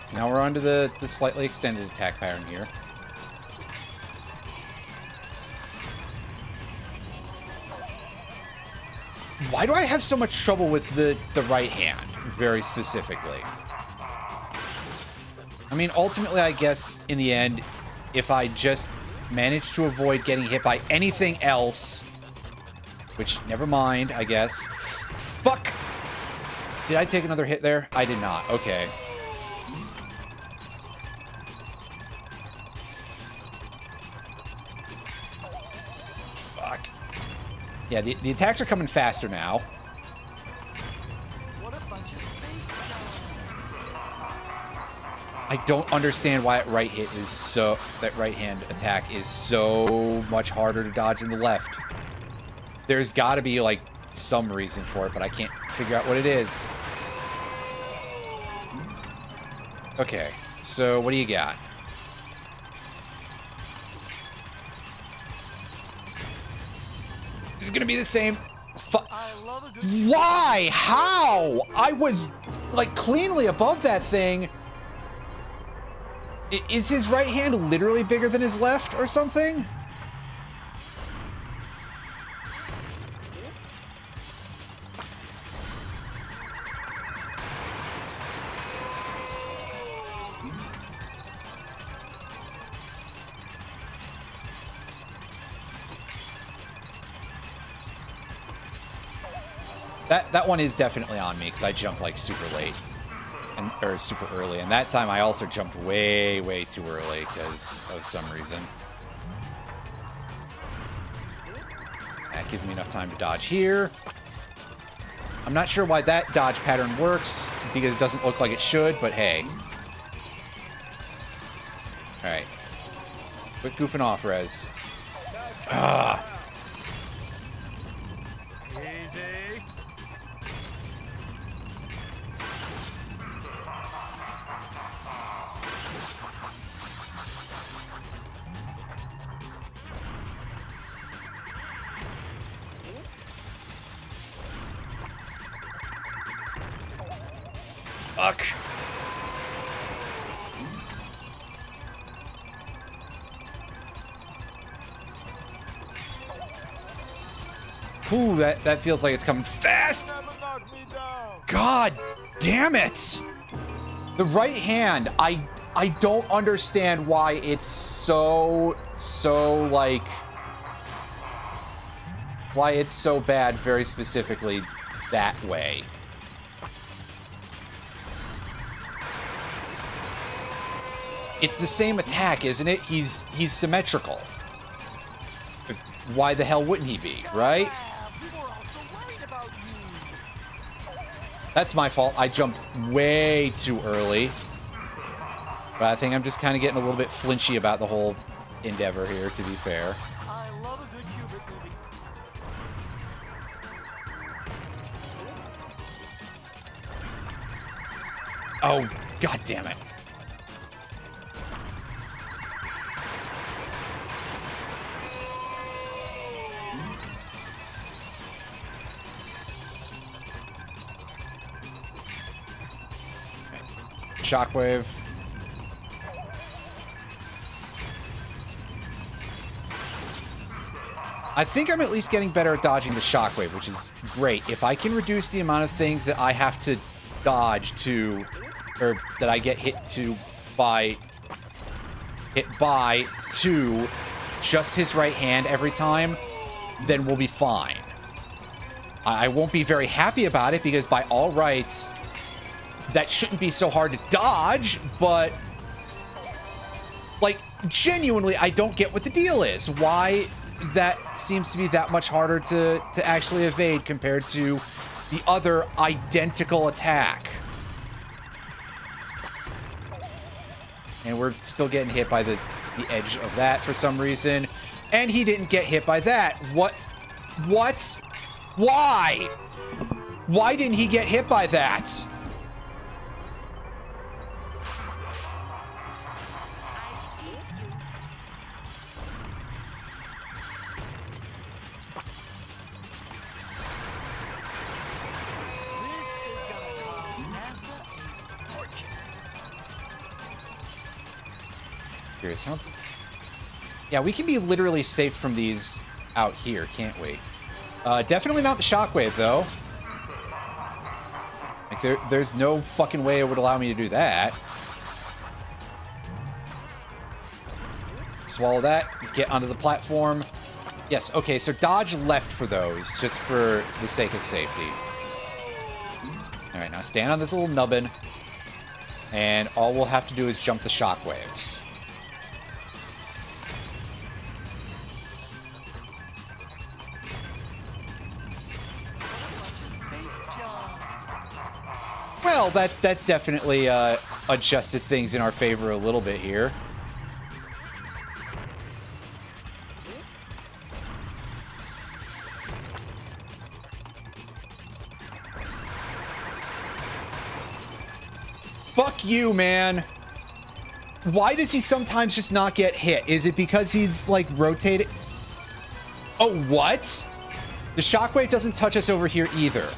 So now we're on to the slightly extended attack pattern here. Why do I have so much trouble with the right hand, very specifically? I mean, ultimately, I guess, in the end, if I just manage to avoid getting hit by anything else, which, never mind, I guess. Fuck! Did I take another hit there? I did not. Okay. Fuck. Yeah, the attacks are coming faster now. What a bunch of space challenges. I don't understand why that that right hand attack is so much harder to dodge than the left. There's got to be, like, some reason for it, but I can't figure out what it is. Okay, so what do you got? Is it gonna be the same? I love a good Why? How? I was, like, cleanly above that thing. Is his right hand literally bigger than his left or something? That one is definitely on me because I jumped like super late or super early, and that time I also jumped way too early because of some reason. That gives me enough time to dodge here. I'm not sure why that dodge pattern works because it doesn't look like it should, but hey. All right, quit goofing off, Rez. Ah. Fuck. Ooh, that feels like it's coming fast. God damn it. The right hand, I don't understand why it's so like, why it's so bad very specifically that way. It's the same attack, isn't it? He's symmetrical. But why the hell wouldn't he be, right? That's my fault. I jumped way too early. But I think I'm just kind of getting a little bit flinchy about the whole endeavor here, to be fair. I love a good Hubert movie. Oh, god damn it. Shockwave. I think I'm at least getting better at dodging the shockwave, which is great. If I can reduce the amount of things that I have to dodge to, or that I get hit by to just his right hand every time, then we'll be fine. I won't be very happy about it because by all rights, that shouldn't be so hard to dodge, but like genuinely, I don't get what the deal is. Why that seems to be that much harder to actually evade compared to the other identical attack. And we're still getting hit by the edge of that for some reason. And he didn't get hit by that. What? Why? Why didn't he get hit by that? Curious, huh? Yeah, we can be literally safe from these out here, can't we? Definitely not the shockwave, though. Like, there's no fucking way it would allow me to do that. Swallow that, get onto the platform. Yes, okay, so dodge left for those, just for the sake of safety. Alright, now stand on this little nubbin, and all we'll have to do is jump the shockwaves. Well, that's definitely adjusted things in our favor a little bit here. Fuck you, man. Why does he sometimes just not get hit? Is it because he's, like, rotating? Oh, what? The shockwave doesn't touch us over here either.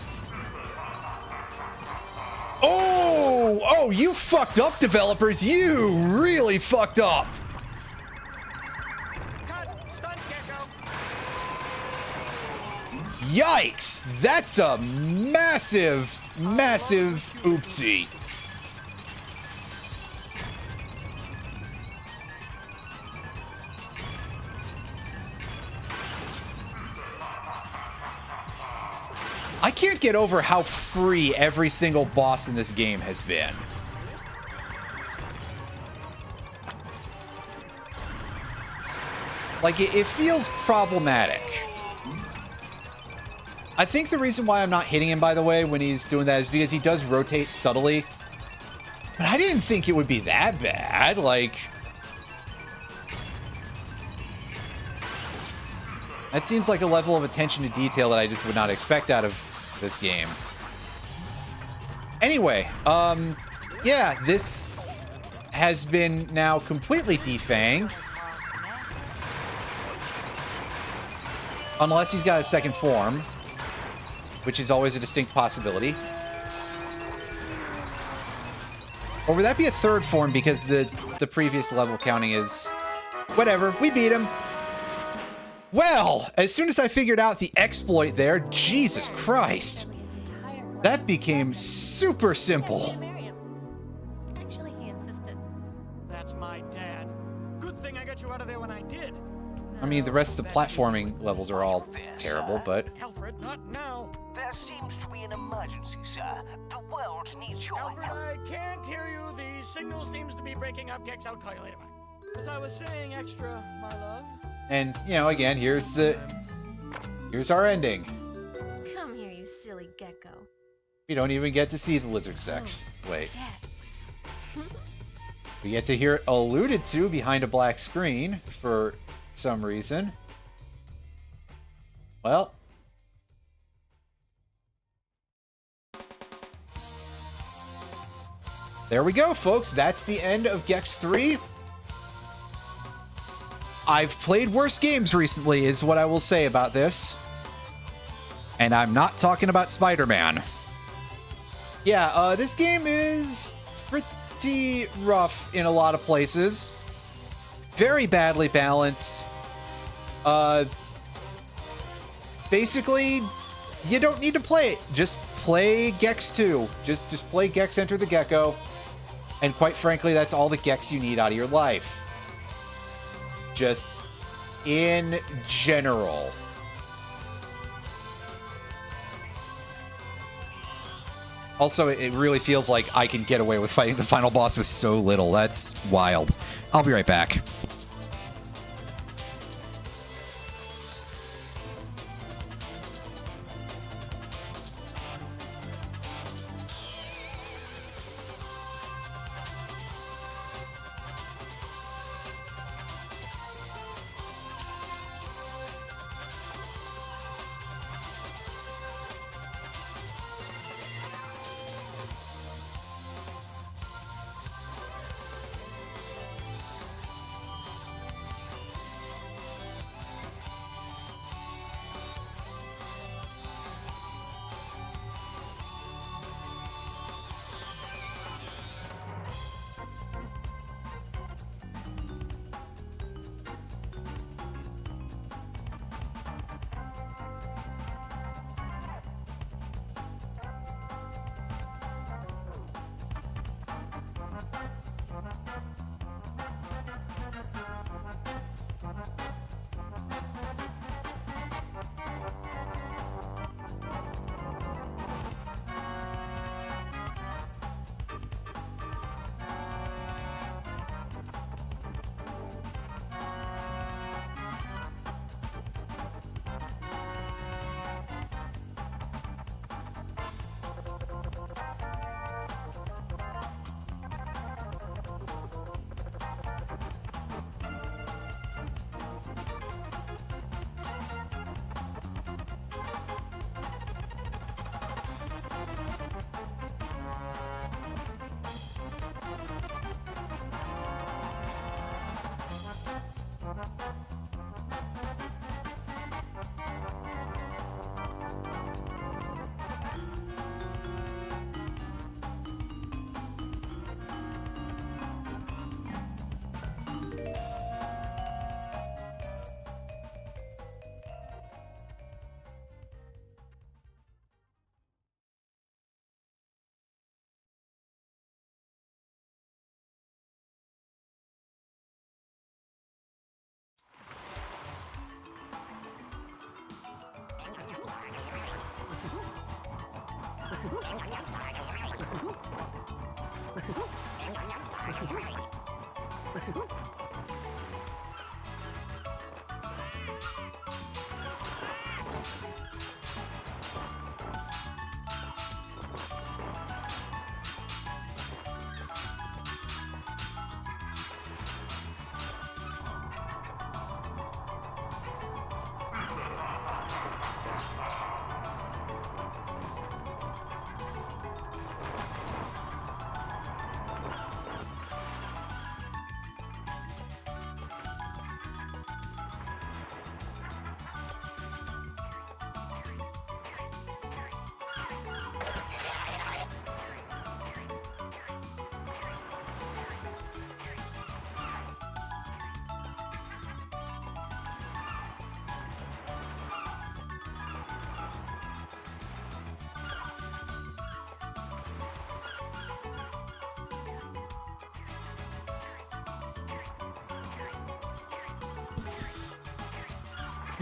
Oh, you fucked up, developers. You really fucked up. Yikes. That's a massive, massive oopsie. I can't get over how free every single boss in this game has been. Like, it feels problematic. I think the reason why I'm not hitting him, by the way, when he's doing that is because he does rotate subtly. But I didn't think it would be that bad. Like, that seems like a level of attention to detail that I just would not expect out of this game. Anyway, yeah, this has been now completely defanged. Unless he's got a second form, which is always a distinct possibility. Or would that be a third form because the previous level counting is... Whatever, we beat him. Well, as soon as I figured out the exploit there, Jesus Christ, that became super simple. Actually, he insisted. That's my dad. Good thing I got you out of there when I did. I mean, the rest of the platforming levels are all terrible, but... Alfred, not now. There seems to be an emergency, sir. The world needs your Alfred, help. I can't hear you. The signal seems to be breaking up. Gex, I'll call you later. Bye. As I was saying, extra, my love. And, you know, again, here's our ending. Come here, you silly gecko. We don't even get to see the lizard sex. Wait. Gex. We get to hear it alluded to behind a black screen for some reason. Well. There we go, folks. That's the end of Gex 3. I've played worse games recently, is what I will say about this. And I'm not talking about Spider-Man. Yeah, this game is pretty rough in a lot of places. Very badly balanced. Basically, you don't need to play it. Just play Gex 2. Just play Gex Enter the Gecko. And quite frankly, that's all the Gex you need out of your life. Just in general. Also, it really feels like I can get away with fighting the final boss with so little. That's wild. I'll be right back.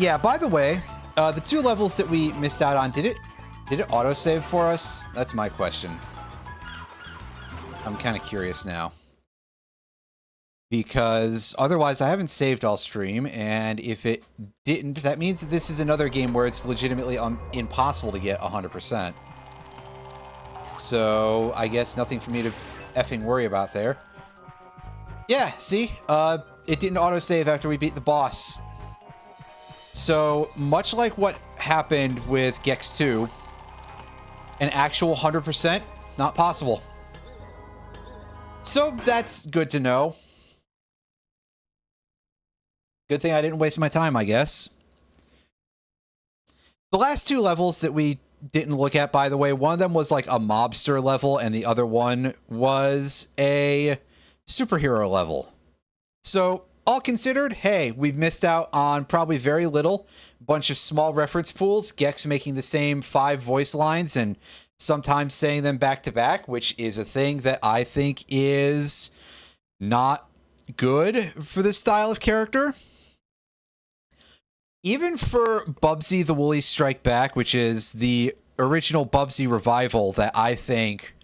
Yeah, by the way, the 2 levels that we missed out on, did it autosave for us? That's my question. I'm kind of curious now. Because otherwise I haven't saved all stream, and if it didn't, that means that this is another game where it's legitimately impossible to get 100%. So I guess nothing for me to effing worry about there. Yeah, see? It didn't autosave after we beat the boss. So, much like what happened with Gex 2, an actual 100%, not possible. So, that's good to know. Good thing I didn't waste my time, I guess. The last 2 levels that we didn't look at, by the way, one of them was like a mobster level, and the other one was a superhero level. So, all considered, hey, we've missed out on probably very little. Bunch of small reference pools, Gex making the same 5 voice lines and sometimes saying them back to back, which is a thing that I think is not good for this style of character. Even for Bubsy the Woolly Strike Back, which is the original Bubsy revival that I think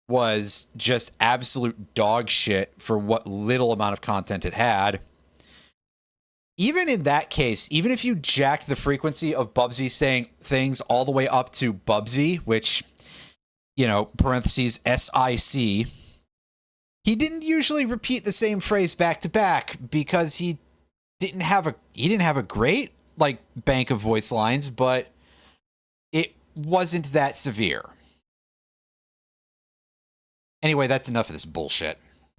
was just absolute dog shit for what little amount of content it had. Even in that case, even if you jacked the frequency of Bubsy saying things all the way up to Bubsy, which, you know, parentheses SIC, he didn't usually repeat the same phrase back to back because he didn't have a great like bank of voice lines, but it wasn't that severe. Anyway, that's enough of this bullshit.